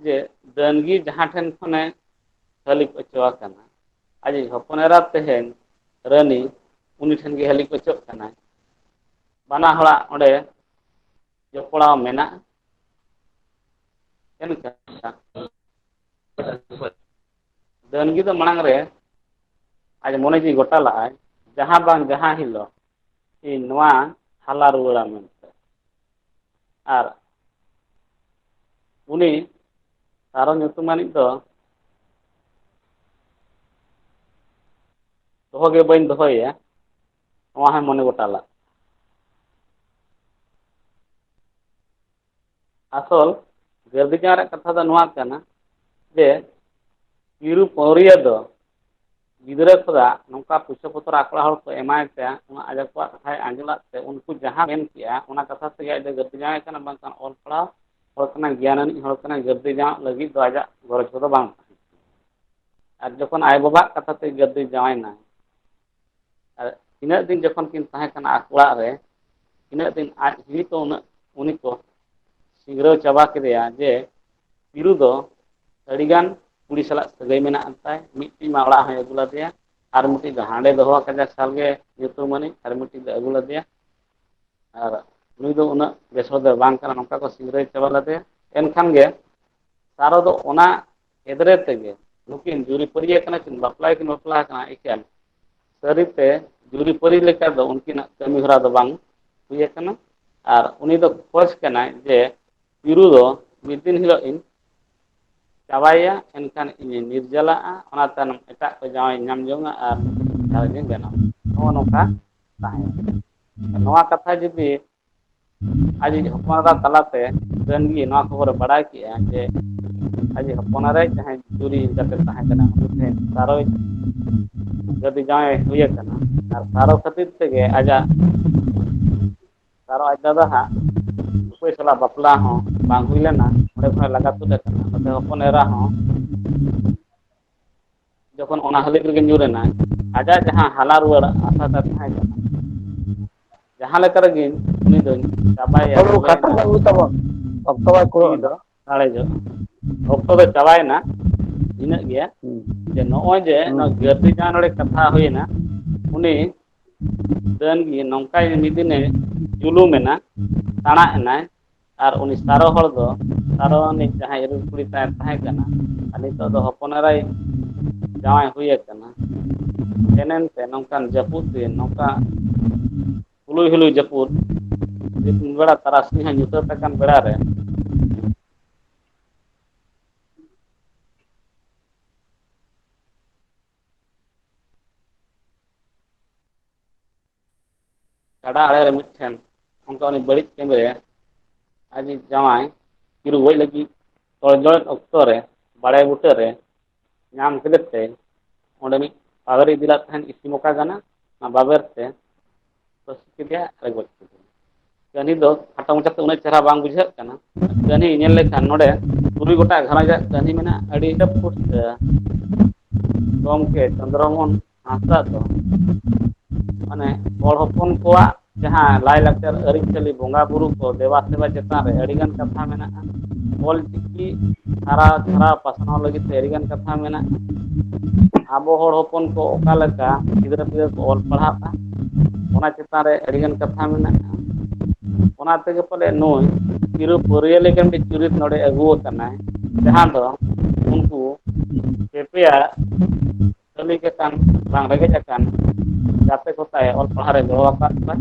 ᱡᱮ ᱰᱟᱹᱱᱜᱤ ᱡᱟᱦᱟᱸ ᱴᱷᱮᱱ ᱠᱷᱚᱱᱮ ᱦᱟᱹᱞᱤᱠ ᱦᱚᱪᱚ ᱟᱠᱟᱱᱟ, ᱟᱡᱤᱡ ᱦᱚᱯᱚᱱ ᱮᱨᱟ ᱛᱮᱦᱮᱧ ᱨᱟᱹᱱᱤ ᱩᱱᱤ ᱴᱷᱮᱱ ᱜᱮ ᱦᱟᱹᱞᱤ ᱚᱪᱚᱜ ᱠᱟᱱᱟᱭ᱾ ᱵᱟᱱᱟ ᱦᱚᱲᱟᱜ ᱚᱸᱰᱮ ᱡᱚᱯᱲᱟᱣ ᱢᱮᱱᱟᱜᱼᱟ᱾ ᱰᱟᱹᱱᱜᱤ ᱫᱚ ᱢᱟᱲᱟᱝ ᱨᱮ ᱟᱡ ᱢᱚᱱᱮ ᱡᱤᱣᱤ ᱜᱚᱴᱟ ᱞᱟᱜᱼᱟᱭ ᱡᱟᱦᱟᱸ ᱵᱟᱝ ᱡᱟᱦᱟᱸ ᱦᱤᱞᱳᱜ ᱤᱧ ᱱᱚᱣᱟ ᱦᱟᱞᱟ ᱨᱩᱣᱟᱹᱲᱟ ᱢᱮᱱᱛᱮ᱾ ᱟᱨ ᱩᱱᱤ ᱥᱟᱨᱚ ᱧᱩᱛᱩᱢᱟᱱᱤᱡ ᱫᱚ ᱫᱚᱦᱚ ᱜᱮ ᱵᱟᱹᱧ ᱫᱚᱦᱚᱭᱮᱭᱟ, ᱱᱚᱣᱟ ᱦᱚᱸᱭ ᱢᱚᱱᱮ ᱜᱚᱴᱟ ᱞᱟᱜ᱾ ᱟᱥᱚᱞ ᱜᱟᱹᱨᱫᱤ ᱡᱟᱶᱟᱭ ᱨᱮᱭᱟᱜ ᱠᱟᱛᱷᱟ ᱫᱚ ᱱᱚᱣᱟ ᱠᱟᱱᱟ ᱡᱮ ᱯᱤᱨᱩ ᱯᱟᱹᱣᱨᱤᱭᱟᱹ ᱫᱚ ᱜᱤᱫᱽᱨᱟᱹ ᱠᱷᱚᱱᱟᱜ ᱱᱚᱝᱠᱟ ᱯᱩᱭᱥᱟᱹ ᱯᱚᱛᱨ ᱟᱠᱚ ᱚᱲᱟᱜ ᱦᱚᱲ ᱠᱚ ᱮᱢᱟᱭ ᱛᱮ ᱚᱱᱟ ᱟᱡ ᱠᱚᱣᱟᱜ ᱠᱟᱛᱷᱟᱭ ᱟᱸᱡᱚᱢᱟᱫ ᱛᱮ ᱩᱱᱠᱩ ᱡᱟᱦᱟᱸ ᱢᱮᱱ ᱠᱮᱜᱼᱟ ᱚᱱᱟ ᱠᱟᱛᱷᱟ ᱛᱮᱜᱮ ᱟᱡ ᱫᱚ ᱜᱟᱹᱨᱫᱤ ᱡᱟᱶᱟᱭ ᱠᱟᱱᱟ, ᱵᱟᱝᱠᱷᱟᱱ ᱚᱞ ᱯᱟᱲᱦᱟᱣ ᱦᱚᱲ ᱠᱟᱱᱟᱭ, ᱜᱮᱭᱟᱱ ᱟᱱᱤᱡ ᱦᱚᱲ ᱠᱟᱱᱟᱭ, ᱜᱟᱹᱨᱫᱤ ᱡᱟᱶᱟᱭ ᱞᱟᱹᱜᱤᱫ ᱫᱚ ᱟᱡᱟᱜ ᱜᱚᱨᱚᱡᱽ ᱠᱚᱫᱚ ᱵᱟᱝ ᱛᱟᱦᱮᱸ᱾ ᱟᱨ ᱡᱚᱠᱷᱚᱱ ᱟᱭᱳ ᱵᱟᱵᱟᱣᱟᱜ ᱠᱟᱛᱷᱟ ᱛᱮ ᱜᱟᱹᱨᱫᱤ ᱡᱟᱶᱟᱭᱱᱟ, ᱟᱨ ᱛᱤᱱᱟᱹᱜ ᱫᱤᱱ ᱡᱚᱠᱷᱚᱱ ᱠᱤᱱ ᱛᱟᱦᱮᱸ ᱠᱟᱱᱟ ᱟᱠᱚ ᱚᱲᱟᱜ ᱨᱮ, ᱤᱱᱟᱹᱜ ᱫᱤᱱ ᱟᱡ ᱦᱤᱞᱤ ᱠᱚ ᱩᱱᱤ ᱠᱚ ᱥᱤᱝᱨᱟᱹᱣ ᱪᱟᱵᱟ ᱠᱮᱫᱮᱭᱟ ᱡᱮ ᱯᱤᱨᱩ ᱫᱚ ᱟᱹᱰᱤᱜᱟᱱ ᱠᱩᱲᱤ ᱥᱟᱞᱟᱜ ᱥᱟᱹᱜᱟᱹᱭ ᱢᱮᱱᱟᱜ ᱛᱟᱭ, ᱢᱤᱫᱴᱤᱡ ᱢᱟ ᱚᱲᱟᱜ ᱦᱚᱸᱭ ᱟᱹᱜᱩ ᱞᱮᱫᱮᱭᱟ, ᱟᱨ ᱢᱤᱫᱴᱤᱡ ᱫᱚ ᱦᱟᱸᱰᱮ ᱫᱚᱦᱚ ᱟᱠᱟᱫᱮᱭᱟ ᱥᱟᱞᱜᱮ ᱧᱩᱛᱩᱢᱟᱱᱤᱡ, ᱟᱨ ᱢᱤᱫᱴᱤᱡ ᱫᱚ ᱟᱹᱜᱩ ᱞᱮᱫᱮᱭᱟ᱾ ᱟᱨ ᱱᱩᱭ ᱫᱚ ᱩᱱᱟᱹᱜ ᱵᱮᱥ ᱦᱚᱲ ᱫᱚ ᱵᱟᱝ ᱠᱟᱱᱟ, ᱱᱚᱝᱠᱟ ᱠᱚ ᱥᱤᱝᱨᱟᱹᱭ ᱪᱟᱵᱟ ᱞᱮᱫᱮᱭᱟ᱾ ᱮᱱᱠᱷᱟᱱ ᱜᱮ ᱥᱟᱨᱚ ᱫᱚ ᱚᱱᱟ ᱮᱫᱨᱮ ᱛᱮᱜᱮ ᱱᱩᱠᱤᱱ ᱡᱩᱨᱤ ᱯᱟᱹᱨᱤᱭᱟᱹ ᱠᱟᱱᱟ ᱠᱤᱱ, ᱵᱟᱯᱞᱟ ᱜᱮᱠᱤᱱ ᱵᱟᱯᱞᱟ ᱟᱠᱟᱱᱟ, ᱮᱠᱮᱱ ᱥᱟᱹᱨᱤᱛᱮ ᱡᱩᱨᱤᱯᱟᱹᱨᱤ ᱞᱮᱠᱟ ᱫᱚ ᱩᱱᱠᱤᱱᱟᱜ ᱠᱟᱹᱢᱤ ᱦᱚᱨᱟ ᱫᱚ ᱵᱟᱝ ᱦᱩᱭ ᱟᱠᱟᱱᱟ᱾ ᱟᱨ ᱩᱱᱤ ᱫᱚ ᱠᱷᱚᱡᱽ ᱠᱟᱱᱟᱭ ᱡᱮ ᱯᱤᱨᱩ ᱫᱚ ᱢᱤᱫ ᱫᱤᱱ ᱦᱤᱞᱳᱜ ᱤᱧ ᱪᱟᱵᱟᱭᱮᱭᱟ, ᱮᱱᱠᱷᱟᱱ ᱤᱧᱤᱧ ᱱᱤᱨᱡᱟᱞᱟᱜᱼᱟ, ᱚᱱᱟ ᱛᱟᱭᱱᱚᱢ ᱮᱴᱟᱜ ᱠᱚ ᱡᱟᱶᱟᱭ ᱧᱟᱢ ᱡᱚᱝᱟ ᱟᱨ ᱜᱷᱟᱨᱚᱸᱡᱽ ᱤᱧ ᱵᱮᱱᱟᱣᱟ᱾ ᱱᱚᱜᱼᱚ ᱱᱚᱝᱠᱟ ᱛᱟᱦᱮᱸ ᱱᱚᱣᱟ ᱠᱟᱛᱷᱟ ᱡᱩᱫᱤ ᱟᱡᱤᱡ ᱦᱚᱯᱚᱱ ᱮᱨᱟ ᱛᱟᱞᱟᱛᱮ ᱰᱟᱹᱱᱜᱤ ᱱᱚᱣᱟ ᱠᱷᱚᱵᱚᱨᱮ ᱵᱟᱲᱟᱭ ᱠᱮᱜᱼᱟ ᱡᱮ ᱟᱡᱤᱡ ᱦᱚᱯᱚᱱ ᱮᱨᱟᱭ ᱡᱟᱦᱟᱸᱭ ᱡᱩᱨᱤ ᱜᱟᱛᱮ ᱛᱟᱦᱮᱸ ᱠᱟᱱᱟ ᱩᱱᱤ ᱴᱷᱮᱱ ᱥᱟᱨᱚᱭ ᱜᱟᱹᱨᱫᱤ ᱡᱟᱶᱟᱭ ᱦᱩᱭ ᱟᱠᱟᱱᱟ, ᱟᱨ ᱥᱟᱨᱚ ᱠᱷᱟᱹᱛᱤᱨ ᱛᱮᱜᱮ ᱟᱡᱟᱜ ᱥᱟᱨᱚ ᱟᱡ ᱫᱟᱫᱟ ᱦᱟᱸᱜ ᱚᱠᱚᱭ ᱥᱟᱞᱟᱜ ᱵᱟᱯᱞᱟ ᱦᱚᱸ ᱵᱟᱝ ᱦᱩᱭ ᱞᱮᱱᱟ, ᱚᱸᱰᱮ ᱠᱷᱚᱱ ᱞᱟᱜᱟ ᱛᱩᱫ ᱟᱠᱟᱱᱟ᱾ ᱱᱚᱛᱮ ᱦᱚᱯᱚᱱ ᱮᱨᱟ ᱦᱚᱸ ᱡᱚᱠᱷᱚᱱ ᱚᱱᱟ ᱦᱟᱹᱞᱤ ᱨᱮᱜᱮ ᱧᱩᱨ ᱮᱱᱟᱭ, ᱟᱡᱟᱜ ᱡᱟᱦᱟᱸ ᱦᱟᱞᱟ ᱨᱩᱣᱟᱹᱲ ᱟᱥᱟ ᱛᱟᱭ ᱛᱟᱦᱮᱸ ᱠᱟᱱᱟ, ᱡᱟᱦᱟᱸ ᱞᱮᱠᱟ ᱨᱮᱜᱮ ᱩᱱᱤ ᱫᱚᱧ ᱪᱟᱵᱟᱭᱮᱭᱟ ᱛᱚᱵᱮᱭᱮᱱᱟ ᱚᱠᱛᱚ ᱵᱟᱭ ᱡᱤᱣᱤ ᱠᱩᱲᱟᱹᱣ ᱫᱚ ᱮᱫᱟ᱾ ᱨᱟᱲᱮᱡᱚᱜᱼᱟ᱾ ᱚᱠᱛᱚ ᱫᱚ ᱪᱟᱵᱟᱭᱮᱱᱟ, ᱤᱱᱟᱹᱜ ᱜᱮ ᱡᱮ ᱱᱚᱜᱼᱚᱭ ᱡᱮ ᱱᱚᱣᱟ ᱜᱟᱹᱨᱫᱤ ᱡᱟᱶᱟᱭ ᱱᱚᱰᱮ ᱠᱟᱛᱷᱟ ᱦᱩᱭᱮᱱᱟ, ᱩᱱᱤ ᱰᱟᱹᱱᱜᱤ ᱱᱚᱝᱠᱟᱭ ᱢᱤᱫ ᱫᱤᱱᱮ ᱡᱩᱞᱩᱢᱮᱱᱟ, ᱛᱟᱬᱟᱜ ᱮᱱᱟᱭ, ᱟᱨ ᱩᱱᱤ ᱥᱟᱨᱚ ᱦᱚᱲ ᱫᱚ ᱥᱟᱨᱚ ᱨᱤᱱᱤᱡ ᱡᱟᱦᱟᱸᱭ ᱤᱨᱤᱞ ᱠᱩᱲᱤ ᱛᱟᱭ ᱛᱟᱦᱮᱸ ᱠᱟᱱᱟ, ᱟᱨ ᱱᱤᱛᱚᱜ ᱫᱚ ᱦᱚᱯᱚᱱ ᱮᱨᱟᱭ ᱡᱟᱶᱟᱭ ᱦᱩᱭ ᱟᱠᱟᱱᱟ, ᱮᱱᱮᱱᱛᱮ ᱱᱚᱝᱠᱟᱱ ᱡᱟᱹᱯᱩᱫ ᱫᱤᱱ ᱱᱚᱝᱠᱟ ᱦᱩᱞᱩᱭ ᱦᱩᱞᱩᱭ ᱡᱟᱹᱯᱩᱫ ᱫᱤᱱ ᱵᱮᱲᱟ ᱛᱟᱨᱟᱥᱤᱧ ᱦᱚᱸ ᱧᱩᱛᱟᱹᱛ ᱟᱠᱟᱱ ᱵᱮᱲᱟ ᱨᱮ ᱜᱟᱰᱟ ᱟᱲᱮ ᱨᱮ ᱢᱤᱫᱴᱷᱮᱱ ᱚᱱᱠᱟ ᱩᱱᱤ ᱵᱟᱹᱲᱤᱡ ᱠᱟᱹᱢᱤ ᱨᱮ ᱟᱡᱤᱡ ᱡᱟᱶᱟᱭ ᱪᱤᱨᱩ ᱜᱚᱡ ᱞᱟᱹᱜᱤᱫ ᱛᱚᱲᱡᱚᱲ ᱚᱠᱛᱚ ᱨᱮ ᱵᱟᱲᱮ ᱵᱩᱴᱟᱹ ᱨᱮ ᱧᱟᱢ ᱠᱮᱫᱮ ᱛᱮ ᱚᱸᱰᱮ ᱢᱤᱫ ᱵᱟᱵᱮᱨ ᱤᱫᱤ ᱞᱮᱫ ᱛᱟᱦᱮᱱ ᱤᱥᱤ ᱢᱚᱠᱟ ᱜᱟᱱᱟ ᱚᱱᱟ ᱵᱟᱵᱮᱨ ᱛᱮ ᱯᱟᱹᱥᱤ ᱠᱮᱫᱮᱭᱟ ᱟᱨ ᱜᱚᱡ ᱠᱮᱫᱮᱭᱟ ᱠᱟᱹᱦᱱᱤ ᱫᱚ ᱠᱷᱟᱴᱚ ᱢᱟᱪᱷᱟᱛᱮ ᱩᱱᱟᱹᱜ ᱪᱮᱦᱨᱟ ᱵᱟᱝ ᱵᱩᱡᱷᱟᱹᱜ ᱠᱟᱱᱟ ᱠᱟᱹᱦᱱᱤ ᱧᱮᱞ ᱞᱮᱠᱷᱟᱱ ᱱᱚᱰᱮ ᱛᱩᱨᱩᱭ ᱜᱚᱴᱟᱝ ᱜᱷᱟᱨᱚᱸᱡᱽᱟᱜ ᱠᱟᱹᱦᱱᱤ ᱢᱮᱱᱟᱜᱼᱟ ᱟᱹᱰᱤ ᱯᱩᱥᱴᱟᱹ ᱜᱚᱢᱠᱮ ᱪᱚᱱᱫᱨᱚᱢᱳᱦᱚᱱ ᱦᱟᱸᱥᱫᱟ ᱫᱚ ᱢᱟᱱᱮ ᱦᱚᱲ ᱦᱚᱯᱚᱱ ᱠᱚᱣᱟᱜ ᱡᱟᱦᱟᱸ ᱞᱟᱭᱼᱞᱟᱠᱪᱟᱨ ᱟᱹᱨᱤᱪᱟᱹᱞᱤ ᱵᱚᱸᱜᱟ ᱵᱩᱨᱩ ᱠᱚ ᱫᱮᱵᱟ ᱥᱮᱵᱟ ᱪᱮᱛᱟᱱ ᱨᱮ ᱟᱹᱰᱤᱜᱟᱱ ᱠᱟᱛᱷᱟ ᱢᱮᱱᱟᱜᱼᱟ ᱚᱞᱪᱤᱠᱤ ᱪᱷᱟᱨᱟᱣ ᱯᱟᱥᱱᱟᱣ ᱞᱟᱹᱜᱤᱫ ᱛᱮ ᱟᱹᱰᱤᱜᱟᱱ ᱠᱟᱛᱷᱟ ᱢᱮᱱᱟᱜᱼᱟ ᱟᱵᱚ ᱦᱚᱲ ᱦᱚᱯᱚᱱ ᱠᱚ ᱚᱠᱟ ᱞᱮᱠᱟ ᱜᱤᱫᱽᱨᱟᱹ ᱯᱤᱫᱽᱨᱟᱹ ᱠᱚ ᱚᱞ ᱯᱟᱲᱦᱟᱜᱼᱟ ᱚᱱᱟ ᱪᱮᱛᱟᱱ ᱨᱮ ᱟᱹᱰᱤᱜᱟᱱ ᱠᱟᱛᱷᱟ ᱢᱮᱱᱟᱜᱼᱟ ᱚᱱᱟ ᱛᱮᱜᱮ ᱯᱟᱞᱮ ᱱᱩᱭ ᱪᱤᱨᱩ ᱯᱟᱹᱨᱭᱟᱹ ᱞᱮᱠᱟ ᱢᱤᱫᱴᱤᱡ ᱪᱩᱨᱤᱛ ᱱᱚᱰᱮ ᱟᱹᱜᱩ ᱟᱠᱟᱱᱟᱭ ᱡᱟᱦᱟᱸ ᱫᱚ ᱩᱱᱠᱩ ᱯᱮᱯᱮᱭᱟᱜ ᱠᱟᱹᱢᱤ ᱠᱟᱛᱟᱱ ᱵᱟᱝ ᱨᱮᱸᱜᱮᱡ ᱟᱠᱟᱱ ᱜᱟᱛᱮ ᱠᱚ ᱛᱟᱭ ᱚᱞ ᱯᱟᱲᱦᱟᱣ ᱨᱮ ᱜᱚᱲᱚ ᱟᱠᱟᱫ ᱠᱚᱣᱟᱭ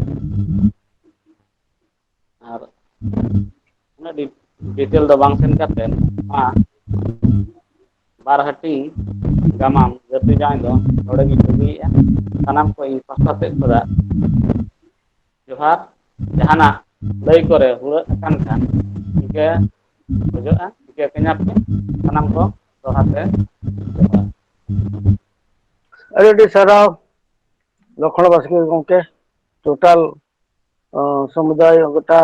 ᱟᱨ ᱩᱱᱟᱹᱜ ᱰᱤᱴᱮᱞ ᱫᱚ ᱵᱟᱝ ᱥᱮᱱ ᱠᱟᱛᱮᱫ ᱱᱚᱣᱟ ᱵᱟᱨ ᱦᱟᱹᱴᱤᱧ ᱜᱟᱢᱟᱢ ᱜᱟᱹᱨᱫᱤ ᱡᱟᱶᱟᱭ ᱫᱚ ᱱᱚᱰᱮ ᱜᱤᱧ ᱵᱟᱹᱜᱤᱭᱮᱫᱼᱟ ᱥᱟᱱᱟᱢ ᱠᱚ ᱤᱧ ᱯᱟᱥᱴᱟ ᱥᱮᱫ ᱠᱷᱚᱱᱟᱜ ᱡᱚᱦᱟᱨ ᱡᱟᱦᱟᱱᱟᱜ ᱞᱟᱹᱭ ᱠᱚᱨᱮ ᱦᱩᱲᱟᱹᱜ ᱟᱠᱟᱱ ᱠᱷᱟᱱ ᱤᱱᱠᱟᱹ ᱠᱷᱚᱡᱚᱜᱼᱟ ᱤᱠᱟᱹ ᱠᱟᱹᱧᱟ ᱯᱮ ᱥᱟᱱᱟᱢ ᱠᱚ ᱫᱚᱦᱲᱟ ᱛᱮ ᱡᱚᱦᱟᱨ ᱟᱹᱰᱤ ᱥᱟᱨᱦᱟᱣ ᱞᱚᱠᱷᱚᱱ ᱵᱟᱥᱠᱮ ᱜᱚᱢᱠᱮ ᱴᱳᱴᱟᱞ ᱥᱚᱢᱩᱫᱟᱭ ᱜᱚᱴᱟ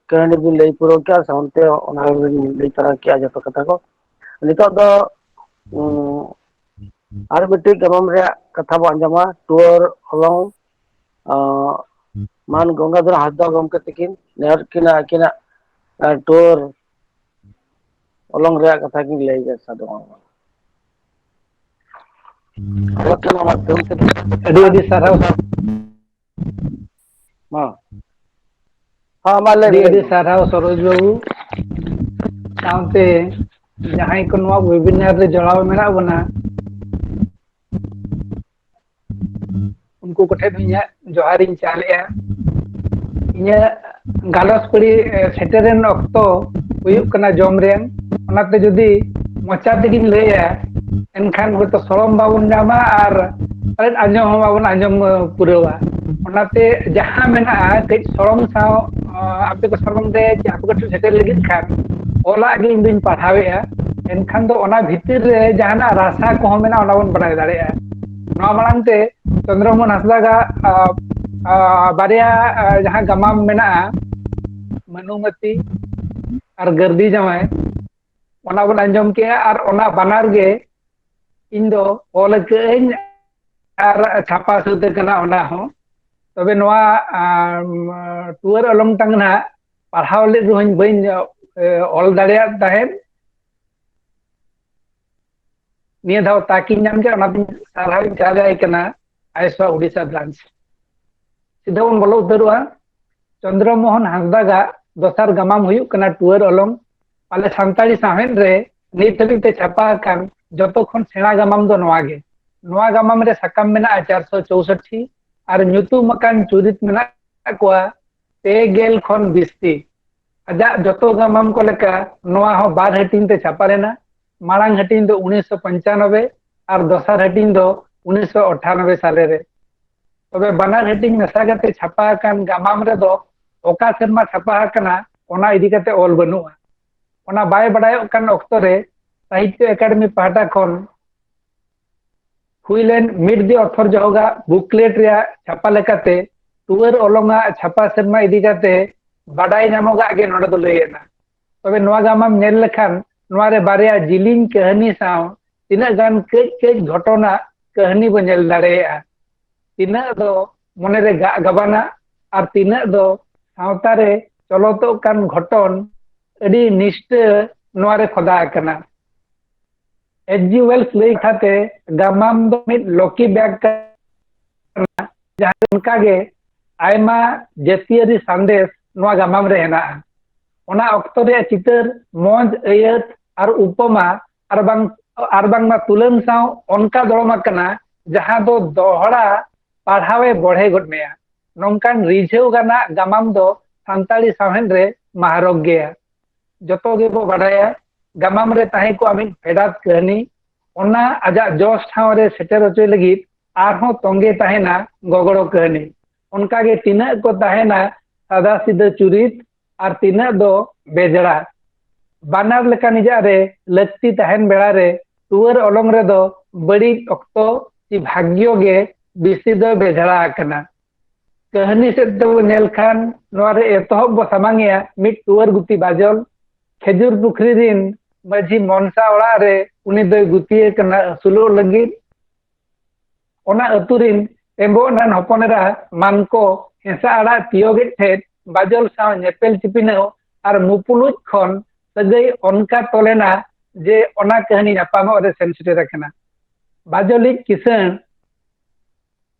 ᱠᱟᱹᱦᱱᱤ ᱵᱤᱱ ᱞᱟᱹᱭ ᱯᱩᱨᱟᱹᱣ ᱠᱮᱜᱼᱟ ᱥᱟᱶᱛᱮ ᱚᱱᱟ ᱵᱤᱱ ᱞᱟᱹᱭ ᱛᱟᱨᱟ ᱠᱮᱜᱼᱟ ᱡᱚᱛᱚ ᱠᱟᱛᱷᱟ ᱠᱚ ᱱᱤᱛᱚᱜ ᱫᱚ ᱟᱨ ᱢᱤᱫᱴᱤᱡ ᱜᱟᱢᱟᱢ ᱨᱮᱭᱟᱜ ᱠᱟᱛᱷᱟ ᱵᱚ ᱟᱸᱡᱚᱢᱟ ᱴᱩᱣᱟᱹᱨ ᱦᱚᱞᱚᱝ ᱢᱟᱱ ᱜᱚᱝᱜᱟধᱚᱨ ᱦᱟᱸᱥᱫᱟ ᱜᱚᱢᱠᱮ ᱛᱟᱹᱠᱤᱱ ᱱᱮᱦᱚᱨ ᱟᱹᱠᱤᱱᱟᱜ ᱴᱩᱣᱟᱹᱨ ᱚᱞᱚᱝ ᱨᱮᱭᱟᱜ ᱠᱟᱛᱷᱟ ᱜᱤᱧ ᱞᱟᱹᱭ ᱥᱟᱰᱮ ᱟᱹᱰᱤ ᱟᱹᱰᱤ ᱥᱟᱨᱦᱟᱣ ᱟᱹᱰᱤ ᱟᱹᱰᱤ ᱥᱟᱨᱦᱟᱣ ᱥᱚᱨᱳᱡ ᱵᱟᱹᱵᱩ ᱥᱟᱶᱛᱮ ᱡᱟᱦᱟᱸᱭ ᱠᱚ ᱱᱚᱣᱟ ᱳᱭᱮᱵᱤᱱᱟᱨ ᱨᱮ ᱡᱚᱲᱟᱣ ᱢᱮᱱᱟᱜ ᱵᱚᱱᱟ ᱩᱱᱠᱩ ᱠᱚᱴᱷᱮᱱ ᱤᱧᱟᱹᱜ ᱡᱚᱦᱟᱨᱤᱧ ᱪᱟᱞᱮᱜᱼᱟ ᱤᱧᱟᱹᱜ ᱜᱟᱞᱚᱪ ᱠᱩᱲᱤ ᱥᱮᱴᱮᱨᱮᱱ ᱚᱠᱛᱚ ᱦᱩᱭᱩᱜ ᱠᱟᱱᱟ ᱡᱚᱢ ᱨᱮᱱ ᱚᱱᱟᱛᱮ ᱡᱩᱫᱤ ᱢᱚᱪᱟ ᱛᱮᱜᱮᱧ ᱞᱟᱹᱭᱟ ᱮᱱᱠᱷᱟᱱ ᱦᱚᱭᱛᱚ ᱥᱚᱲᱚᱢ ᱵᱟᱵᱚᱱ ᱧᱟᱢᱟ ᱟᱨ ᱟᱸᱡᱚᱢ ᱦᱚᱸ ᱵᱟᱵᱚᱱ ᱟᱸᱡᱚᱢ ᱯᱩᱨᱟᱹᱣᱟ ᱚᱱᱟᱛᱮ ᱡᱟᱦᱟᱸ ᱢᱮᱱᱟᱜᱼᱟ ᱠᱟᱹᱡ ᱥᱚᱲᱚᱢ ᱥᱟᱶ ᱟᱯᱮ ᱠᱚ ᱥᱚᱲᱚᱢ ᱨᱮ ᱟᱯᱮ ᱠᱚᱴᱷᱮᱱ ᱥᱮᱴᱮᱨ ᱞᱟᱹᱜᱤᱫ ᱠᱷᱟᱱ ᱚᱞᱟᱜ ᱜᱮ ᱤᱧ ᱫᱩᱧ ᱯᱟᱲᱦᱟᱣᱮᱫᱼᱟ ᱮᱱᱠᱷᱟᱱ ᱫᱚ ᱚᱱᱟ ᱵᱷᱤᱛᱤᱨ ᱨᱮ ᱡᱟᱦᱟᱱᱟᱜ ᱨᱟᱥᱟ ᱠᱚᱦᱚᱸ ᱢᱮᱱᱟᱜᱼᱟ ᱚᱱᱟ ᱵᱚᱱ ᱵᱟᱲᱟᱭ ᱫᱟᱲᱮᱭᱟᱜᱼᱟ ᱱᱚᱣᱟ ᱢᱟᱲᱟᱝ te ᱪᱚᱱᱫᱨᱚᱢᱳᱦᱚᱱ ᱦᱟᱸᱥᱫᱟᱜᱟᱜ ᱵᱟᱨᱭᱟ ᱡᱟᱦᱟᱸ ᱜᱟᱢᱟᱢ ᱢᱮᱱᱟᱜᱼᱟ ᱢᱟᱱᱩᱢᱟᱹᱛᱤ ᱟᱨ ᱜᱟᱹᱨᱫᱤ ᱡᱟᱶᱟᱭ ᱚᱱᱟ ᱵᱚᱱ ᱟᱸᱡᱚᱢ ᱠᱮᱜᱼᱟ ᱟᱨ ᱚᱱᱟ ᱵᱟᱱᱟᱨ ᱜᱮ ᱤᱧ ᱫᱚ ᱚᱞ ᱟᱹᱠᱟᱹᱜᱼᱟᱹᱧ ᱟᱨ ᱪᱷᱟᱯᱟ ᱥᱟᱹᱛ ᱟᱠᱟᱱᱟ ᱚᱱᱟ ᱦᱚᱸ ᱛᱚᱵᱮ ᱱᱚᱣᱟ ᱴᱩᱣᱟᱹᱨ ᱚᱞᱚᱝ ᱴᱟᱝ ᱱᱟᱜ ᱯᱟᱲᱦᱟᱣ ᱞᱮᱫ ᱨᱮᱦᱚᱸᱧ ᱵᱟᱹᱧ ᱚᱞ ᱫᱟᱲᱮᱭᱟᱜ ᱛᱟᱦᱮᱸᱫ ᱱᱤᱭᱟᱹ ᱫᱷᱟᱣ ᱛᱟᱠᱤᱧ ᱧᱟᱢ ᱠᱮᱫᱟ ᱚᱱᱟᱛᱤᱧ ᱥᱟᱨᱦᱟᱣᱤᱧ ᱪᱟᱞᱟᱭ ᱠᱟᱱᱟ ᱟᱭᱮᱥᱟ ᱩᱲᱤᱥᱥᱟ ᱵᱨᱟᱧᱪ ᱥᱤᱫᱷᱟᱹ ᱵᱚᱱ ᱵᱚᱞᱚ ᱩᱛᱟᱹᱨᱚᱜᱼᱟ ᱪᱚᱱᱫᱨᱚᱢᱳᱦᱚᱱ ᱦᱟᱸᱥᱫᱟᱜᱟᱜ ᱫᱚᱥᱟᱨ ᱜᱟᱢᱟᱢ ᱦᱩᱭᱩᱜ ᱠᱟᱱᱟ ᱴᱩᱣᱟᱹᱨ ᱚᱞᱚᱝ ᱟᱞᱮ ᱥᱟᱱᱛᱟᱲᱤ ᱥᱟᱶᱦᱮᱫ ᱨᱮ ᱱᱤᱛ ᱦᱟᱹᱵᱤᱡ ᱛᱮ ᱪᱷᱟᱯᱟ ᱟᱠᱟᱱ ᱡᱚᱛᱚ ᱠᱷᱚᱱ ᱥᱮᱬᱟ ᱜᱟᱢᱟᱢ ᱫᱚ ᱱᱚᱣᱟ ᱜᱮ ᱱᱚᱣᱟ ᱜᱟᱢᱟᱢ ᱨᱮ ᱥᱟᱠᱟᱢ ᱢᱮᱱᱟᱜᱼᱟ 464 ᱟᱨ ᱧᱩᱛᱩᱢ ᱟᱠᱟᱱ ᱪᱩᱨᱤᱛ ᱢᱮᱱᱟᱜ ᱠᱚᱣᱟ 30 ᱠᱷᱚᱱ ᱵᱤᱥᱛᱤ ᱟᱡᱟᱜ ᱡᱚᱛᱚ ᱜᱟᱢᱟᱢ ᱠᱚ ᱞᱮᱠᱟ ᱱᱚᱣᱟ ᱦᱚᱸ ᱵᱟᱨ ᱦᱟᱹᱴᱤᱧ ᱛᱮ ᱪᱷᱟᱯᱟ ᱞᱮᱱᱟ ᱢᱟᱲᱟᱝ ᱦᱟᱹᱴᱤᱧ ᱫᱚ 1995 ᱟᱨ ᱫᱚᱥᱟर ᱦᱟᱹᱴᱤᱧ ᱫᱚ 1998 साले रे तबे बानार हटिंग मेसा करते छापा आकान गामाम रे दो ओका सेरमा छापा आकाना ओना इदि करते ऑल बनुआ ओना बाय बडायोग कान ऑक्तो रे साहित्य एकेडमी पाहटा खन हुइलेन मिड दी ऑथर जहोगा बुकलेट रे छापा लेकाते टुअर ओलोंगा छापा सेरमा इदि करते बाडाय नामोगा आगे नोडे दो लैयना तबे नोआ गामाम नेल लेखान नोआ रे बारेया जिलिंग कहानी साव तीना गान कई कई घटना कहानी बो नेल दाड़ेया तीना दो मने रे गबाना और तीना दो सावता रे चलतो कान घटन अडी निष्ठ नोआ रे खोदा आकना एचजी वेल्स लई खाते गामाम दो मिड लोकी बैग करना जहां उनका गे आयमा जतियारी संदेश नोआ गामाम रे हेना ओना ऑक्तो रे चितर मौज अयत और उपमा और बांग मा तुलन साव उनका दड़मा कना जहां दो दोहरा पढ़ावे बढ़े गडमेया नोंकान रिझेव गाना गामाम दो सांताली सावहेन रे महारोग गया जतो गे बो बाडाया गामाम रे ताहे को आमिन फेडात कहनी ओना आजा जोश ठाव रे सेटर होचोय लगी आरहों तोंगे ताहेना गोगड़ो कहनी onka ge tina ko tahena sada sida curit ar tina do bejara banar leka nijare lakti tahen bela re tuar olong re do badi okto si bhagyo ge bisi do bejara akana kahani se do nelkhan noare etohob bo samangya mit tuar guti bajol khejur pukri rin maji monsa ora re uni do guti kana sulo lagi ona aturin embo nan hoponera manko hesa ara tioge thet bajol saw nyepel cipinao ar mupuluj khon sagai onka tolena je ona kahani nyapama ore sensitive rakana bajoli kisan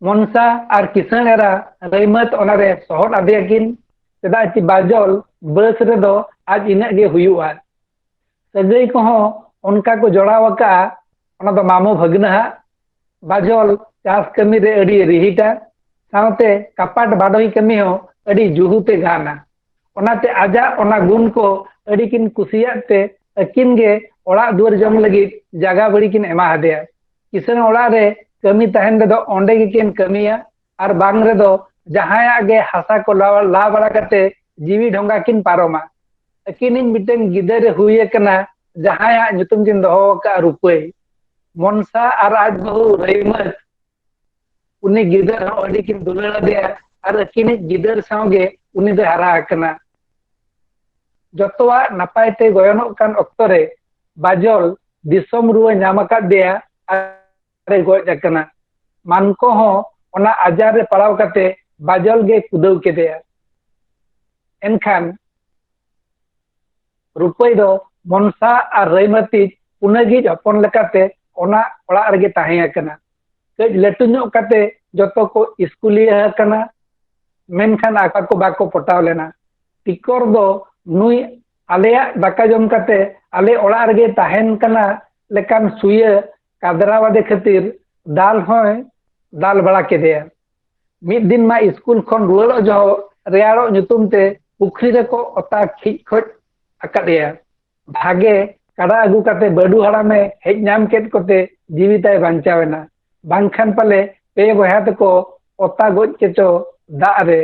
monsa ar kisan era raimat onare sohot adekin seda ti bajol bus redo aj ina ge huyuwa sagai ko onka ko jorawaka ona do mamo bhagna bajol Chas कमी रे अड़ी रिहिटा सावते कपाट बाडोई कमी हो अड़ी जुहुते गाना ओनाते आजा ओना गुण को अड़ी किन कुसियाते अकिन गे ओड़ा दुवर जम लगी जागा बड़ी किन एमा हदेया किसन ओड़ा रे कमी तहन रे दो ओंडे गे किन कमिया आर बांग रे दो जहाया गे हासा को ला बड़ा करते जीवी ढोंगा किन पारोमा अकिन मिटेन गिदर हुए कना जहाया nyutum किन दोहो का रुपए मोनसा आर आज बहु रहीमत उन्हें गिदर अड़ी किन दुलड़ा दे और अकिन गिदर सावगे उन्हें दे हरा कना जतवा नपायते गोयनो कान अक्तरे बाजल दिसम रुवे नामका देया अरे गोज कना मानको हो ओना आजार रे पड़ाव कते बाजल गे कुदव के देया एनखान रुपई दो मनसा और रईमती उनगी अपन लकाते ओना ओड़ा रगे ताहेया कना कज लटू ᱧᱚᱜ कते जतो को स्कूलिया कना मेनखान आका को बाको पटाव लेना टिकोर दो नुई आलेया दाका जम कते आले ओड़ा रगे ताहेन कना लेकान सुये कादरावादे खातिर दाल होय दाल बड़ा के दे मिद दिन मा स्कूल खन रुवाड़ो जो रेयारो nyutum ते पुखरी रे को ओता खिच खोज अकादेया भागे काडा अगु कते बडू हड़ामे हेज नाम केत कोते जीविताय बांचावेना बांखान पाले पे बहा तको ओता गोज केचो दा रे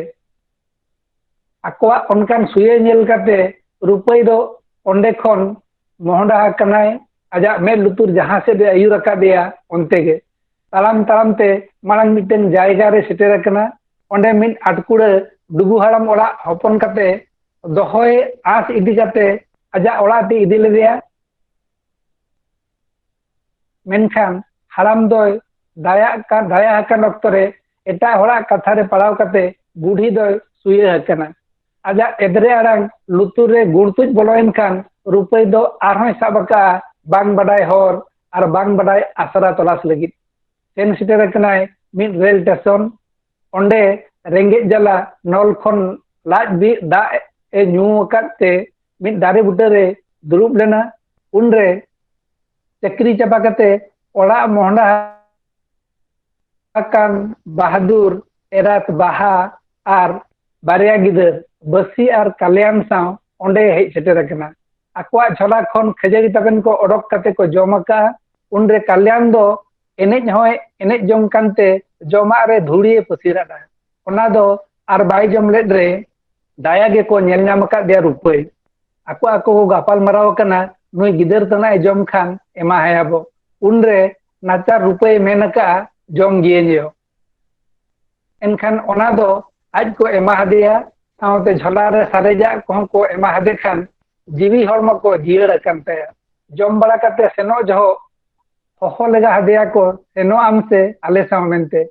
अकवा ओनकान सुये नेल काते रुपई दो ओंडे खन मोहडा कनाय आजा मे लुतुर जहां से दे आयुर अकादेया ओनते गे तालाम तालाम ते मांग मिटेन जायगा रे सेटेर कना ओंडे मिन आटकुड़ डुगु हड़ाम ओड़ा हपन काते दोहोय आस इदी काते आजा ओड़ा ते इदी लेदेया मेनखान हड़ाम दोय दाया हकन अक्तरे एटा होड़ा कथा रे पड़ाव कते बूढ़ी दो सुये हकना आजा एदरे आड़ांग लुतुर रे गुड़तुज बोलोइन खान रुपई दो आरहोय साबका बांग बडाय होर आर बांग बडाय आसरा तलाश लगित सेन सिटेर कनाय मिड रेल स्टेशन ओंडे रेंगे जला नल खन लाज बि दा ए न्यू काते मिड दारे बुटरे दुरुब लेना उनरे चक्री चापा कते ओड़ा मोहडा akan Bahadur erat baha ar barya gider basi ar kalyan saw onde hej seter akana akwa jhola khon khajari taben ko odok kate ko jomaka unre kalyan do enej hoy enej jom kante joma re dhuriye pasirada ona do ar bai jom led re daya ge ko nyel nyamaka dia rupai akwa ko gapal maraw kana nui gider tana jom khan ema hayabo unre nachar rupai menaka जम गियो एनखान ओना दो आज को एमा हदेया सावते झोला रे सारेजा को एमा हदे खान जीवी हड़म को जियड़ कंते जम बड़ा कते सेनो जहो होहो लगा हदेया को सेनो आमसे आले साव मेनते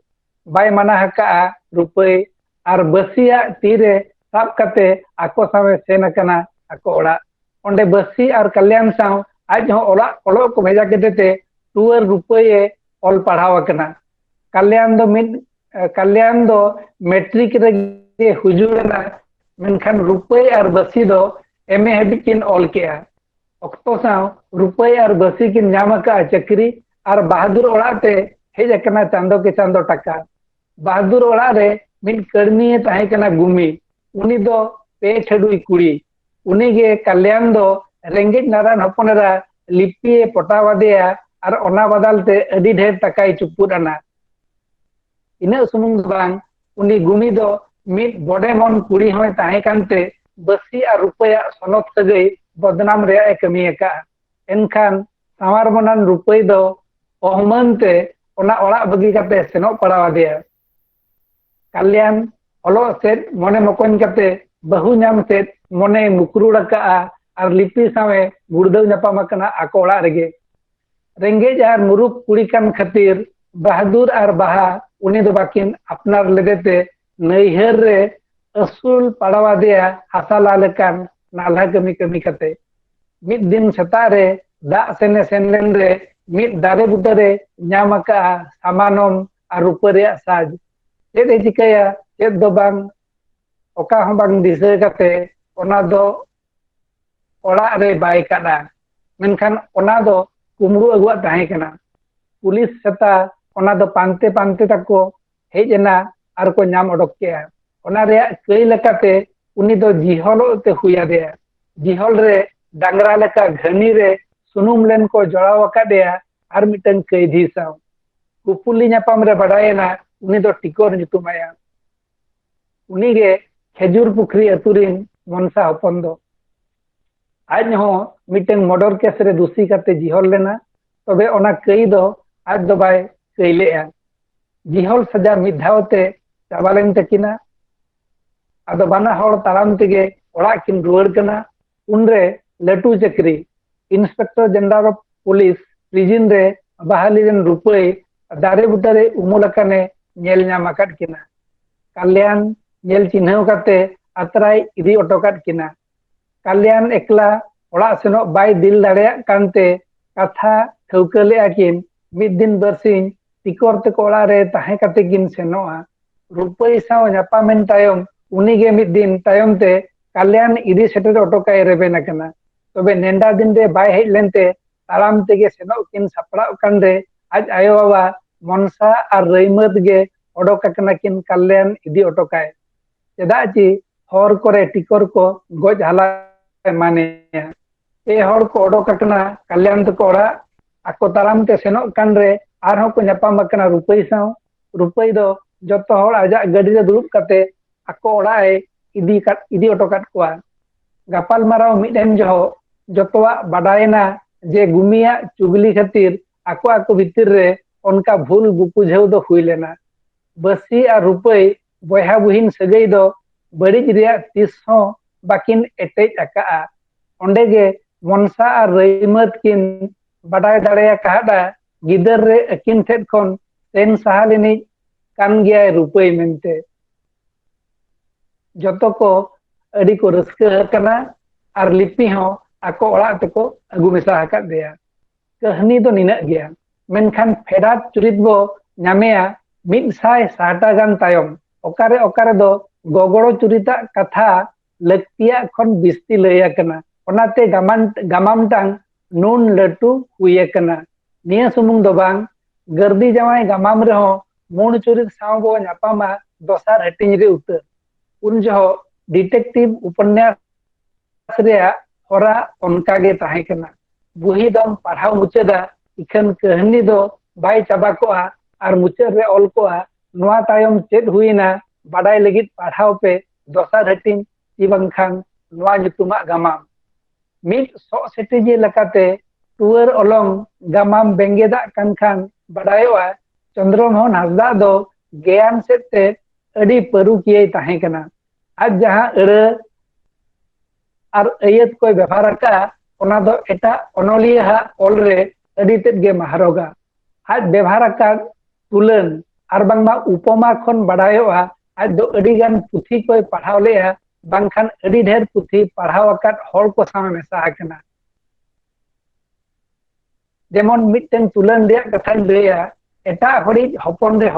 बाय मना हका रुपई आर बसिया तीरे साब कते आको सावे सेन कना आको ओड़ा ओंडे बसी आर कल्याण साव आज हो ओड़ा ओलो को भेजा केते टूर रुपई ऑल पढ़ाव कना कल्याण दो मैट्रिक रे हुजुरना मेनखान रुपई और बसी दो एमए हेबिट किन ऑल केया अक्तो साव रुपई और बसी किन नामका चक्री और बहादुर ओड़ाते हेज कना चांदो के चांदो टका बहादुर ओड़ा रे मिन कर्मी ताहे कना गुमी उनी दो पे छडुई कुड़ी उनी गे कल्याण दो रेंगेज नारायण हपनरा लिपि पटावादेया और ओना बदलते अडी ढेर टकाई चुपुराना ina sumung bang ᱩᱱᱤ ᱜᱩᱢᱤ ᱫᱚ ᱢᱤᱫ ᱵᱚᱰᱮᱢᱚᱱ ᱠᱩᱲᱤ ᱦᱚᱸᱭ ᱛᱟᱦᱮᱸ ᱠᱟᱱᱛᱮ ᱵᱟᱹᱥᱤ ᱟᱨ ᱨᱩᱯᱟᱹᱭᱟᱜ ᱥᱚᱱᱚᱛ ᱥᱟᱹᱜᱟᱹᱭ ᱵᱚᱫᱱᱟᱢ ᱨᱮᱭᱟᱜ ᱮ ᱠᱟᱹᱢᱤ ᱟᱠᱟᱜᱼᱟ᱾ ᱮᱱᱠᱷᱟन ᱥᱟᱶᱟᱨ ᱢᱚᱱᱟᱱ ᱨᱩᱯᱟᱹᱭ ᱫᱚ ᱚᱦᱢᱟᱹᱱ ᱛᱮ ᱚᱱᱟ ᱚᱲᱟᱜ ᱵᱟᱹᱜᱤ ᱠᱟᱛᱮ ᱥᱮᱱᱚᱜ ᱯᱟᱲᱟᱣ ᱟᱫᱮᱭᱟ᱾ ᱠᱟᱞᱭᱟᱱ ᱚᱞᱚᱜ ᱥᱮᱫ ᱢᱚᱱᱮ ᱢᱚᱠᱚᱧ ᱠᱟᱛᱮ ᱵᱟᱹᱦᱩ ᱧᱟᱢ ᱥᱮᱫ ᱢᱚᱱᱮ ᱢᱩᱠᱨᱩᱲ ᱟᱠᱟᱜᱼᱟ ᱟᱨ ᱞᱤᱯᱤ ᱥᱟᱶᱮ ᱜᱩᱲᱫᱟᱹᱣ ᱧᱟᱯᱟᱢ ᱟᱠᱟᱱᱟ ᱟᱠᱚ ᱚᱲᱟᱜ ᱨᱮᱜᱮ᱾ ᱨᱮᱸᱜᱮᱡ ᱟᱨ ᱢᱩᱨᱩᱠ ᱠᱩᱲᱤ ᱠᱟᱱ ᱠᱷᱟᱹᱛᱤᱨ ᱵᱟᱦᱟᱫᱩᱨ ᱟᱨ ᱵᱟᱦᱟ ᱩᱱᱤ ᱫᱚ ᱵᱟᱹᱠᱤᱱ ᱟᱯᱱᱟᱨ ᱞᱮᱫᱮᱛᱮ ᱱᱟᱹᱭᱦᱟᱹᱨ ᱨᱮ ᱟᱹᱥᱩᱞ ᱯᱟᱲᱟᱣ ᱟᱫᱮᱭᱟ ᱦᱟᱥᱟ ᱞᱟ ᱞᱮᱠᱟᱱ ᱱᱟᱞᱦᱟ ᱠᱟᱹᱢᱤ ᱠᱟᱹᱢᱤ ᱠᱟᱛᱮ᱾ ᱢᱤᱫ ᱫᱤᱱ ᱥᱮᱛᱟᱜ ᱨᱮ ᱫᱟᱜ ᱥᱮᱱᱮ ᱥᱮᱱ ᱞᱮᱱ ᱨᱮ ᱢᱤᱫ ᱫᱟᱨᱮ ᱵᱩᱴᱟᱹᱨᱮ ᱧᱟᱢ ᱟᱠᱟᱜᱼᱟ ᱥᱟᱢᱟᱱᱚᱢ ᱟᱨ ᱨᱩᱯᱟᱹ ᱨᱮᱭᱟᱜ ᱥᱟᱡᱽ᱾ ᱪᱮᱫ ᱮ ᱪᱤᱠᱟᱹᱭᱟ ᱪᱮᱫ ᱫᱚ ᱵᱟᱝ ᱚᱠᱟ ᱦᱚᱸ ᱵᱟᱝ ᱫᱤᱥᱟᱹ ᱠᱟᱛᱮ ᱚᱱᱟ ᱫᱚ ᱚᱲᱟᱜ ᱨᱮ ᱵᱟᱭ ᱠᱟᱫᱟ᱾ ᱢᱮᱱᱠᱷᱟᱱ ᱚᱱᱟ ᱫᱚ ᱠᱩᱢᱲᱩ ᱟᱹᱜᱩᱣᱟᱜ ᱛᱟᱦᱮᱸ ᱠᱟᱱᱟ᱾ ᱯᱩᱞᱤᱥ ᱥᱮᱛᱟ ᱚᱱᱟ ᱫᱚ ᱯᱟᱱᱛᱮ ᱯᱟᱱᱛᱮ ᱛᱟᱠᱚ ᱦᱮᱡ ᱮᱱᱟ ᱟᱨ ᱠᱚ ᱧᱟᱢ ᱚᱰᱚᱠ ᱠᱮᱜᱼᱟ᱾ ᱚᱱᱟ ᱨᱮᱭᱟᱜ ᱠᱟᱹᱭ ᱞᱮᱠᱟᱛᱮ ᱩᱱᱤ ᱫᱚ ᱡᱤᱦᱚᱞᱚᱜ ᱛᱮ ᱦᱩᱭ ᱟᱫᱮᱭᱟ᱾ ᱡᱤᱦᱚᱞ ᱨᱮ ᱰᱟᱝᱨᱟ ᱞᱮᱠᱟ ᱜᱷᱟᱹᱱᱤ ᱨᱮ ᱥᱩᱱᱩᱢ ᱞᱮᱱ ᱠᱚ ᱡᱚᱲᱟᱣ ᱟᱠᱟᱫᱮᱭᱟ ᱟᱨ ᱢᱤᱫᱴᱟᱝ ᱠᱟᱹᱭᱫᱷᱤ ᱥᱟᱶ᱾ ᱠᱩᱯᱩᱞᱤ ᱧᱟᱯᱟᱢ ᱨᱮ ᱵᱟᱰᱟᱭᱮᱱᱟ ᱩᱱᱤ ᱫᱚ ᱴᱤᱠᱚᱨ ᱧᱩᱛᱩᱢᱟᱭᱟ᱾ ᱩᱱᱤᱜᱮ ᱠᱷᱮᱡᱩᱨ ᱯᱩᱠᱷᱨᱤ ᱟᱹᱛᱩ ᱨᱤᱱ ᱢᱚᱱᱥᱟ ᱦᱚᱯᱚᱱ ᱫᱚ᱾ ᱟᱡ ᱦᱚᱸ ᱢᱤᱫᱴᱟᱝ ᱢᱚᱰᱚᱨ ᱠᱮᱥ ᱨᱮ ᱫᱩᱥᱤ ᱠᱟᱛᱮ ᱡᱤᱦᱚᱞ ᱞᱮᱱᱟ᱾ ᱛᱚᱵᱮ ᱚᱱᱟ ᱠᱟᱹᱭ ᱫᱚ ᱟᱡ ᱫᱚ ᱵᱟᱭ ᱠᱟᱹᱭ ᱞᱮᱜᱼᱟ᱾ ᱡᱤᱦᱚᱞ ᱥᱟᱡᱟ ᱢᱤᱫ ᱫᱷᱟᱣ ᱛᱮ ᱪᱟᱵᱟ ᱞᱮᱱ ᱛᱟᱹᱠᱤᱱᱟ᱾ ᱟᱫᱚ ᱵᱟᱱᱟ ᱦᱚᱲ ᱛᱟᱲᱟᱢ ᱛᱮᱜᱮ ᱚᱲᱟᱜ ᱠᱤᱱ ᱨᱩᱣᱟᱹᱲ ᱠᱟᱱᱟ᱾ ᱩᱱᱨᱮ ᱞᱟᱹᱴᱩ ᱪᱟᱹᱠᱨᱤ ᱤᱱᱥᱯᱮक्ᱴᱚᱨ ᱡᱮᱱᱟᱨᱮᱞ ᱚᱯᱷ ᱯᱩᱞᱤᱥ ᱯᱨᱤᱡᱤᱱ ᱨᱮ ᱵᱟᱦᱟᱞᱤ ᱨᱮᱱ ᱨᱩᱯᱟᱹᱭ ᱫᱟᱨᱮ ᱵᱩᱴᱟᱹᱨᱮ ᱩᱢᱩᱞ ᱟᱠᱟᱱᱮ ᱧᱮᱞ ᱧᱟᱢ ᱟᱠᱟᱫ ᱠᱤᱱᱟ᱾ ᱠᱟᱞᱭᱟᱱ ᱧᱮᱞ ᱪᱤᱱᱦᱟᱹᱣ ᱠᱟᱛᱮ ᱟᱛᱨᱟᱭ ᱤᱫᱤ ᱚᱴᱚ ᱠᱟᱫ ᱠᱤᱱᱟ᱾ ᱠᱟᱞᱭᱟᱱ ᱮᱠᱞᱟ ᱚᱲᱟᱜ ᱥᱮᱱᱚᱜ ᱵᱟᱭ ᱫᱤᱞ ᱫᱟᱲᱮᱭᱟᱜ ᱠᱟᱱᱛᱮ ᱠᱟᱛᱷᱟ ᱴᱷᱟᱹᱣᱠᱟᱹ ᱞᱮᱜᱼᱟ ᱠᱤᱱ ᱢᱤᱫ ᱫᱤᱱ ᱵᱟᱨᱥᱤᱧ ᱴᱤᱠᱚᱨ ᱛᱮᱠᱚ ᱚᱲᱟᱜ ᱨᱮ ᱛᱟᱦᱮᱸ ᱠᱟᱛᱮ ᱠᱤᱱ ᱥᱮᱱᱚᱜᱼᱟ᱾ ᱨᱩᱯᱟᱹᱭ ᱥᱟᱶ ᱧᱟᱯᱟᱢᱮᱱ ᱛᱟᱭᱚᱢ ᱩᱱᱤᱜᱮ ᱢᱤᱫ ᱫᱤᱱ ᱛᱟᱭᱚᱢ ᱛᱮ ᱠᱟᱞᱭᱟᱱ ᱤᱫᱤ ᱥᱮᱴᱮᱨ ᱚᱴᱚ ᱠᱟᱭ ᱨᱮᱵᱮᱱ ᱟᱠᱟᱱᱟ᱾ ᱛᱚᱵᱮ ᱱᱮᱰᱟ ᱫᱤᱱ ᱨᱮ ᱵᱟᱭ ᱦᱮᱡ ᱞᱮᱱᱛᱮ ᱛᱟᱲᱟᱢ ᱛᱮᱜᱮ ᱥᱮᱱᱚᱜ ᱠᱤᱱ ᱥᱟᱯᱲᱟᱜ ᱠᱟᱱ ᱨᱮ ᱟᱡ ᱟᱭᱳ ᱵᱟᱵᱟ ᱢᱚᱱᱥᱟ ᱟᱨ ᱨᱟᱹᱭᱢᱟᱹᱛ ᱜᱮ ᱚᱰᱚᱠ ᱟᱠᱟᱱᱟ ᱠᱤᱱ ᱠᱟᱞᱭᱟᱱ ᱤᱫᱤ ᱚᱴᱚ ᱠᱟᱭ᱾ ᱪᱮᱫᱟᱜ ᱪᱮ ᱦᱚᱨ ᱠᱚᱨᱮ ᱴᱤᱠᱚᱨ ᱠᱚ ᱜᱚᱡ ᱦᱟᱞᱟ ᱮᱢᱟᱱᱮᱭᱟ᱾ ᱯᱮ ᱦᱚᱲ ᱠᱚ ᱚᱰᱚᱠ ᱟᱠᱟᱱᱟ ᱠᱟᱞᱭᱟᱱ ᱛᱟᱠᱚ ᱚᱲᱟᱜ᱾ ᱟᱠᱚ ᱛᱟᱲᱟᱢ te ᱥᱮᱱᱚᱜ ᱠᱟᱱ ᱨᱮ ᱟᱨᱦᱚᱸ ᱠᱚ ᱧᱟᱯᱟᱢ ᱟᱠᱟᱱᱟ ᱨᱩᱯᱟᱹᱭ ᱥᱟᱶ᱾ ᱨᱩᱯᱟᱹᱭ ᱫᱚ ᱡᱚᱛᱚ ᱦᱚᱲ ᱟᱡᱟᱜ ᱜᱟᱹᱰᱤ ᱨᱮ ᱫᱩᱲᱩᱵ ᱠᱟᱛᱮ ᱟᱠᱚ ᱚᱲᱟᱜ ᱮ ᱤᱫᱤ ᱚᱴᱚ ᱠᱟᱫ ᱠᱚᱣᱟ᱾ ᱜᱟᱯᱟᱞ ᱢᱟᱨᱟᱣ ᱢᱤᱫ ᱮᱱ ᱡᱚᱦᱚᱜ ᱡᱚᱛᱚᱣᱟᱜ ᱵᱟᱰᱟᱭᱮᱱᱟ ᱡᱮ ᱜᱩᱢᱤᱭᱟᱜ ᱪᱩᱜᱽᱞᱤ ᱠᱷᱟᱹᱛᱤᱨ ᱟᱠᱚ ᱵᱷᱤᱛᱤᱨ ᱨᱮ ᱚᱱᱠᱟ ᱵᱷᱩᱞ ᱵᱩᱯᱩᱡᱷᱟᱹᱣ ᱫᱚ ᱦᱩᱭ ᱞᱮᱱᱟ᱾ ᱵᱟᱹᱥᱤ ᱟᱨ ᱨᱩᱯᱟᱹᱭ ᱵᱚᱭᱦᱟ ᱵᱩᱦᱤᱱ ᱥᱟᱹᱜᱟᱹᱭ ᱫᱚ ᱵᱟᱹᱲᱤᱡ ᱨᱮᱭᱟᱜ ᱛᱤᱥ ᱦᱚᱸ ᱵᱟᱹᱠᱤᱱ ᱮᱴᱮᱡ ᱟᱠᱟᱜᱼᱟ᱾ ᱚᱸᱰᱮ ᱜᱮ ᱢᱚᱱᱥᱟ ᱟᱨ ᱨᱟᱹᱭᱢᱟᱹᱛ ᱠᱤᱱ ᱵᱟᱰᱟᱭ ᱫᱟᱲᱮ ᱟᱠᱟᱫᱟ ᱜᱤᱫᱟᱹᱨ ᱨᱮ ᱟᱹᱠᱤᱱ ᱴᱷᱮᱱ ᱠᱷᱚᱱ ᱥᱮᱱ ᱥᱟᱦᱟ ᱞᱮᱱᱤᱡ ᱠᱟᱱ ᱜᱮᱭᱟᱭ ᱨᱩᱯᱟᱹᱭ ᱢᱮᱱᱛᱮ᱾ ᱡᱚᱛᱚ ko ᱟᱹᱰᱤ ko ᱨᱟᱹᱥᱠᱟᱹ ᱟᱠᱟᱱᱟ ᱟᱨ ᱞᱤᱯᱤ ᱦᱚᱸ ᱟᱠᱚ ᱚᱲᱟᱜ ᱛᱮᱠᱚ ᱟᱹᱜᱩ ᱢᱮᱥᱟ ᱟᱠᱟᱫᱮᱭᱟ᱾ ᱠᱟᱹᱦᱱᱤ ᱫᱚ ᱱᱤᱱᱟᱹᱜ ᱜᱮᱭᱟ᱾ ᱢᱮᱱᱠᱷᱟन ᱯᱷᱮᱰᱟᱛ ᱪᱩᱨᱤᱛ ᱵᱚ ᱧᱟᱢᱮᱭᱟ 100 ᱥᱟᱦᱴᱟ ᱜᱟᱱ ᱛᱟᱭᱚᱢ᱾ ᱚᱠᱟᱨᱮ ᱫᱚ ᱜᱚᱜᱚᱲᱚ ᱪᱩᱨᱤᱛᱟᱜ ᱠᱟᱛᱷᱟ ᱞᱟᱹᱠᱛᱤᱭᱟᱜ ᱠᱷᱚᱱ ᱵᱤᱥᱛᱤ ᱞᱟᱹᱭ ᱟᱠᱟᱱᱟ᱾ ᱚᱱᱟᱛᱮ ᱜᱟᱢᱟᱢ ᱴᱟᱝ ᱱᱩᱱ ᱞᱟᱹᱴᱩ ᱦᱩᱭ ᱟᱠᱟᱱᱟ᱾ ᱱᱤᱭᱟᱹ ᱥᱩᱢᱩᱝ ᱫᱚ ᱵᱟᱝ ᱜᱟᱨᱫᱤ ᱡᱟᱶᱟᱭ ᱜᱟᱢᱟᱢ ᱨᱮᱦᱚᱸ ᱢᱩᱲ ᱪᱩᱨᱤᱛ ᱥᱟᱶ ᱵᱚ ᱧᱟᱯᱟᱢᱟ ᱫᱚᱥᱟᱨ ᱦᱟᱹᱴᱤᱧ ᱨᱮ ᱩᱛᱟᱹᱨ᱾ ᱩᱱ ᱡᱚᱦᱚᱜ ᱰᱤᱴᱮᱠᱴᱤᱵᱷ ᱩᱯᱚᱱᱱᱟᱥ ᱨᱮᱭᱟᱜ ᱦᱚᱨᱟ ᱚᱱᱠᱟ ᱜᱮ ᱛᱟᱦᱮᱸ ᱠᱟᱱᱟ᱾ ᱵᱩᱦᱤ ᱫᱚᱢ ᱯᱟᱲᱦᱟᱣ ᱢᱩᱪᱟᱹᱫᱟ ᱤᱠᱷᱟᱹᱱ ᱠᱟᱹᱦᱱᱤ ᱫᱚ ᱵᱟᱭ ᱪᱟᱵᱟ ᱠᱚᱜᱼᱟ ᱟᱨ ᱢᱩᱪᱟᱹᱫ ᱨᱮ ᱚᱞ ᱠᱚᱜᱼᱟ ᱱᱚᱣᱟ ᱛᱟᱭᱚᱢ ᱪᱮᱫ ᱦᱩᱭᱱᱟ ᱵᱟᱰᱟᱭ ᱞᱟᱹᱜᱤᱫ ᱯᱟᱲᱦᱟᱣ ᱯᱮ ᱫᱚᱥᱟᱨ ᱦᱟᱹᱴᱤᱧ ᱠᱤ ᱵᱟᱝᱠᱷᱟᱱ ᱱᱚᱣᱟ ᱧᱩᱛᱩᱢᱟᱜ ᱜᱟᱢᱟᱢ᱾ ᱢᱤᱫ ᱥᱚᱜ ᱥᱮᱴᱮᱡᱤ ᱞᱮᱠᱟᱛᱮ ᱴᱩᱣᱟᱹᱨ ᱚᱞᱚᱝ ᱜᱟᱢᱟᱢ ᱵᱮᱸᱜᱮᱫᱟᱜ ᱠᱟᱱ ᱠᱷᱟᱱ ᱵᱟᱰᱟᱭᱚᱜᱼᱟ ᱪᱚᱱᱫᱨᱚ ᱢᱳᱦᱚᱱ ᱦᱟᱸᱥᱫᱟ ᱫᱚ ᱜᱮᱭᱟᱱ ᱥᱮᱫ ᱛᱮ ᱟᱹᱰᱤ ᱯᱟᱹᱨᱩᱠᱷᱤᱭᱟᱹᱭ ᱛᱟᱦᱮᱸ ᱠᱟᱱᱟ᱾ ᱟᱡ ᱡᱟᱦᱟᱸ ᱟᱹᱲᱟᱹ ᱟᱨ ᱟᱹᱭᱟᱹᱛ koy ᱵᱮᱵᱷᱟᱨ ᱟᱠᱟᱜᱼᱟ ᱚᱱᱟ ᱫᱚ ᱮᱴᱟᱜ ᱚᱱᱚᱞᱤᱭᱟᱹᱣᱟᱜ ᱚᱞ ᱨᱮ ᱟᱹᱰᱤ ᱛᱮᱫ ᱜᱮ ᱢᱟᱦᱟᱨᱚᱜᱟ᱾ ᱟᱡ ᱵᱮᱵᱷᱟᱨ ᱟᱠᱟᱫ ᱛᱩᱞᱟᱹᱱ ᱟᱨ ᱵᱟᱝᱢᱟ ᱩᱯᱚᱢᱟ ᱠᱷᱚᱱ ᱵᱟᱰᱟᱭᱚᱜᱼᱟ ᱟᱡ ᱫᱚ ᱟᱹᱰᱤ ᱜᱟᱱ ᱯᱩᱛᱷᱤ koy ᱯᱟᱲᱦᱟᱣ ᱞᱮᱜᱼᱟ ᱵᱟᱝᱠᱷᱟᱱ ᱟᱹᱰᱤ ᱰᱷᱮᱨ ᱯᱩᱛᱷᱤ ᱯᱟᱲᱦᱟᱣ ᱟᱠᱟᱫ ᱦᱚᱲ ᱠᱚ ᱥᱟᱶ ᱢᱮᱥᱟ ᱟᱠᱟᱱᱟ᱾ ᱡᱮᱢᱚᱱ ᱢᱤᱫᱴᱮᱱ ᱛᱩᱞᱟᱹᱱ ᱨᱮᱭᱟᱜ ᱠᱟᱛᱷᱟᱧ ᱞᱟᱹᱭᱟ ᱮᱴᱟᱜ ᱦᱚᱲᱤᱡ ᱦᱚᱯᱚᱱ ᱨᱮ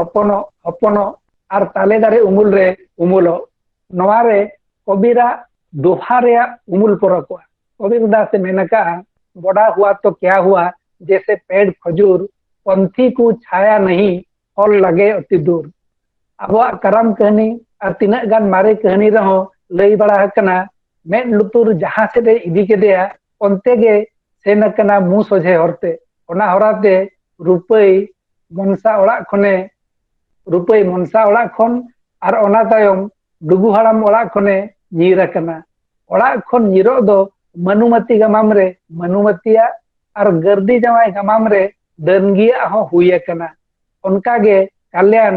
ᱦᱚᱯᱚᱱᱚᱜ ᱟᱨ ᱛᱟᱞᱮ ᱫᱟᱨᱮ ᱩᱢᱩᱞ ᱨᱮ ᱩᱢᱩᱞᱚᱜ᱾ ᱱᱚᱣᱟ ᱨᱮ कबीरा दोहा रे उमुल परकोआ। कबीर दास मेन का बड़ा हुआ तो क्या हुआ, जैसे पेड़ खजूर पंथी को छाया नहीं फल लगे अति दूर। अब करम कहनी और तीना गान मारे कहनी रहो लई बड़ा कना मेद लुतुर जहां से इदी केदेया ओनते गे सेन कना मु सोझे हरते ओना हराते रुपई मनसा ओड़ा खने रुपई मनसा ओड़ा खन ᱟᱨ ᱚᱱᱟ ᱛᱟᱭᱚᱢ ᱰᱩᱜᱩ ᱦᱟᱲᱟᱢ ᱚᱲᱟᱜ ᱠᱷᱚᱱᱮ ᱧᱤᱨ ᱟᱠᱟᱱᱟ᱾ ᱚᱲᱟᱜ ᱠᱷᱚᱱ ᱧᱤᱨᱚᱜ ᱫᱚ ᱢᱟᱹᱱᱩᱢᱟᱹᱛᱤ ᱜᱟᱢᱟᱢ ᱨᱮ ᱢᱟᱹᱱᱩᱢᱟᱹᱛᱤᱭᱟᱜ ᱟᱨ ᱜᱟᱹᱨᱫᱤ ᱡᱟᱶᱟᱭ ᱜᱟᱢᱟᱢ ᱨᱮ ᱫᱟᱹᱱᱜᱤᱭᱟᱜ ᱦᱚᱸ ᱦᱩᱭ ᱟᱠᱟᱱᱟ᱾ ᱚᱱᱠᱟᱜᱮ ᱠᱟᱞᱭᱟᱱ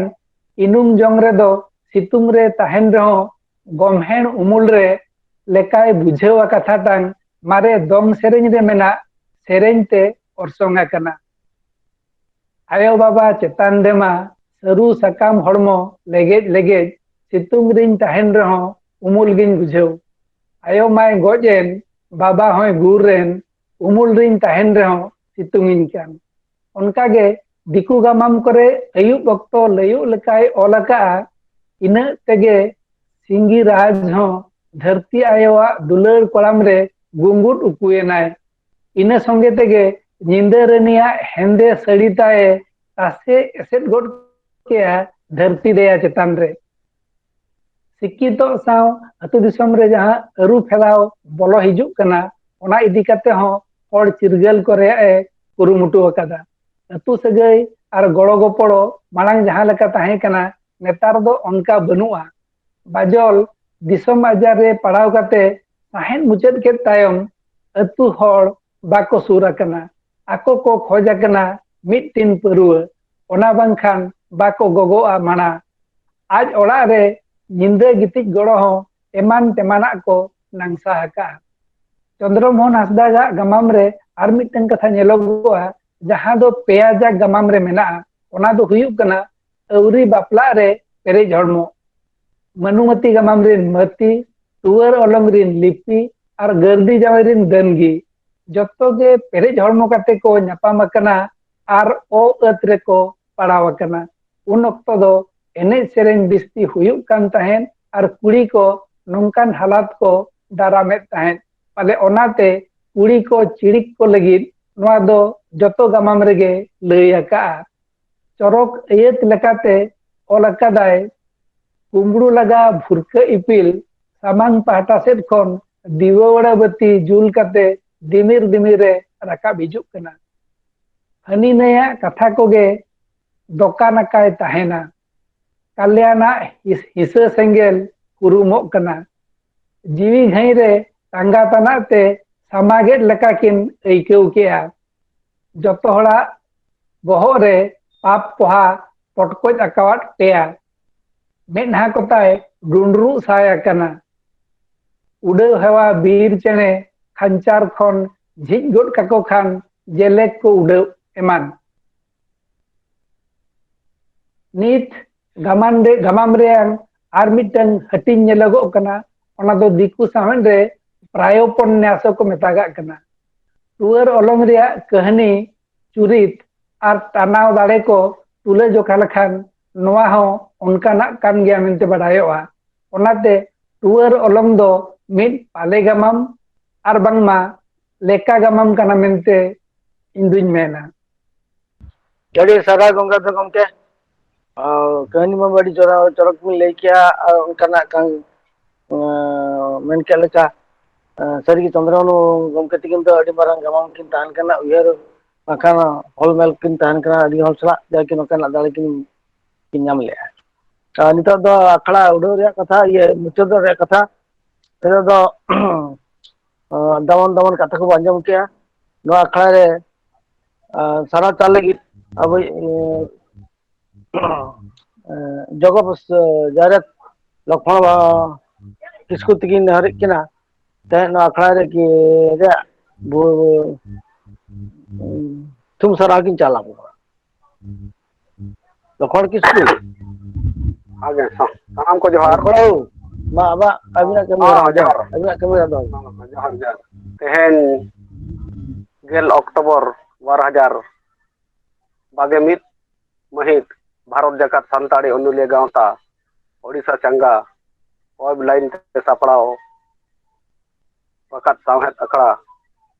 ᱤᱱᱩᱢ ᱡᱚᱝ ᱨᱮᱫᱚ ᱥᱤᱛᱩᱝ ᱨᱮ ᱛᱟᱦᱮᱱ ᱨᱮᱦᱚᱸ ᱜᱚᱢᱦᱮᱲ ᱩᱢᱩᱞ ᱨᱮ ᱞᱮᱠᱟᱭ ᱵᱩᱡᱷᱟᱹᱣᱟ ᱠᱟᱛᱷᱟᱴᱟᱝ ᱢᱟᱨᱮ ᱫᱚᱝ ᱥᱮᱨᱮᱧ ᱨᱮ ᱢᱮᱱᱟᱜ ᱥᱮᱨᱮᱧ ᱛᱮ ᱚᱨᱥᱚᱝ ᱟᱠᱟᱱᱟ᱾ ᱟᱭᱳ ᱵᱟᱵᱟ ᱪᱮᱛᱟᱱ ᱨᱮᱢᱟ ᱥᱟᱹᱨᱩ ᱥᱟᱠᱟᱢ ᱦᱚᱲᱢᱚ ᱞᱮᱜᱮᱡ ᱞᱮᱜᱮᱡ ᱥᱤᱛᱩᱝ ᱨᱤᱧ ᱛᱟᱦᱮᱱ ᱨᱮᱦᱚᱸ ᱩᱢᱩᱞ ᱜᱤᱧ ᱵᱩᱡᱷᱟᱹᱣ᱾ ᱟᱭᱳ ᱢᱟᱭ ᱜᱚᱡ ᱮᱱ ᱵᱟᱵᱟ ᱦᱚᱸᱭ ᱜᱩᱨ ᱮᱱ ᱩᱢᱩᱞ ᱨᱤᱧ ᱛᱟᱦᱮᱱ ᱨᱮᱦᱚᱸ ᱥᱤᱛᱩᱝ ᱤᱧ ᱠᱟᱱ᱾ ᱚᱱᱠᱟᱜᱮ ᱫᱤᱠᱩ ᱜᱟᱢᱟᱢ ᱠᱚᱨᱮ ᱟᱹᱭᱩᱵ ᱚᱠᱛᱚ ᱞᱟᱹᱭᱩᱜ ᱞᱮᱠᱟᱭ ᱚᱞ ᱟᱠᱟᱜᱼᱟ, ᱤᱱᱟᱹᱜ ᱛᱮᱜᱮ ᱥᱤᱸᱜᱤ ᱨᱟᱡᱽ ᱦᱚᱸ ᱫᱷᱟᱹᱨᱛᱤ ᱟᱭᱳᱣᱟᱜ ᱫᱩᱞᱟᱹᱲ ᱠᱚᱲᱟᱢ ᱨᱮ ᱜᱩᱸᱜᱩᱫ ᱩᱠᱩᱭᱮᱱᱟᱭ᱾ ᱤᱱᱟᱹ ᱥᱚᱸᱜᱮ ᱛᱮᱜᱮ ᱧᱤᱫᱟᱹ ᱨᱟᱹᱱᱤᱭᱟᱜ ᱦᱮᱸᱫᱮ ᱥᱟᱹᱲᱤ ᱛᱟᱭᱮ ᱛᱟᱥᱮ ᱮᱥᱮᱫ ᱜᱚᱫ ᱠᱮᱜᱼᱟ ᱫᱷᱟᱹᱨᱛᱤ ᱫᱮᱭᱟ ᱪᱮᱛᱟᱱ ᱨᱮ᱾ ᱥᱤᱠᱠᱷᱤᱛᱚᱜ ᱥᱟᱶ ᱟᱹᱛᱩ ᱫᱤᱥᱚᱢ ᱨᱮ ᱡᱟᱦᱟᱸ ᱟᱹᱨᱩ ᱯᱷᱮᱨᱟᱣ ᱵᱚᱞᱚ ᱦᱤᱡᱩᱜ ᱠᱟᱱᱟ, ᱚᱱᱟ ᱤᱫᱤ ᱠᱟᱛᱮ ᱦᱚᱸ ᱦᱚᱲ ᱪᱤᱨᱜᱟᱹᱞ ᱠᱚ ᱨᱮᱭᱟᱜ ᱮ ᱠᱩᱨᱩᱢᱩᱴᱩ ᱟᱠᱟᱫᱟ᱾ ᱟᱹᱛᱩ ᱥᱟᱹᱜᱟᱹᱭ ᱟᱨ ᱜᱚᱲᱚ ᱜᱚᱯᱚᱲᱚ ᱢᱟᱲᱟᱝ ᱡᱟᱦᱟᱸ ᱞᱮᱠᱟ ᱛᱟᱦᱮᱸ ᱠᱟᱱᱟ, ᱱᱮᱛᱟᱨ ᱫᱚ ᱚᱱᱠᱟ ᱵᱟᱹᱱᱩᱜᱼᱟ᱾ ᱵᱟᱡᱚᱞ ᱫᱤᱥᱚᱢ ᱟᱡᱟᱨ ᱨᱮ ᱯᱟᱲᱟᱣ ᱠᱟᱛᱮ ᱥᱟᱸᱦᱮᱫ ᱢᱩᱪᱟᱹᱫ ᱠᱮᱫ ᱛᱟᱭᱚᱢ ᱟᱹᱛᱩ ᱦᱚᱲ ᱵᱟᱠᱚ ᱥᱩᱨ ᱟᱠᱟᱱᱟ᱾ ᱟᱠᱚ ᱠᱚ ᱠᱷᱚᱡ ᱟᱠᱟᱱᱟ ᱢᱤᱫ ᱴᱤᱱ ᱯᱟᱹᱨᱩᱣᱟᱹ, ᱚᱱᱟ ᱵᱟᱝᱠᱷᱟᱱ ᱵᱟᱠᱚ ᱜᱚᱜᱚᱜᱼᱟ ᱢᱟᱬᱟ᱾ ᱟᱡ ᱚᱲᱟᱜ ᱨᱮ ᱧᱤᱫᱟᱹ ᱜᱤᱛᱤᱡ ᱜᱚᱲᱚ ᱦᱚᱸ ᱮᱢᱟᱱ ᱛᱮᱢᱟᱱᱟᱜ ᱠᱚ ᱱᱟᱝᱥᱟ ᱟᱠᱟᱜᱼᱟ᱾ ᱪᱚᱱᱫᱨᱚ ᱢᱳᱦᱚᱱ ᱦᱟᱸᱥᱫᱟᱜᱟᱜ ᱜᱟᱢᱟᱢ ᱨᱮ ᱟᱨ ᱢᱤᱫᱴᱟᱝ ᱠᱟᱛᱷᱟ ᱧᱮᱞᱚᱜᱚᱜᱼᱟ, ᱡᱟᱦᱟᱸ ᱫᱚ ᱯᱮᱭᱟ ᱡᱟᱜ ᱜᱟᱢᱟᱢ ᱨᱮ ᱢᱮᱱᱟᱜᱼᱟ᱾ ᱚᱱᱟ ᱫᱚ ᱦᱩᱭᱩᱜ ᱠᱟᱱᱟ ᱟᱹᱣᱨᱤ ᱵᱟᱯᱞᱟᱜ ᱨᱮ ᱯᱮᱨᱮᱡ ᱦᱚᱲᱢᱚ᱾ ᱢᱟᱹᱱᱩᱢᱟᱹᱛᱤ ᱜᱟᱢᱟᱢ ᱨᱤᱱ ᱢᱟᱹᱛᱤ, ᱴᱩᱣᱟᱹᱨ ᱚᱞᱚᱝ ᱨᱤᱱ ᱞᱤᱯᱤ ᱟᱨ ᱜᱟᱹᱨᱫᱤ ᱡᱟᱶᱟᱭ ᱨᱤᱱ ᱫᱟᱹᱱᱜᱤ ᱡᱚᱛᱚ ᱜᱮ ᱯᱮᱨᱮᱡ ᱦᱚᱲᱢᱚ ᱠᱟᱛᱮ ᱠᱚ ᱧᱟᱯᱟᱢ ᱟᱠᱟᱱᱟ ᱟᱨ ᱚᱼᱟᱹᱛ ᱨᱮᱠᱚ ᱯᱟᱲᱟᱣ ᱟᱠᱟᱱᱟ᱾ ᱩᱱ ᱚᱠᱛᱚ ᱫᱚ ᱮᱱᱮᱡ ᱥᱮᱨᱮᱧ ᱵᱤᱥᱛᱤ ᱦᱩᱭᱩᱜ ᱠᱟᱱ ᱛᱟᱦᱮᱸᱫ ᱟᱨ ᱠᱩᱲᱤ ᱠᱚ ᱱᱚᱝᱠᱟᱱ ᱦᱟᱞᱟᱛ ᱠᱚ ᱫᱟᱨᱟᱢᱮᱫ ᱛᱟᱦᱮᱸᱫ᱾ ᱯᱟᱞᱮ ᱚᱱᱟᱛᱮ ᱠᱩᱲᱤ ᱠᱚ ᱪᱤᱲᱤᱠ ᱠᱚ ᱞᱟᱹᱜᱤᱫ ᱱᱚᱣᱟ ᱫᱚ ᱡᱚᱛᱚ ᱜᱟᱢᱟᱢ ᱨᱮᱜᱮ ᱞᱟᱹᱭ ᱟᱠᱟᱜᱼᱟ᱾ ᱪᱚᱨᱚᱠ ᱟᱹᱭᱟᱹᱛ ᱞᱮᱠᱟᱛᱮ ᱚᱞ ᱟᱠᱟᱫᱟᱭ, ᱠᱩᱢᱵᱽᱲᱩ ᱞᱟᱜᱟ ᱵᱷᱩᱨᱠᱟᱹ ᱤᱯᱤᱞ ᱥᱟᱢᱟᱝ ᱯᱟᱦᱴᱟ ᱥᱮᱫ ᱠᱷᱚᱱ ᱫᱤᱣᱟᱹᱲᱟ ᱵᱟᱹᱛᱤ ᱡᱩᱞ ᱠᱟᱛᱮ ᱫᱤᱢᱤᱨ ᱫᱤᱢᱤᱨ ᱨᱮ ᱨᱟᱠᱟᱵ ᱦᱤᱡᱩᱜ ᱠᱟᱱᱟ᱾ ᱦᱟᱹᱱᱤ ᱱᱟᱹᱭᱟᱜ ᱠᱟᱛᱷᱟ ᱠᱚᱜᱮ ᱫᱚᱠᱟᱱ ᱟᱠᱟᱭ ᱛᱟᱦᱮᱱᱟ᱾ ᱠᱟᱞᱭᱟᱱᱟᱜ ᱦᱤᱥᱟᱹ ᱥᱮᱸᱜᱮᱞ ᱠᱩᱨᱩᱢᱚᱜ ᱠᱟᱱᱟ᱾ ᱡᱤᱣᱤ ᱜᱷᱟᱹᱭ ᱨᱮ ᱴᱟᱸᱜᱟ ᱛᱟᱱᱟᱜ ᱛᱮ ᱥᱟᱢᱟᱜᱮᱫ ᱞᱮᱠᱟ ᱠᱤᱱ ᱟᱹᱭᱠᱟᱹᱣ ᱠᱮᱜᱼᱟ᱾ ᱡᱚᱛᱚ ᱦᱚᱲᱟᱜ ᱵᱚᱦᱚᱜ ᱨᱮ ᱯᱟᱯ ᱯᱚᱦᱟ ᱯᱚᱴᱠᱚᱡ ᱟᱠᱟᱣᱟᱫ ᱯᱮᱭᱟ᱾ ᱢᱮᱫᱦᱟ ᱠᱚᱛᱟᱭ ᱰᱩᱸᱰᱨᱩᱜ ᱥᱟᱭ ᱟᱠᱟᱱᱟ᱾ ᱩᱰᱟᱹᱣ ᱦᱮᱣᱟ ᱵᱤᱨ ᱪᱮᱬᱮ ᱠᱷᱟᱧᱪᱟᱨ ᱠᱷᱚᱱ ᱡᱷᱤᱡ ᱜᱚᱫ ᱠᱟᱠᱚ ᱠᱷᱟᱱ ᱡᱮᱞᱮᱠ ᱠᱚ ᱩᱰᱟᱹᱣ ᱮᱢᱟᱱ᱾ ᱱᱤᱛ ᱜᱟᱢᱟᱢ ᱨᱮᱭᱟᱜ ᱟᱨ ᱢᱤᱫᱴᱟᱝ ᱦᱟᱹᱴᱤᱧ ᱧᱮᱞᱚᱜᱚᱜ ᱠᱟᱱᱟ᱾ ᱚᱱᱟ ᱫᱚ ᱫᱤᱠᱩ ᱥᱟᱶᱦᱮᱫ ᱨᱮ ᱯᱨᱟᱭᱚᱯᱚᱱᱱᱟᱥ ᱠᱚ ᱢᱮᱛᱟᱜᱟᱜ ᱠᱟᱱᱟ᱾ ᱴᱩᱣᱟᱹᱨ ᱚᱞᱚᱝ ᱨᱮᱭᱟᱜ ᱠᱟᱹᱦᱱᱤ ᱪᱩᱨᱤᱛ ᱟᱨ ᱴᱟᱱᱟᱣ ᱫᱟᱲᱮ ᱠᱚ ᱛᱩᱞᱟᱹ ᱡᱚᱠᱷᱟ ᱞᱮᱠᱷᱟᱱ ᱱᱚᱣᱟ ᱦᱚᱸ ᱚᱱᱠᱟᱱᱟᱜ ᱠᱟᱱ ᱜᱮᱭᱟ ᱢᱮᱱᱛᱮ ᱵᱟᱰᱟᱭᱚᱜᱼᱟ᱾ ᱚᱱᱟᱛᱮ ᱴᱩᱣᱟᱹᱨ ᱚᱞᱚᱝ ᱫᱚ ᱢᱤᱫ ᱯᱟᱞᱮ ᱜᱟᱢᱟᱢ ᱟᱨ ᱵᱟᱝᱢᱟ ᱞᱮᱠᱟ ᱜᱟᱢᱟᱢ ᱠᱟᱱᱟ ᱢᱮᱱᱛᱮ ᱤᱧ ᱫᱩᱧ ᱢᱮᱱᱟ᱾ ᱟᱹᱰᱤ ᱥᱟᱨᱦᱟᱣ ᱜᱚᱝᱠᱮ ᱠᱟᱹᱦᱱᱤ ᱢᱟ ᱟᱹᱰᱤ ᱪᱚᱨᱚᱠ ᱵᱤᱱ ᱞᱟᱹᱭ ᱠᱮᱜᱼᱟ ᱟᱨ ᱚᱱᱠᱟᱱᱟᱜ ᱠᱟᱱ ᱢᱮᱱ ᱠᱮᱫ ᱞᱮᱠᱟ ᱥᱟᱹᱨᱤᱜᱮ ᱪᱚᱱᱫᱨᱚᱱᱩ ᱜᱚᱢᱠᱮ ᱛᱤᱠᱤᱱ ᱫᱚ ᱟᱹᱰᱤ ᱢᱟᱨᱟᱝ ᱜᱟᱢᱟᱢ ᱠᱤᱱ ᱛᱟᱦᱮᱱ ᱠᱟᱱᱟ᱾ ᱩᱭᱦᱟᱹᱨ ᱵᱟᱝᱠᱷᱟᱱ ᱦᱚᱞᱢᱮᱞ ᱠᱤᱱ ᱛᱟᱦᱮᱱ ᱠᱟᱱᱟ ᱟᱹᱰᱤ ᱦᱚᱲ ᱥᱟᱞᱟᱜ ᱡᱟᱜᱮ ᱱᱚᱝᱠᱟᱱᱟᱜ ᱫᱟᱲᱮ ᱠᱤᱱ ᱧᱟᱢ ᱞᱮᱜᱼᱟ᱾ ᱱᱤᱛᱚᱜ ᱫᱚ ᱟᱠᱷᱲᱟ ᱩᱰᱟᱹᱣ ᱨᱮᱭᱟᱜ ᱠᱟᱛᱷᱟ, ᱢᱩᱪᱟᱹᱫᱚᱜ ᱨᱮᱭᱟᱜ ᱠᱟᱛᱷᱟ᱾ ᱱᱤᱛᱚᱜ ᱫᱚ ᱫᱟᱢᱟᱱ ᱫᱟᱢᱟᱱ ᱠᱟᱛᱷᱟ ᱠᱚᱵᱚ ᱟᱸᱡᱚᱢ ᱠᱮᱜᱼᱟ᱾ ᱱᱚᱣᱟ ᱟᱠᱷᱲᱟ ᱨᱮ ᱥᱟᱨᱦᱟᱣ ᱪᱟᱞ ᱞᱟᱹᱜᱤᱫ ᱟᱵᱚᱭᱤᱡ ᱡᱚᱜᱚ ᱡᱟᱭᱨᱟᱛ ᱞᱚᱠᱷᱚᱱ ᱠᱤᱥᱠᱩ ᱛᱤᱠᱤᱱ ᱦᱟᱹᱨᱤᱡ ᱠᱤᱱᱟ ᱛᱮᱦᱮᱧ ᱱᱚᱣᱟ ᱟᱠᱷᱲᱟ ᱨᱮᱜᱮ ᱛᱷᱩᱢ ᱥᱟᱨᱦᱟᱣ ᱜᱤᱧ ᱪᱟᱞ ᱟᱠᱚᱣᱟ᱾ ᱞᱚᱠᱷᱚᱱ ᱠᱤᱥᱠᱩ ᱟᱜᱮ ᱥᱟᱱᱟᱢ ᱠᱚ ᱡᱚᱦᱟᱨ᱾ ᱞᱚᱠᱷᱚᱱ ᱵᱟᱹᱵᱩ ᱢᱟ ᱟᱹᱵᱤᱱᱟᱜ ᱠᱟᱹᱢᱤ ᱦᱚᱨᱟ ᱫᱚ ᱡᱚᱦᱟᱨ ᱟᱹᱵᱤᱱᱟᱜ ᱠᱟᱹᱢᱤ ᱦᱚᱨᱟ ᱫᱚ ᱡᱚᱦᱟᱨ ᱡᱚᱦᱟᱨ᱾ ᱛᱮᱦᱮᱧ 10 ᱚᱠᱴᱳᱵᱚᱨ 2021 ᱢᱟᱹᱦᱤᱛ ᱵᱷᱟᱨᱚᱛ ᱡᱟᱠᱟᱛ ᱥᱟᱱᱛᱟᱲᱤ ᱚᱱᱚᱞᱤᱭᱟᱹ ᱜᱟᱶᱛᱟ ओडिशा चांगा ऑफलाइन ते सापड़ाव वक़्त सावहेद अखड़ा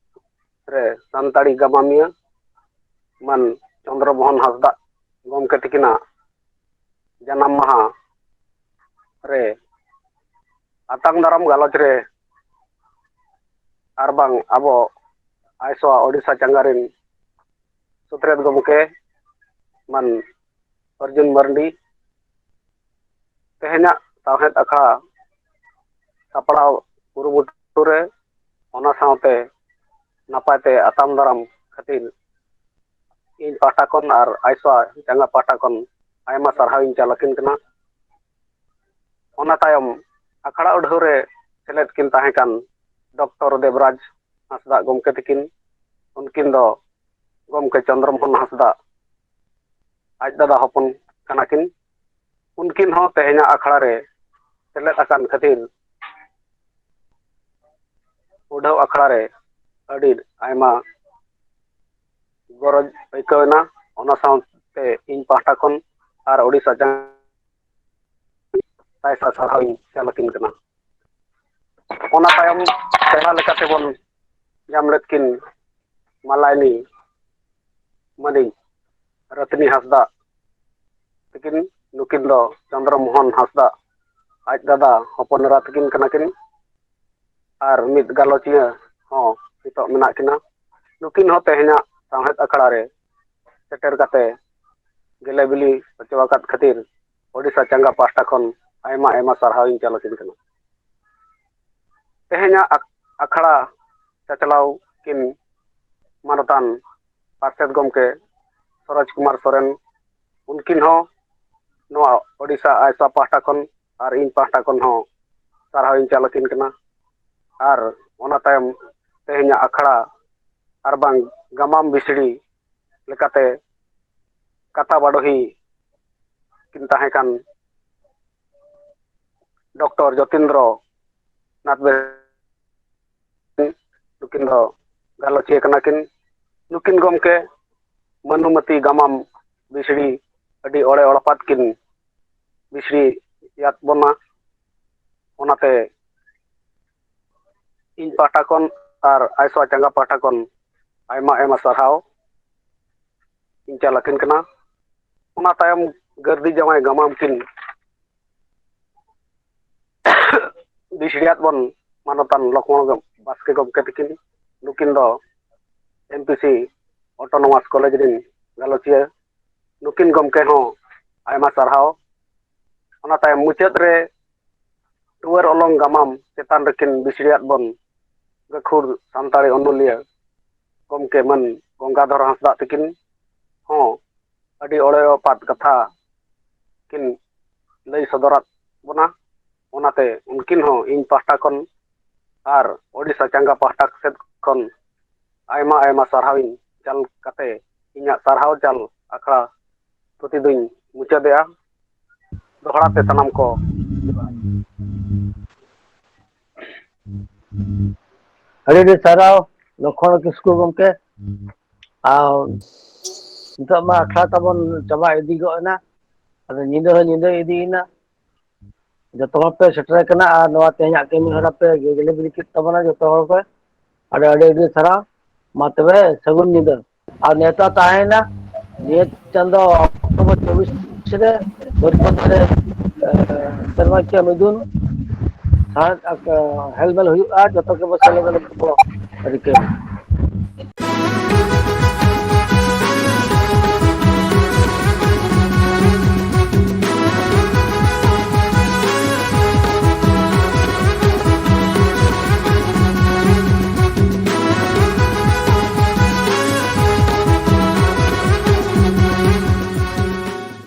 रे सानताड़ी गमामिया मन चंद्रमोहन हांसदा गोमके तिकिना जन्म माहा रे आतांग दाराम गालोच रे आरबांग आबो आयसोआ ओडिशा चांगारिन सुत्रेत गोमके मन अर्जुन मर्डी ᱛᱮᱦᱮᱧᱟᱜ ᱥᱟᱶᱦᱮᱫ ᱟᱠᱷᱲᱟ ᱥᱟᱯᱲᱟᱣ ᱠᱩᱨᱩᱢᱩᱴᱩ ᱨᱮ ᱚᱱᱟ ᱥᱟᱶᱛᱮ ᱱᱟᱯᱟᱭᱛᱮ ᱟᱛᱟᱢ ᱫᱟᱨᱟᱢ ᱠᱷᱟᱹᱛᱤᱨ ᱤᱧ ᱯᱟᱦᱴᱟ ᱠᱷᱚᱱ ᱟᱨ ᱟᱭᱥᱟ ᱪᱟᱸᱜᱟ ᱯᱟᱦᱴᱟ ᱠᱷᱚᱱ ᱟᱭᱢᱟ ᱥᱟᱨᱦᱟᱣᱤᱧ ᱪᱟᱞ ᱟᱹᱠᱤᱱ ᱠᱟᱱᱟ। ᱚᱱᱟ ᱛᱟᱭᱚᱢ ᱟᱠᱷᱲᱟ ᱩᱰᱷᱟᱹᱣ ᱨᱮ ᱥᱮᱞᱮᱫ ᱠᱤᱱ ᱛᱟᱦᱮᱸ ᱠᱟᱱ ᱰᱚᱠᱴᱚᱨ ᱫᱮᱵᱨᱟᱡᱽ ᱦᱟᱸᱥᱫᱟ ᱜᱚᱢᱠᱮ ᱛᱟᱹᱠᱤᱱ, ᱩᱱᱠᱤᱱ ᱫᱚ ᱜᱚᱢᱠᱮ ᱪᱚᱱᱫᱨᱚᱢᱳᱦᱚᱱ ᱦᱟᱸᱥᱫᱟ ᱟᱡ ᱫᱟᱫᱟ ᱦᱚᱯᱚᱱ ᱠᱟᱱᱟᱠᱤᱱ। ᱩᱱᱠᱤᱱ ᱦᱚᱸ ᱛᱮᱦᱮᱧᱟᱜ ᱟᱠᱷᱲᱟ ᱨᱮ ᱥᱮᱞᱮᱫ ᱟᱠᱟᱱ ᱠᱷᱟᱹᱛᱤᱨ ᱩᱰᱷᱟᱹᱣ ᱟᱠᱷᱲᱟ ᱨᱮ ᱟᱹᱰᱤ ᱟᱭᱢᱟ ᱜᱚᱨᱚᱡᱽ ᱟᱹᱭᱠᱟᱹᱣᱮᱱᱟ। ᱚᱱᱟ ᱥᱟᱶᱛᱮ ᱤᱧ ᱯᱟᱦᱴᱟ ᱠᱷᱚᱱ ᱟᱨ ᱳᱰᱤᱥᱟ ᱥᱟᱭ ᱥᱟᱭ ᱥᱟᱨᱦᱟᱣᱤᱧ ᱪᱟᱞ ᱟᱹᱠᱤᱱ ᱠᱟᱱᱟ। ᱚᱱᱟ ᱛᱟᱭᱚᱢ ᱯᱮᱲᱟ ᱞᱮᱠᱟᱛᱮᱵᱚᱱ ᱧᱟᱢ ᱞᱮᱫ ᱠᱤᱱ ᱢᱟᱞᱟᱭᱱᱤ ᱢᱟᱹᱱᱤᱡ ᱨᱚᱛᱱᱤ ᱦᱟᱸᱥᱫᱟ ᱛᱟᱹᱠᱤᱱ, ᱱᱩᱠᱤᱱ ᱫᱚ ᱪᱚᱱᱫᱨᱚᱢᱳᱦᱚᱱ ᱦᱟᱸᱥᱫᱟ ᱟᱡ ᱫᱟᱫᱟ ᱦᱚᱯᱚᱱ ᱮᱨᱟ ᱛᱟᱹᱠᱤᱱ ᱠᱟᱱᱟ ᱠᱤᱱ ᱟᱨ ᱢᱤᱫ ᱜᱟᱞᱚᱪᱤᱭᱟᱹ ᱦᱚᱸ ᱱᱤᱛᱚᱜ ᱢᱮᱱᱟᱜ ᱠᱤᱱᱟ। ᱱᱩᱠᱤᱱ ᱦᱚᱸ ᱛᱮᱦᱮᱧᱟᱜ ᱥᱟᱶᱦᱮᱫ ᱟᱠᱷᱲᱟ ᱨᱮ ᱥᱮᱴᱮᱨ ᱠᱟᱛᱮ ᱜᱮᱞᱮ ᱵᱤᱞᱤ ᱦᱚᱪᱚ ᱟᱠᱟᱫ ᱠᱷᱟᱹᱛᱤᱨ ᱳᱰᱤᱥᱟ ᱪᱟᱸᱜᱟ ᱯᱟᱦᱴᱟ ᱠᱷᱚᱱ ᱟᱭᱢᱟ ᱟᱭᱢᱟ ᱥᱟᱨᱦᱟᱣᱤᱧ ᱪᱟᱞ ᱟᱹᱠᱤᱱ ᱠᱟᱱᱟ। ᱛᱮᱦᱮᱧᱟᱜ ᱟᱠᱷᱲᱟ ᱪᱟᱪᱞᱟᱣ ᱠᱤᱱ ᱢᱟᱱᱚᱛᱟᱱ ᱯᱟᱨᱥᱮᱫ ᱜᱚᱢᱠᱮ ᱥᱚᱨᱚᱡᱽ ᱠᱩᱢᱟᱨ ᱥᱚᱨᱮᱱ, ᱩᱱᱠᱤᱱ ᱦᱚᱸ ᱱᱚᱣᱟ ᱳᱰᱤᱥᱟ ᱟᱭᱥᱟ ᱯᱟᱦᱴᱟ ᱠᱷᱚᱱ ᱟᱨ ᱤᱧ ᱯᱟᱦᱴᱟ ᱠᱷᱚᱱ ᱦᱚᱸ ᱥᱟᱨᱦᱟᱣᱤᱧ ᱪᱟᱞ ᱟᱹᱠᱤᱱ ᱠᱟᱱᱟ। ᱟᱨ ᱚᱱᱟ ᱛᱟᱭᱚᱢ ᱛᱮᱦᱮᱧᱟᱜ ᱟᱠᱷᱲᱟ ᱟᱨ ᱵᱟᱝ ᱜᱟᱢᱟᱢ ᱵᱤᱥᱲᱤ ᱞᱮᱠᱟᱛᱮ ᱠᱟᱛᱷᱟ ᱵᱟᱰᱳᱦᱤ ᱠᱤᱱ ᱛᱟᱦᱮᱸ ᱠᱟᱱ ᱰᱚᱠᱴᱚᱨ ᱡᱚᱛᱤᱱᱫᱨᱚ ᱱᱟᱛᱷ ᱱᱩᱠᱤᱱ ᱫᱚ ᱜᱟᱞᱚᱪᱤᱭᱟᱹ ᱠᱟᱱᱟ ᱠᱤᱱ। ᱱᱩᱠᱤᱱ ᱜᱚᱢᱠᱮ ᱢᱟᱹᱱᱩᱢᱟᱹᱛᱤ ᱜᱟᱢᱟᱢ ᱵᱤᱥᱲᱤ ᱟᱹᱰᱤ ᱚᱲᱮ ᱚᱲᱯᱟᱫ ᱠᱤᱱ ᱵᱤᱥᱲᱤᱭᱟᱫ ᱵᱚᱱᱟ। ᱚᱱᱟᱛᱮ ᱤᱧ ᱯᱟᱦᱴᱟ ᱠᱷᱚᱱ ᱟᱨ ᱟᱭᱥᱟ ᱪᱟᱸᱜᱟ ᱯᱟᱦᱴᱟ ᱠᱷᱚᱱ ᱟᱭᱢᱟ ᱟᱭᱢᱟ ᱥᱟᱨᱦᱟᱣ ᱤᱧ ᱪᱟᱞ ᱟᱹᱠᱤᱱ ᱠᱟᱱᱟ। ᱚᱱᱟ ᱛᱟᱭᱚᱢ ᱜᱟᱹᱨᱫᱤ ᱡᱟᱶᱟᱭ ᱜᱟᱢᱟᱢ ᱠᱤᱱ ᱵᱤᱥᱲᱤᱭᱟᱫ ᱵᱚᱱ ᱢᱟᱱᱚᱛᱟᱱ ᱞᱚᱠᱷᱢᱚᱬ ᱵᱟᱥᱠᱮ ᱜᱚᱢᱠᱮ ᱛᱟᱹᱠᱤᱱ, ᱱᱩᱠᱤᱱ ᱫᱚ MPC ᱚᱴᱳᱱᱳᱢᱟᱥ ᱠᱚᱞᱮᱡᱽ ᱨᱮᱱ ᱜᱟᱞᱚᱪᱤᱭᱟᱹ। ᱱᱩᱠᱤᱱ ᱜᱚᱢᱠᱮ ᱦᱚᱸ ᱟᱭᱢᱟ ᱥᱟᱨᱦᱟᱣ। ᱚᱱᱟ ᱛᱟᱭᱚᱢ ᱢᱩᱪᱟᱹᱫ ᱨᱮ ᱴᱩᱣᱟᱹᱨ ᱚᱞᱚᱝ ᱜᱟᱢᱟᱢ ᱪᱮᱛᱟᱱ ᱨᱮᱠᱤᱱ ᱵᱤᱥᱲᱤᱭᱟᱫ ᱵᱚᱱ ᱜᱟᱹᱠᱷᱩᱲ ᱥᱟᱱᱛᱟᱲᱤ ᱚᱱᱚᱞᱤᱭᱟᱹ ᱜᱚᱢᱠᱮ ᱢᱟᱹᱱ ᱜᱚᱝᱜᱟᱫᱷᱚᱨ ᱦᱟᱸᱥᱫᱟ ᱛᱟᱹᱠᱤᱱ ᱦᱚᱸ ᱟᱹᱰᱤ ᱚᱲᱮᱭᱚᱯᱟᱛ ᱠᱟᱛᱷᱟ ᱠᱤᱱ ᱞᱟᱹᱭ ᱥᱚᱫᱚᱨᱟᱫ ᱵᱚᱱᱟ। ᱚᱱᱟᱛᱮ ᱩᱱᱠᱤᱱ ᱦᱚᱸ ᱤᱧ ᱯᱟᱦᱴᱟ ᱠᱷᱚᱱ ᱟᱨ ᱳᱰᱤᱥᱟ ᱪᱟᱸᱜᱟ ᱯᱟᱦᱴᱟ ᱥᱮᱫ ᱠᱷᱚᱱ ᱟᱭᱢᱟ ᱟᱭᱢᱟ ᱥᱟᱨᱦᱟᱣᱤᱧ ᱪᱟᱞ ᱠᱟᱛᱮ ᱤᱧᱟᱹᱜ ᱥᱟᱨᱦᱟᱣ ᱪᱟᱞ ᱟᱠᱷᱲᱟ ᱛᱷᱩᱛᱤ ᱫᱩᱧ ᱢᱩᱪᱟᱹᱫᱮᱜᱼᱟ। ᱫᱚᱦᱲᱟ ᱛᱮ ᱥᱟᱱᱟᱢ ᱠᱚ ᱟᱹᱰᱤ ᱟᱹᱰᱤ ᱥᱟᱨᱦᱟᱣ ᱞᱚᱠᱠᱷᱚᱬ ᱠᱤᱥᱠᱩ ᱜᱚᱢᱠᱮ। ᱟᱨ ᱱᱤᱛᱚᱜ ᱢᱟ ᱟᱠᱷᱲᱟ ᱛᱟᱵᱚᱱ ᱪᱟᱵᱟ ᱤᱫᱤ ᱜᱚᱫ ᱮᱱᱟ, ᱟᱫᱚ ᱧᱤᱫᱟᱹ ᱦᱚᱸ ᱧᱤᱫᱟᱹ ᱤᱫᱤᱭᱮᱱᱟ। ᱡᱚᱛᱚ ᱦᱚᱲ ᱯᱮ ᱥᱮᱴᱮᱨ ᱟᱠᱟᱱᱟ ᱟᱨ ᱱᱚᱣᱟ ᱛᱮᱦᱮᱧᱟᱜ ᱠᱟᱹᱢᱤ ᱦᱚᱨᱟ ᱯᱮ ᱜᱮᱞᱮ ᱵᱤᱞᱤ ᱠᱮᱫ ᱛᱟᱵᱚᱱᱟ ᱡᱚᱛᱚ ᱦᱚᱲ ᱯᱮ। ᱟᱹᱰᱤ ᱟᱹᱰᱤ ᱥᱟᱨᱦᱟᱣ। ᱢᱟ ᱛᱚᱵᱮ ᱥᱟᱹᱜᱩᱱ ᱧᱤᱫᱟᱹ। ᱟᱨ ᱱᱮᱣᱛᱟ ᱛᱟᱦᱮᱸᱭᱮᱱᱟ ᱱᱤᱭᱟᱹ ᱪᱟᱸᱫᱳ ᱚᱠᱴᱳᱵᱚᱨ 24 ᱨᱮ ᱵᱟᱹᱨᱯᱟᱫᱟ ᱨᱮ ᱥᱮᱨᱢᱟᱠᱤᱭᱟᱹ ᱢᱤᱫᱩᱱ ᱦᱮᱞᱢᱮᱞ ᱦᱩᱭᱩᱜᱼᱟ। ᱡᱚᱛᱚ ᱜᱮᱵᱚ ᱥᱮᱞᱮᱫ ᱵᱚ ᱨᱤᱠᱟᱹᱭ ᱢᱟ।